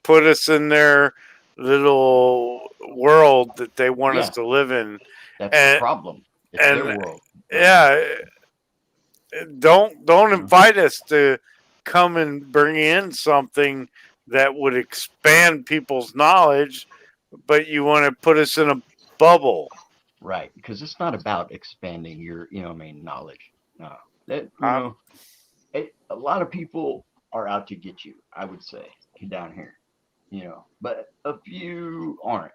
put us in their little world that they want us Yeah. to live in. That's the problem. It's their world. Yeah, don't invite us to come and bring in something that would expand people's knowledge, but you want to put us in a bubble. Right, because it's not about expanding your, knowledge. No, that a lot of people are out to get you. I would say down here, but a few aren't.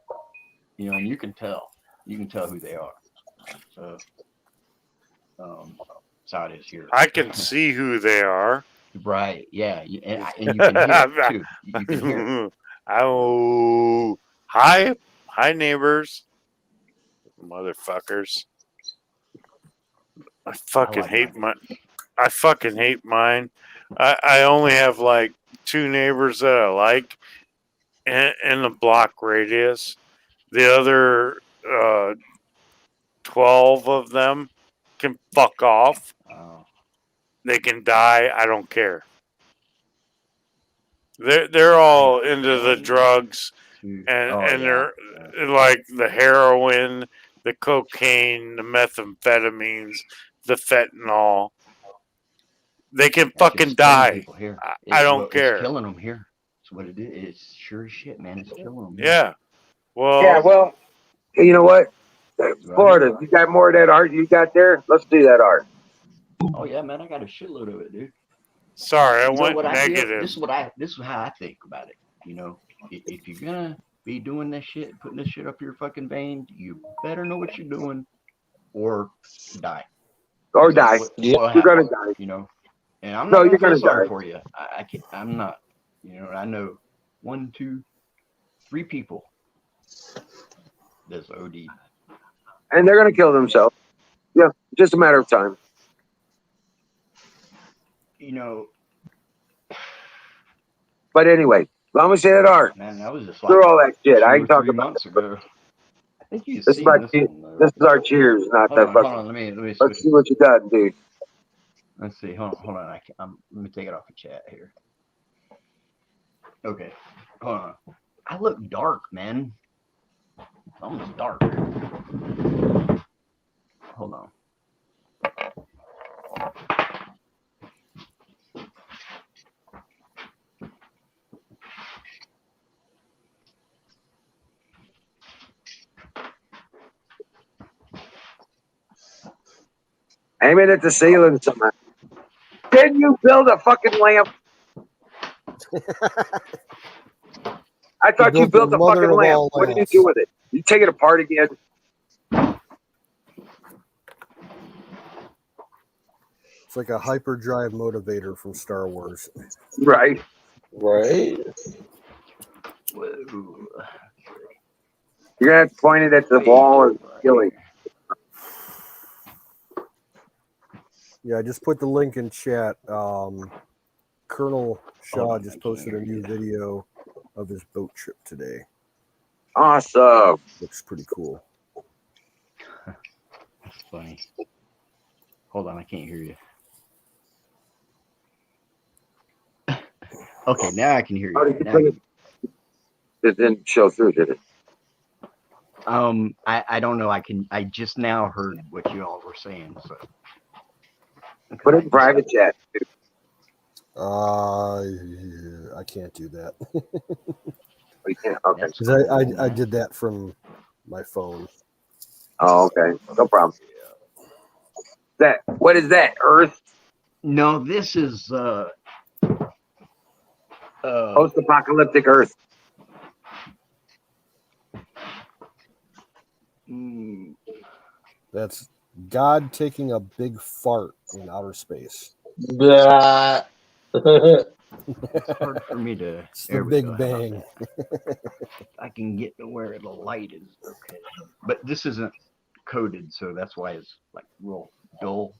And you can tell. You can tell who they are. So, that's how it is here. I can see who they are. Right. Yeah. And you can hear it too. You can hear it. Oh, hi, neighbors, motherfuckers! I fucking hate mine. I fucking hate mine. I only have like 2 neighbors that I like in the block radius. The other 12 of them can fuck off. They can die. I don't care. They're all into the drugs and they're like the heroin, the cocaine, the methamphetamines, the fentanyl. They can fucking die. I don't care. It's killing them here. That's what it is. It's sure as shit, man. It's killing them. Yeah. Well. Yeah. Well, you know what? Florida, you got more of that art you got there? Let's do that art. Oh yeah, man. I got a shitload of it, dude. Sorry, I went negative. This is how I think about it. If you're gonna be doing this shit, putting this shit up your fucking vein, you better know what you're doing, or die. Or die. You're gonna die. And I'm not you're gonna gonna feel sorry die. for you. I can't. I'm not. I know 1, 2, 3 people that's OD. And they're gonna kill themselves. Yeah, just a matter of time. But anyway, let me say that art. Man, that was just Through all that shit. I can talk 3 about months ago. I think you this. seen this one, This is our cheers, not hold that on, fucking. hold on. Let me Let's see what you got, dude. Let's see. Hold on. Let me take it off the chat here. Okay. Hold on. I look dark, man. Almost dark. Hold on. Aim it at the ceiling somehow. Didn't you build a fucking lamp? I thought you built a fucking lamp. What did you do with it? You take it apart again? It's like a hyperdrive motivator from Star Wars. Right. Right. Whoa. You're gonna have to point it at the wall and kill it. Yeah, I just put the link in chat. Colonel Shaw just posted a new video of his boat trip today. Awesome. Looks pretty cool. That's funny. Hold on, I can't hear you. Okay, now I can hear you. It didn't show through, did it? I don't know. I just now heard what you all were saying. So put it in private chat. I can't do that. You can't. Okay. Because I did that from my phone. Oh, okay. No problem. What is that? Earth? No, this is post-apocalyptic Earth. That's God taking a big fart in outer space. Blah. It's hard for me to. It's the Big Bang. I can get to where the light is okay, but this isn't coded, so that's why it's like real dull.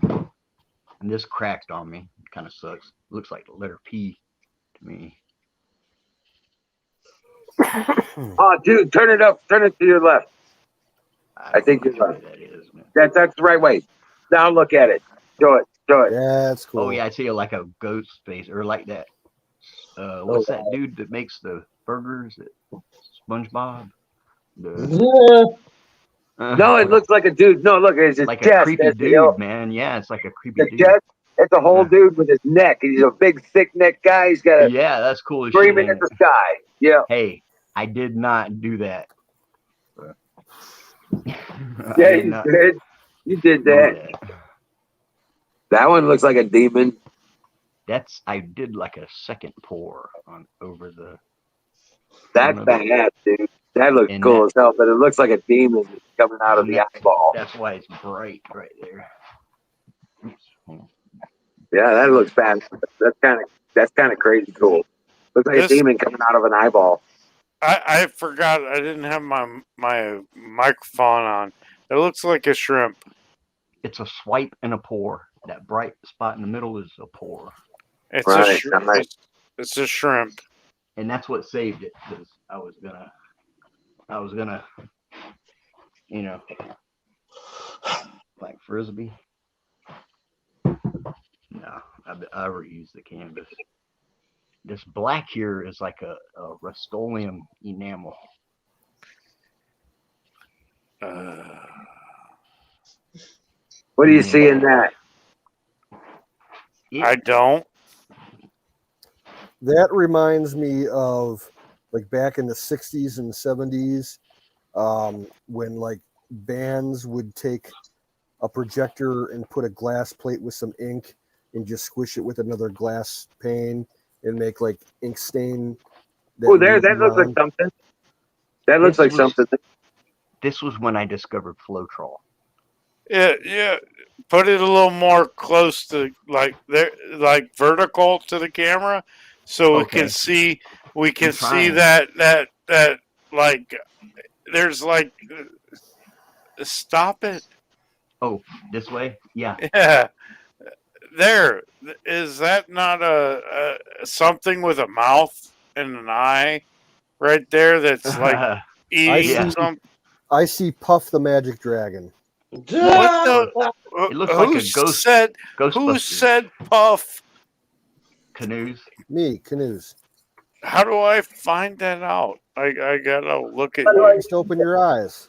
And this cracked on me. Kind of sucks. Looks like the letter P to me. Oh, dude, turn it up. Turn it to your left. I think don't you're know right. what that is, man. That's the right way. Now look at it. Show it. Show it. Yeah, that's cool. Oh yeah, I see it like a ghost face, or like that. What's that dude that makes the burgers? SpongeBob. No, it looks like a dude. No, look, it's his like chest. a creepy That's dude, man. Yeah, it's like a creepy the dude. chest. It's a whole dude with his neck. He's a big, thick neck guy. He's got a Yeah, that's cool as shit. screaming at ain't the it? sky. Yeah. Hey, I did not do that. Yeah, you did. You did that. That one looks like a demon. I did like a second pour on over the. That's badass, dude. That looks cool as hell, but it looks like a demon coming out of the eyeball. That's why it's bright right there. Yeah, that looks bad. That's kind of crazy cool. Looks like a demon coming out of an eyeball. I forgot I didn't have my microphone on. It looks like a shrimp. It's a swipe and a pour. That bright spot in the middle is a pour. It's a shrimp. It's a shrimp. And that's what saved it, because I was gonna, you know, like frisbee. No, I already used the canvas. This black here is like a Rust-Oleum enamel. What do you see in that? I don't. That reminds me of like back in the 60s and 70s when like bands would take a projector and put a glass plate with some ink and just squish it with another glass pane and make like ink stain. Oh, that looks like something. That looks like something. This was when I discovered Floetrol. Yeah. Put it a little more close to like vertical to the camera, so we can see. We can see that like there's like. Stop it. Oh, this way? Yeah. Yeah. There. Is that not a something with a mouth and an eye right there that's like eating something? I see Puff the Magic Dragon. What the? It looks like a ghost. Who said Puff? Canoes. Me, Canoes. How do I find that out? I gotta look at. Just open your eyes.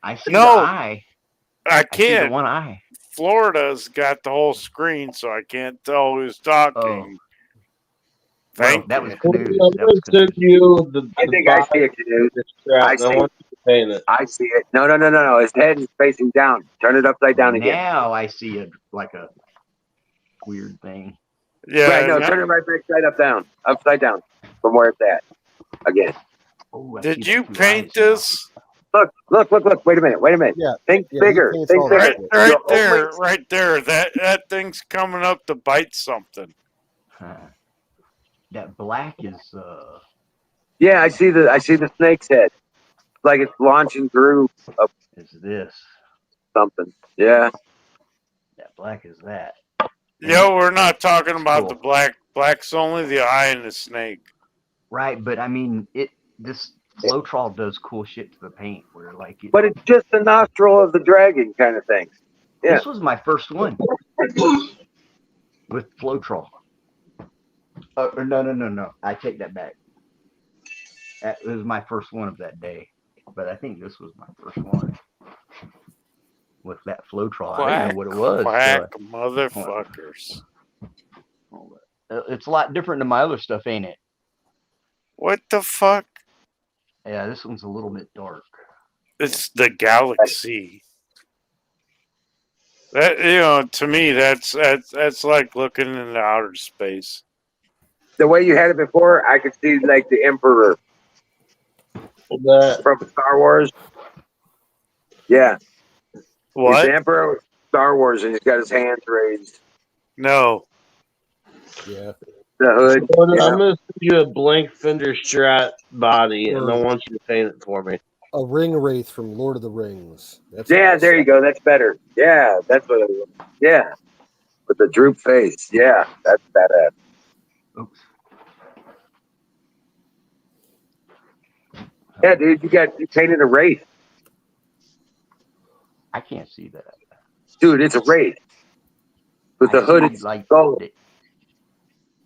I see the eye. I I see the can't. one eye. Florida's got the whole screen, so I can't tell who's talking. Well, that was Canoes. I think I see a canoe. I see it. No. His head is facing down. Turn it upside down again. Now I see like a weird thing. Yeah. Right, no, turn it right back upside down from where it's at. Again. Oh, did you paint this? Look. Wait a minute. Yeah. Think bigger. Think bigger. Right there. That thing's coming up to bite something. That black is Yeah, I see the snake's head. It's like it's launching through is this. something. Yeah. That black is that. Yo, we're not talking about the black. Black's only the eye and the snake. Right, but I mean this Floetrol does cool shit to the paint where like But it's just the nostril of the dragon kind of thing. Yeah. This was my first one with Floetrol. No. I take that back. That was my first one of that day. But I think this was my first one with that Floetrol. I didn't know what it was. Quack motherfuckers. It's a lot different than my other stuff, ain't it? What the fuck? Yeah, this one's a little bit dark. It's the galaxy. That to me, that's like looking into outer space. The way you had it before, I could see like the Emperor from Star Wars. Yeah. What? He's the Emperor of Star Wars, and he's got his hands raised. No. Yeah. The hood. I'm gonna send you a blank Fender Strat body, and I want you to paint it for me. A ring wraith from Lord of the Rings. That's There you go. That's better. Yeah, that's what it was. Yeah. with the droop face. Yeah, that's badass. Oops. Yeah, dude, you painted a wraith. I can't see that. Dude, it's a wraith. With the I hooded see, like skull.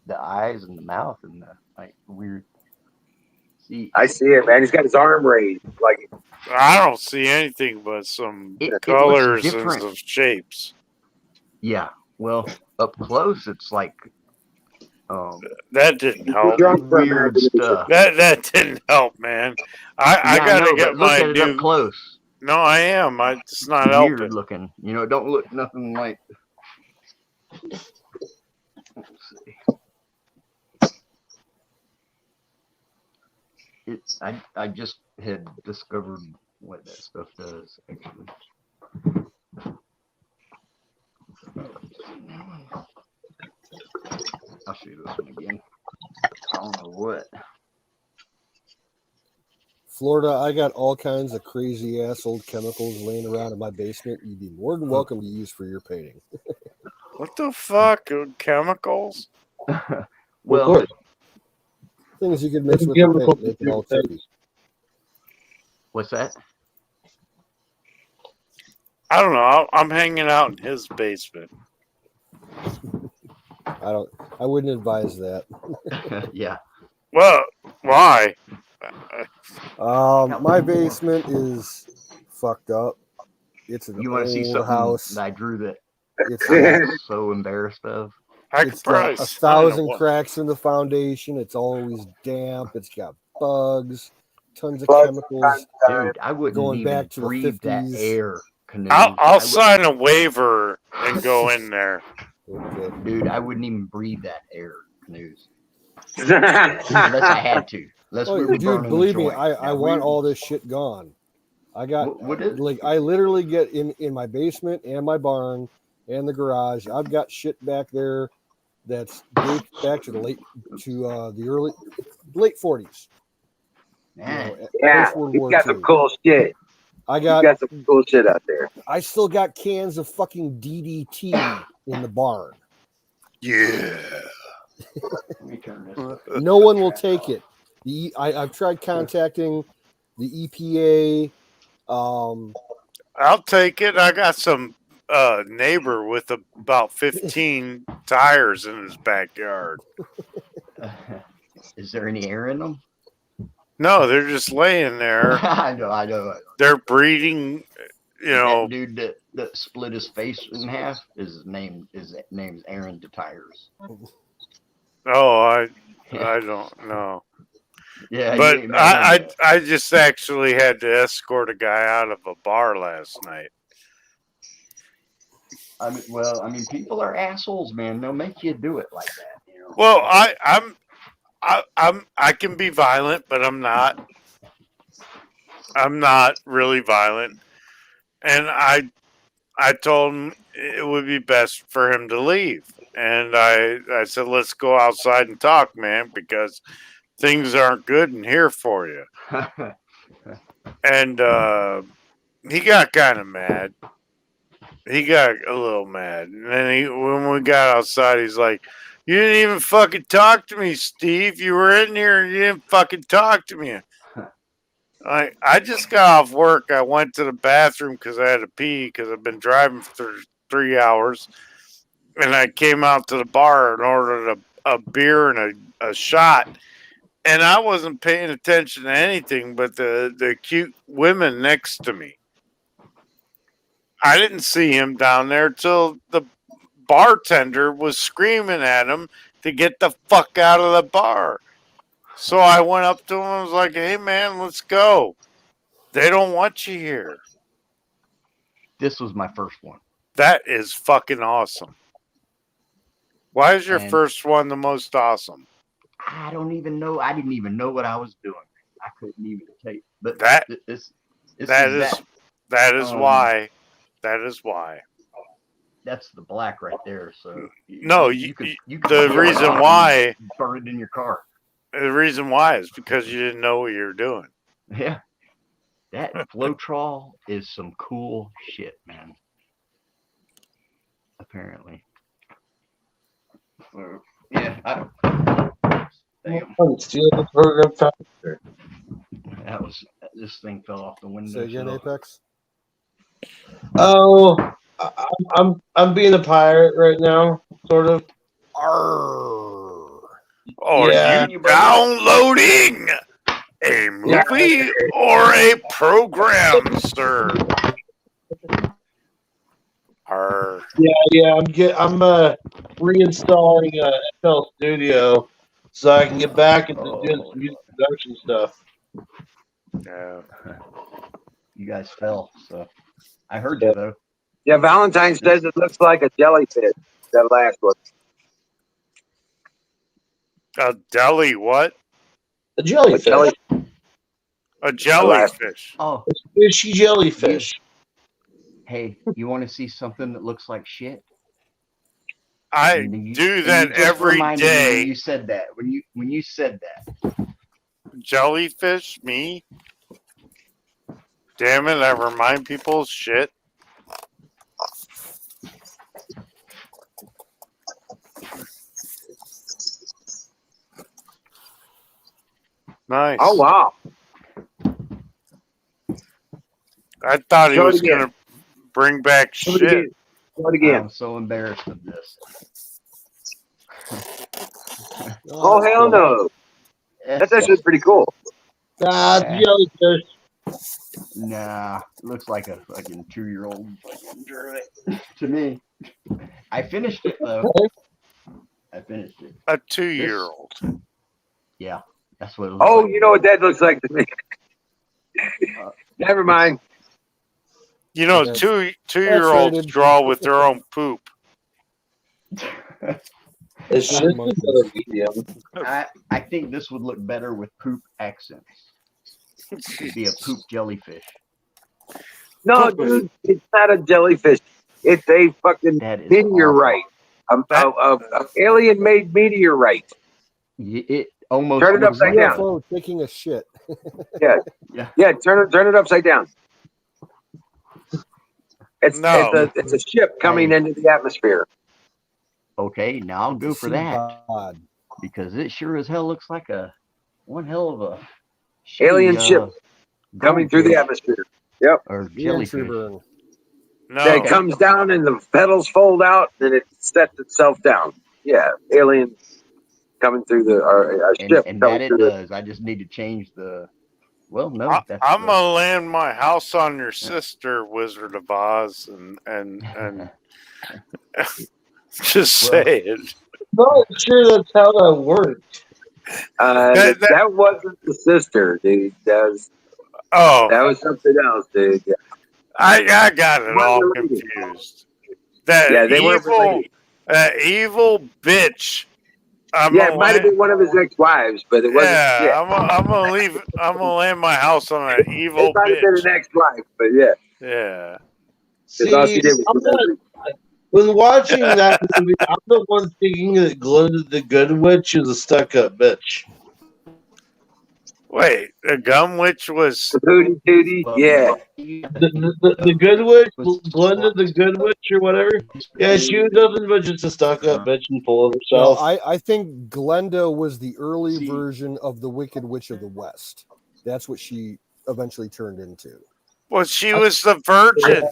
the eyes and the mouth and the like weird. See, I see it, man. He's got his arm raised. Like, I don't see anything but some it looks colors and different. some shapes. Yeah. Well, up close, it's like That didn't help. weird stuff. That didn't help, man. I Yeah, gotta know, get but look my at it up new. close. No, I am. It's not Weird helping. looking. You know, it don't look nothing like. Let's see. I just had discovered what that stuff does actually. I'll show you this one again. I don't know what. Florida, I got all kinds of crazy ass old chemicals laying around in my basement. You'd be more than welcome to use for your painting. What the fuck? Chemicals? Well, things you could mix with the paint, make it all pretty. What's that? I don't know. I'm hanging out in his basement. I wouldn't advise that. Yeah. Well, why? My basement is fucked up. It's an You want to see old something house. that I drew that It's I'm so embarrassed of? It's got 1,000 cracks in the foundation. It's always damp. It's got bugs, tons of chemicals. Dude, I wouldn't going even back to the breathe that 50s. air, Canoe. I'll sign a waiver and go in there. Okay. Dude, I wouldn't even breathe that air, Canoes. Unless I had to. Unless we were Dude, burning believe a me, joint. I Now, want all this shit gone. I got I literally get in my basement and my barn and the garage. I've got shit back there that's dates back to the late '40s. Man. yeah, World he's War got II. some cool shit. I He's got some cool shit out there. I still got cans of fucking DDT in the barn. Yeah. Let me turn this. No one will take it. I've tried contacting the EPA. I'll take it. I got some neighbor with about 15 tires in his backyard. Is there any air in them? No, they're just laying there. I know. They're breeding, you know. That dude that split his face in half, his name's Aaron the Tires. Oh, I don't know. Yeah, but you ain't met I just actually had to escort a guy out of a bar last night. I mean, people are assholes, man. They'll make you do it like that. You know? Well, I can be violent, but I'm not. I'm not really violent, and I told him it would be best for him to leave, and I said, let's go outside and talk, man, because things aren't good in here for you. And he got kind of mad. He got a little mad, and then when we got outside, he's like, "You didn't even fucking talk to me, Steve. You were in here and you didn't fucking talk to me." I just got off work. I went to the bathroom because I had to pee because I've been driving for 3 hours, and I came out to the bar and ordered a beer and a shot, and I wasn't paying attention to anything but the cute women next to me. I didn't see him down there till the bartender was screaming at him to get the fuck out of the bar. So I went up to him and was like, "Hey man, let's go. They don't want you here." This was my first one. That is fucking awesome. Why is your And first one the most awesome? I don't even know. I didn't even know what I was doing. I couldn't even take. But That is why. That is why. That's the black right there. So No, you could the peel it reason off and why. burn it in your car. The reason why is because you didn't know what you were doing. Yeah, that Floetrol is some cool shit, man. Apparently. Yeah, I don't. Damn, I'm stealing the program faster. that was this thing fell off the window. Say again, Apex. Oh, I'm being a pirate right now, sort of. Arr. Are Yeah. you downloading a movie or a program, sir? Arr. Yeah. I'm reinstalling FL Studio so I can get back into doing some music production stuff. Yeah. You guys fell, so I heard you though. Yeah, Valentine says it looks like a jellyfish. That last one. A deli what? A jellyfish. A jellyfish. Oh, It's fishy jellyfish. hey, you want to see something that looks like shit? I And you- do and that you just every reminded me day. When you said that, when you said that, Jellyfish, me? Damn it, I remind people of shit. Nice. Oh wow! I thought he Show it was again. gonna bring back Show it shit. again. Show it again. I'm so embarrassed of this. Oh hell no! That's actually pretty cool. Ah, jellyfish. Nah, looks like a fucking 2-year-old to me. I finished it though. I finished it. A 2-year-old. Yeah, that's what it looks Oh, like. you know what that looks like to me. Never mind. You know, That's- two-year-olds rated. draw with their own poop. It's just another medium. I think this would look better with poop accents. It'd be a poop jellyfish. No, dude, it's not a jellyfish. It's a fucking That is meteorite. A alien-made meteorite. It almost Turn it looks upside like down. UFO taking a shit. Yeah, turn it upside down. It's No. it's a ship coming into the atmosphere. Okay, now I'll go for that Pod. because it sure as hell looks like one hell of a Alien shitty, ship coming through the goldfish atmosphere. Yep. or The jellyfish. entry burn. No. Then it comes down and the petals fold out and it sets itself down. Yeah, alien coming through a ship. And coming that it through the- does. I just need to change the. Well, no, that's I'm the- gonna land my house on your sister, Wizard of Oz, and just Well- saying. Not sure that's how that worked. that wasn't the sister, dude. That Oh, was something else, dude. Yeah. I got it We're all related. confused. That Yeah, they weren't evil, related. evil bitch. Yeah, it might have been one of his ex-wives, but it wasn't. Yeah, Yeah, I'm gonna leave. I'm gonna land my house on an evil it might have been bitch. an ex-wife, but yeah. Yeah. Because all she did I'm was not, when watching that movie, I'm the one thinking that Glinda the Good Witch is a stuck-up bitch. Wait, the gum witch was. Hootie Tootie. Yeah. The Good Witch, Glinda the Good Witch or whatever. Yeah, she was nothing but just a stuck-up bitch and full of No, herself. I think Glenda was the early See- version of the Wicked Witch of the West. That's what she eventually turned into. Well, she was the virgin.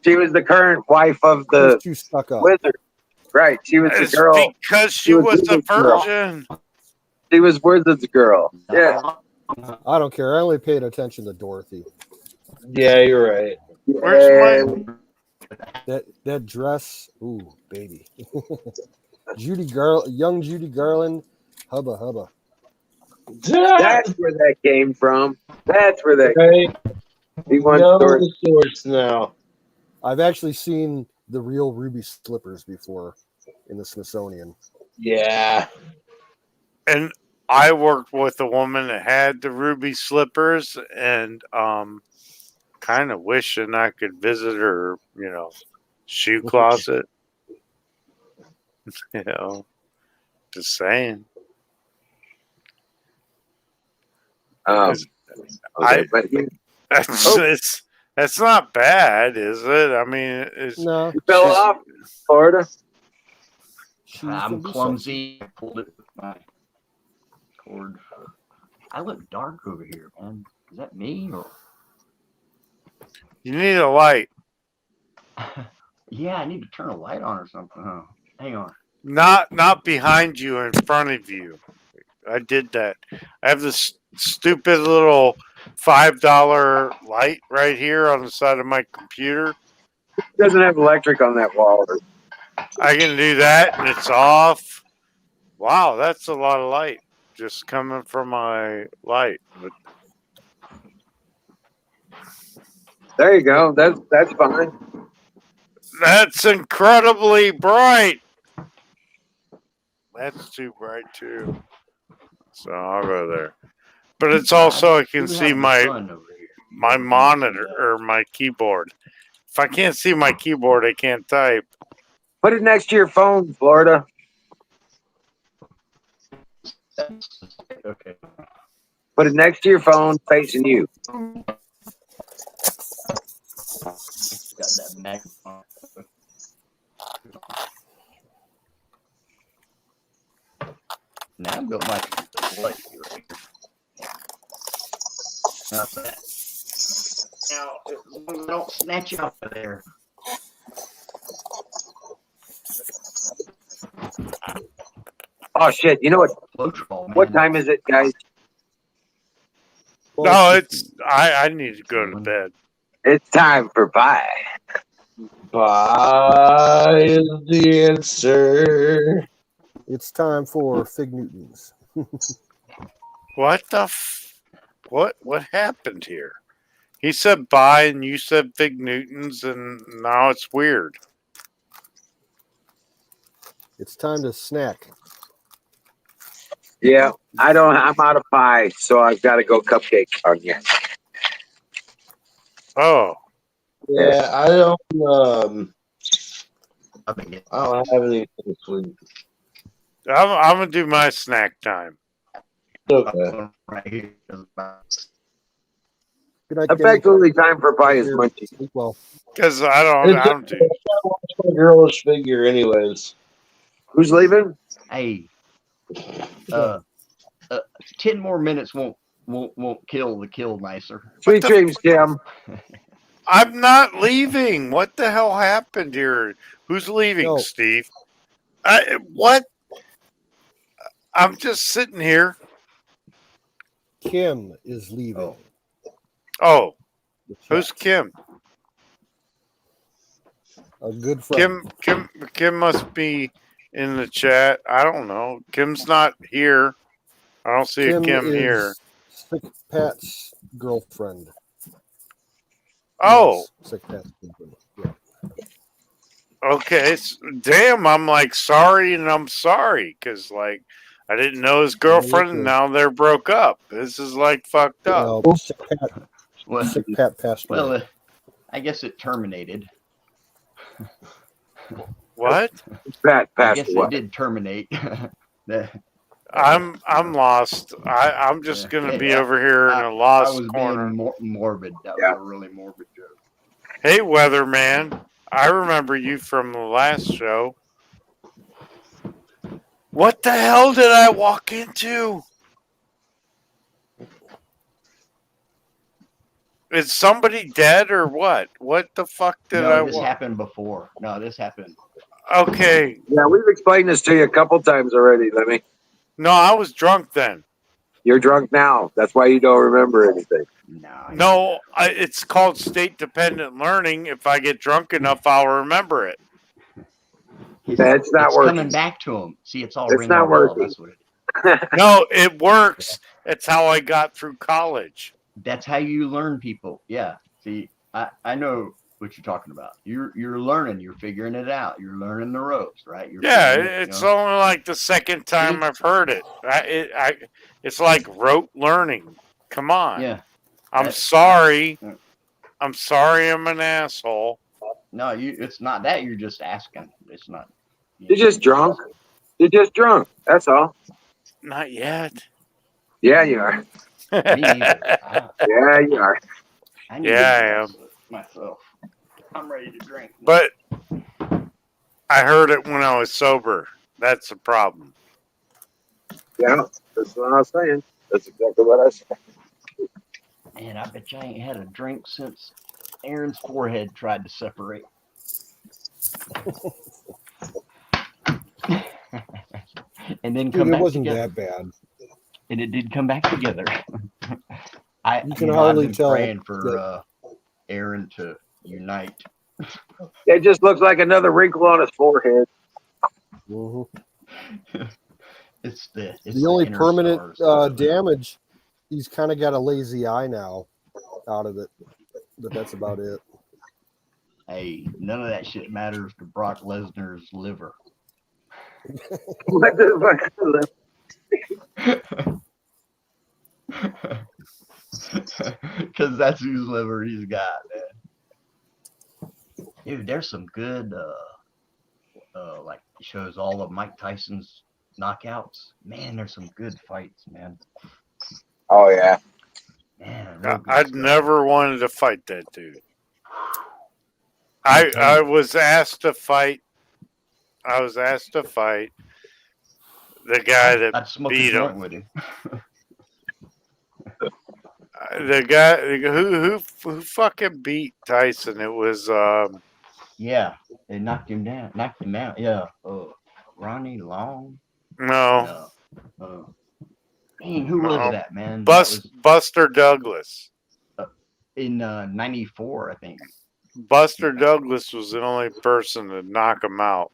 She was the current wife of She was the too stuck up. wizard. Right. She was the It's girl. because she She was was the Wizard's girl. virgin. She was Wizard's girl. Yeah. I don't care. I only paid attention to Dorothy. Yeah, you're right. Where's my? That dress, ooh, baby. Young Judy Garland, hubba hubba. That's where that came from. That's where that Right. he wants Know story. the source now. I've actually seen the real ruby slippers before in the Smithsonian. Yeah. And I worked with a woman that had the ruby slippers, and kind of wishing I could visit her, shoe closet. Just saying. Okay, but he That's not bad, is it? I mean, it's No, fell off, Florida. She I'm can be clumsy. I pulled it with my cord. I look dark over here, man. Is that me or? You need a light. Yeah, I need to turn a light on or something. Huh? Hang on. Not behind you, in front of you. I did that. I have this stupid little $5 light right here on the side of my computer. It doesn't have electric on that wall. I can do that and it's off. Wow, that's a lot of light just coming from my light. But There you go. That's fine. that's incredibly bright. That's too bright too. So I'll go there. But it's also I can Who see has the my sun over here? my monitor or my keyboard. If I can't see my keyboard, I can't type. Put it next to your phone, Florida. Okay. Put it next to your phone, facing you. Got that magnifying. Now I built my light right here. Not that. Now, don't snatch you out of there. Oh shit! You know what? Floatrol, man. What time is it, guys? No, it's I need to go to bed. It's time for pie. Pie is the answer. It's time for Fig Newtons. What the what happened here? He said bye and you said Fig Newtons and now it's weird. It's time to snack. Yeah, I'm out of pie, so I've got to go cupcake on you. Oh. Yeah, I don't have anything sweet. I'm gonna do my snack time. Okay. Right here. Good night, Effectively, time for pie is munchy. Sleep well. Because I don't do. It's my girlish figure, anyways. Who's leaving? Hey, 10 more minutes won't kill the kill nicer. Sweet dreams, Kim. I'm not leaving. What the hell happened here? Who's leaving, No. Steve? What? I'm just sitting here. Kim is leaving. Oh, who's Kim? A good friend. Kim must be in the chat. I don't know. Kim's not here. I don't see a Kim is here. Sick Pat's girlfriend. Oh, Yes, Sick Pat's girlfriend. Yeah. okay. Damn, I'm like sorry and I'm sorry because like I didn't know his girlfriend and now they're broke up. This is like fucked up. Well, Sick Pat passed away. Well, I guess it terminated. What? Pat I passed guess away. it did terminate. I'm lost. I'm just gonna be over here in a I lost was corner. being morbid. That was a really morbid joke. Hey, Weatherman, I remember you from the last show. What the hell did I walk into? Is somebody dead or what? What the fuck did No, I this walk? happened before. No, this happened. Okay. Yeah, we've explained this to you a couple times already, Lemmy. No, I was drunk then. You're drunk now. That's why you don't remember anything. No, it's called state-dependent learning. If I get drunk enough, I'll remember it. That's not It's working. coming back to him. See, it's all It's ringing not a bell. working. That's what it. No, it works. It's how I got through college. That's how you learn people. Yeah. See, I know what you're talking about. You're learning. You're figuring it out. You're learning the ropes, right? You're Yeah, figuring it, it's only like the second time I've heard it. It's like rote learning. Come on. Yeah. I'm sorry. I'm sorry I'm an asshole. No, it's not that. You're just asking. It's not. You're just drunk. You're just drunk. That's all. Not yet. Yeah, you are. Me either. Yeah, you are. I need Yeah, to I am. myself. I'm ready to drink. But I heard it when I was sober. That's the problem. Yeah, that's what I was saying. That's exactly what I said. Man, I bet you I ain't had a drink since Aaron's forehead tried to separate. And then Dude, come it back wasn't together. that bad. And it did come back together. You can I've hardly been tell praying for that- Aaron to unite. It just looks like another wrinkle on his forehead. Mhm. It's the The only inner permanent stars. damage, he's kind of got a lazy eye now out of it, but that's about it. Hey, none of that shit matters to Brock Lesnar's liver. What the fuck? Because that's whose liver he's got, man. Dude, there's some good like shows all of Mike Tyson's knockouts. Man, there's some good fights, man. Oh yeah. Man, real good I'd stuff. never wanted to fight that dude. I was asked to fight. I was asked to fight the guy I'd that smoke a beat joint him. with him. The guy who fucking beat Tyson. It was Yeah, they knocked him down. Knocked him out. Yeah. Ronnie Long. no No. Man, who was that, man? Buster Douglas. That was in '94, I think. Buster Douglas was the only person to knock him out,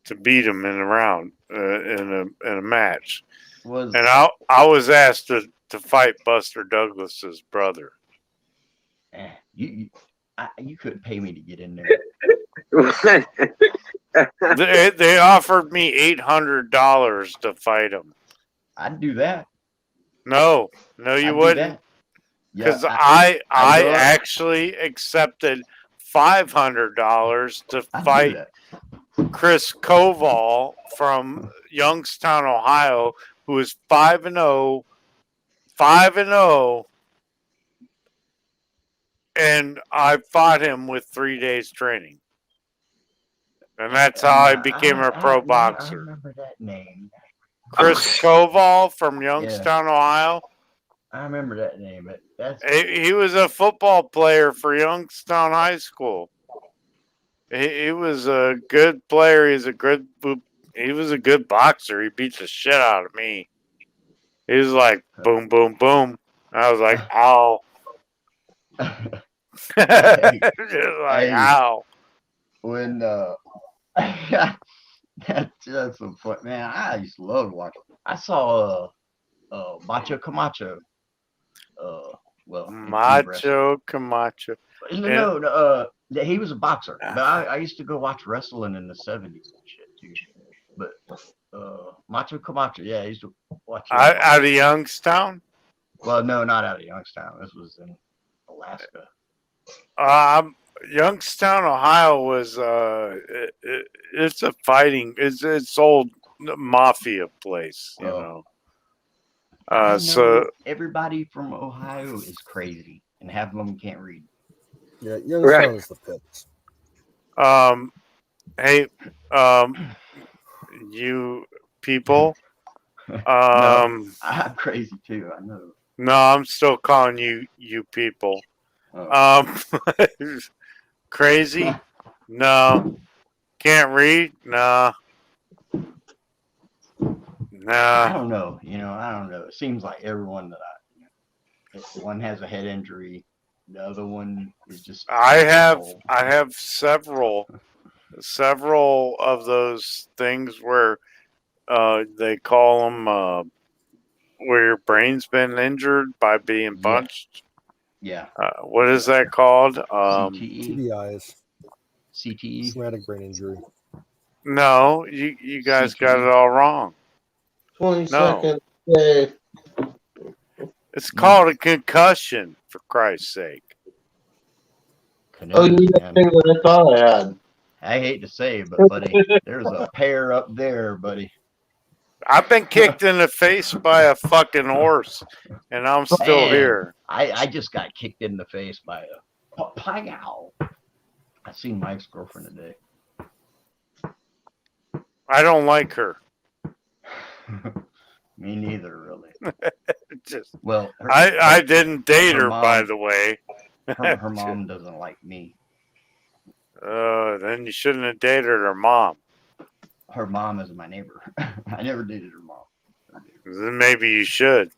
to beat him in a round, in a match. Was And I was asked to fight Buster Douglas's brother. you couldn't pay me to get in there. They offered me $800 to fight him. I'd do that. No, you I'd do wouldn't. that. Because Yeah, I I'd do it. actually accepted $500 to I'd do fight that. Chris Koval from Youngstown, Ohio, who is 5-0, and I fought him with 3 days training. And that's how I became a pro I boxer. remember that name. Chris Koval from Youngstown, Ohio. I remember that name. But that's He was a football player for Youngstown High School. He was a good player. He was a good boxer. He beat the shit out of me. He was like boom, boom, boom. I was like, ow. Just like, ow. when that's some fun, man. I used to love watching. I saw Macho Camacho. Macho Camacho. No, he was a boxer. But I used to go watch wrestling in the '70s and shit too. But Macho Camacho, yeah, I used to watch. Out of Youngstown? Well, no, not out of Youngstown. This was in Alaska. Youngstown, Ohio was it's a fighting. It's old mafia place, you know. I know So everybody from Ohio is crazy, and half of them can't read. Yeah, Youngstown is the pits. Hey, you people. No, I'm crazy too. I know. No, I'm still calling you people. Crazy? No. Can't read? No. I don't know. I don't know. It seems like everyone that one has a head injury, the other one is just. I have several of those things where they call them where your brain's been injured by being punched. Yeah. What is that called? TBIs. CTE. Traumatic brain injury. No, you guys got it all wrong. 20 No. seconds. Hey. It's called a concussion, for Christ's sake. Oh, you need that thing that I thought I had. I hate to say it, but buddy, there's a pair up there, buddy. I've been kicked in the face by a fucking horse, and I'm still Man, here. I just got kicked in the face by a papaya. I seen my ex-girlfriend today. I don't like her. Me neither, really. Just, Well, I didn't date her, mom, by the way. her mom doesn't like me. Then you shouldn't have dated her mom. Her mom is my neighbor. I never dated her mom. Then maybe you should.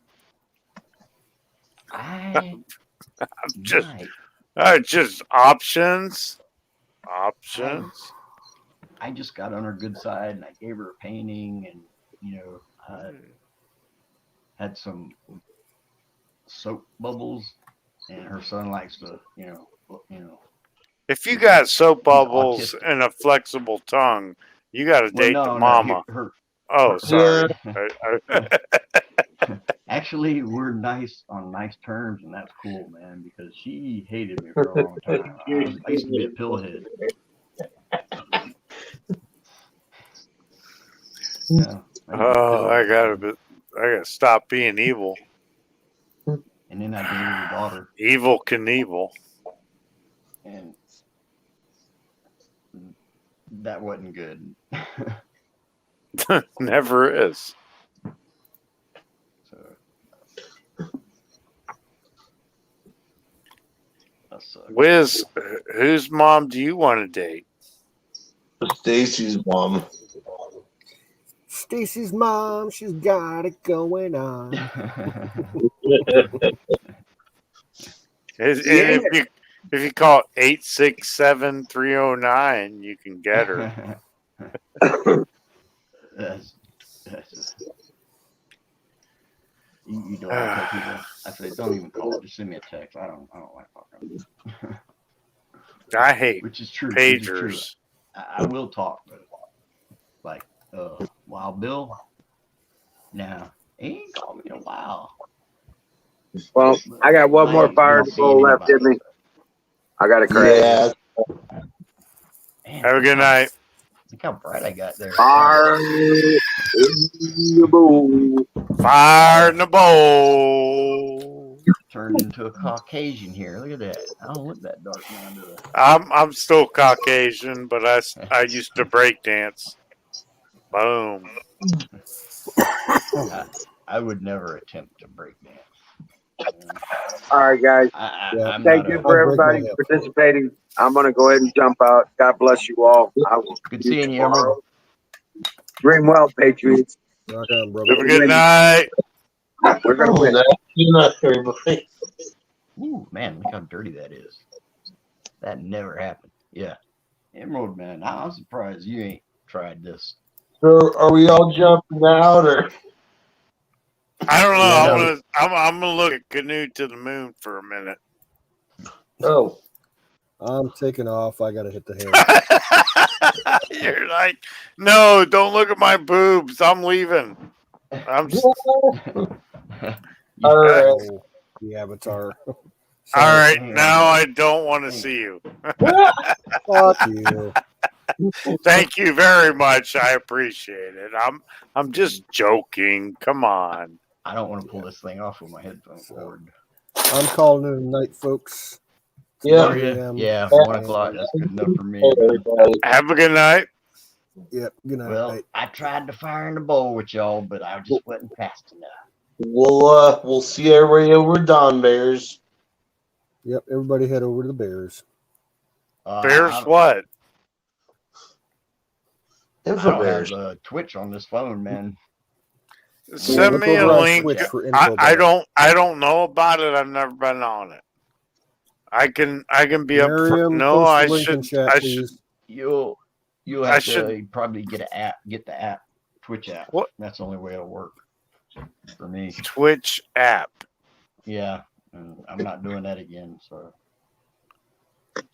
I just, might. just options. Options. I just got on her good side and I gave her a painting and, you know, had some soap bubbles, and her son likes to, you know. If you got soap bubbles and a flexible tongue, you got to date the mama. Sorry. Actually, we're on nice terms, and that's cool, man, because she hated me for a long time. I used to be a pillhead. Yeah, I gotta stop being evil. And then I dated her daughter. Evil Knievel. And that wasn't good. Never is. Wiz, whose mom do you want to date? Stacy's mom. Stacy's mom, she's got it going on. If you call 867-309, you can get her. You don't want to tell people. I say, don't even call. Just send me a text. I don't like talking. I hate which is true. pagers. I will talk, but like Wild Bill. No, he ain't called me in a while. Well, I got one more fire to go left in me. I got to crash. Yeah. Man, have a good night. Look how bright I got there. Fire in the bowl. Fire in the bowl. Turned into a Caucasian here. Look at that. I don't look that dark now, do I'm still Caucasian, but I used to break dance. Boom. I would never attempt to break dance. All right, guys. Thank you for everybody participating. I'm going to go ahead and jump out. God bless you all. I will Good seeing you, Emerald. Dream well, Patriots. Rock on, brother. Have a good night. We're going to win. Ooh, man, look how dirty that is. That never happened. Yeah. Emerald, man, I'm surprised you ain't tried this. So are we all jumping out, or? I don't know. Yeah. I'm gonna look at Canoe to the Moon for a minute. Oh. I'm taking off. I got to hit the hay. You're like, no, don't look at my boobs. I'm leaving. I'm. All right. The avatar. All right, now I don't want to see you. Fuck you. Thank you very much. I appreciate it. I'm just joking. Come on. I don't want to pull this thing off with my headphones forward. I'm calling it a night, folks. Yeah. Yeah, 1 o'clock. That's good enough for me. Have a good night. Yep. Good night. Well, I tried to fire in the bowl with y'all, but I just wasn't fast enough. We'll see everybody over at Don Bears. Yep. Everybody head over to the Bears. Bears what? I don't have Twitch on this phone, man. Send me a link. I don't know about it. I've never been on it. I can be up. No, I should. You'll have to probably get the app, Twitch app. What? That's the only way it'll work for me. Twitch app. Yeah, and I'm not doing that again. So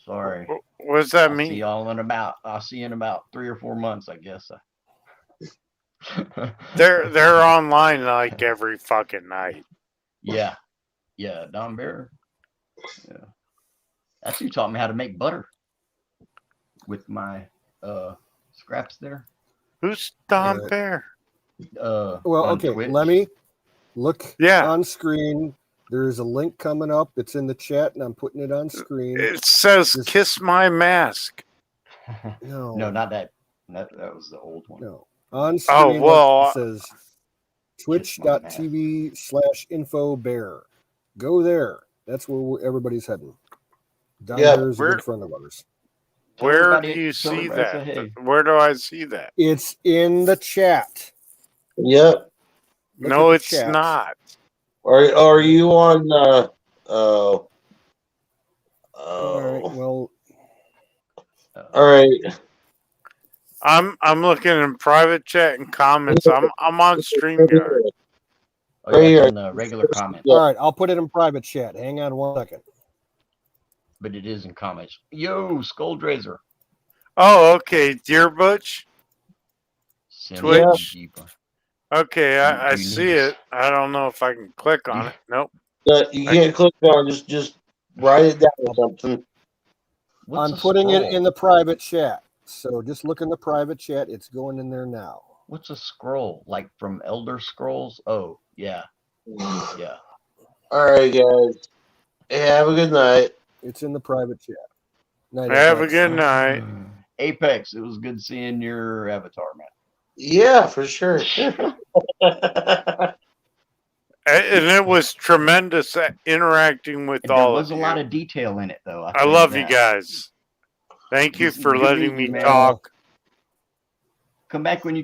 sorry. What does that mean? I'll see you in about 3 or 4 months, I guess. They're online like every fucking night. Yeah, Don Bear. Yeah, that's who taught me how to make butter with my scraps there. Who's Don Bear? Well, okay, Twitch. Lemmy, look on screen. There's a link coming up. It's in the chat, and I'm putting it on screen. It says "Kiss My Mask." No, not that. That was the old one. No. On Oh, screen, well, it says twitch.tv/info bear. Go there. That's where everybody's heading. Don Yeah, Bear is a where- good friend of ours. Tell where do everybody- you tell see everybody that? say hey. Where do I see that? It's in the chat. yep. Look No, at the it's chat. not. Are you on? All right. Well, All right. I'm looking in private chat and comments. I'm on StreamYard. Oh, Right yeah, here. it's in the regular comments, all right. I'll put it in private chat. Hang on 1 second. but it is in comments. Yo, Skulldrazer. Oh, okay. Deer Butch. Send Twitch? it deeper. Okay, I Do you see need it. I don't know if I can click on it. Nope. You can't click on. Just write it down or something. What's I'm a putting it scroll? in the private chat. So just look in the private chat. It's going in there now. What's a scroll? Like from Elder Scrolls? Oh, yeah. Yeah. All right, guys. Hey, have a good night. It's in the private chat. Night, Have a Apex. good night. Apex, it was good seeing your avatar, man. Yeah, for sure. And it was tremendous interacting with There all was of a you. lot of detail in it, though. I love you guys. Thank you It's for good letting meeting me you, man. talk. Come back when you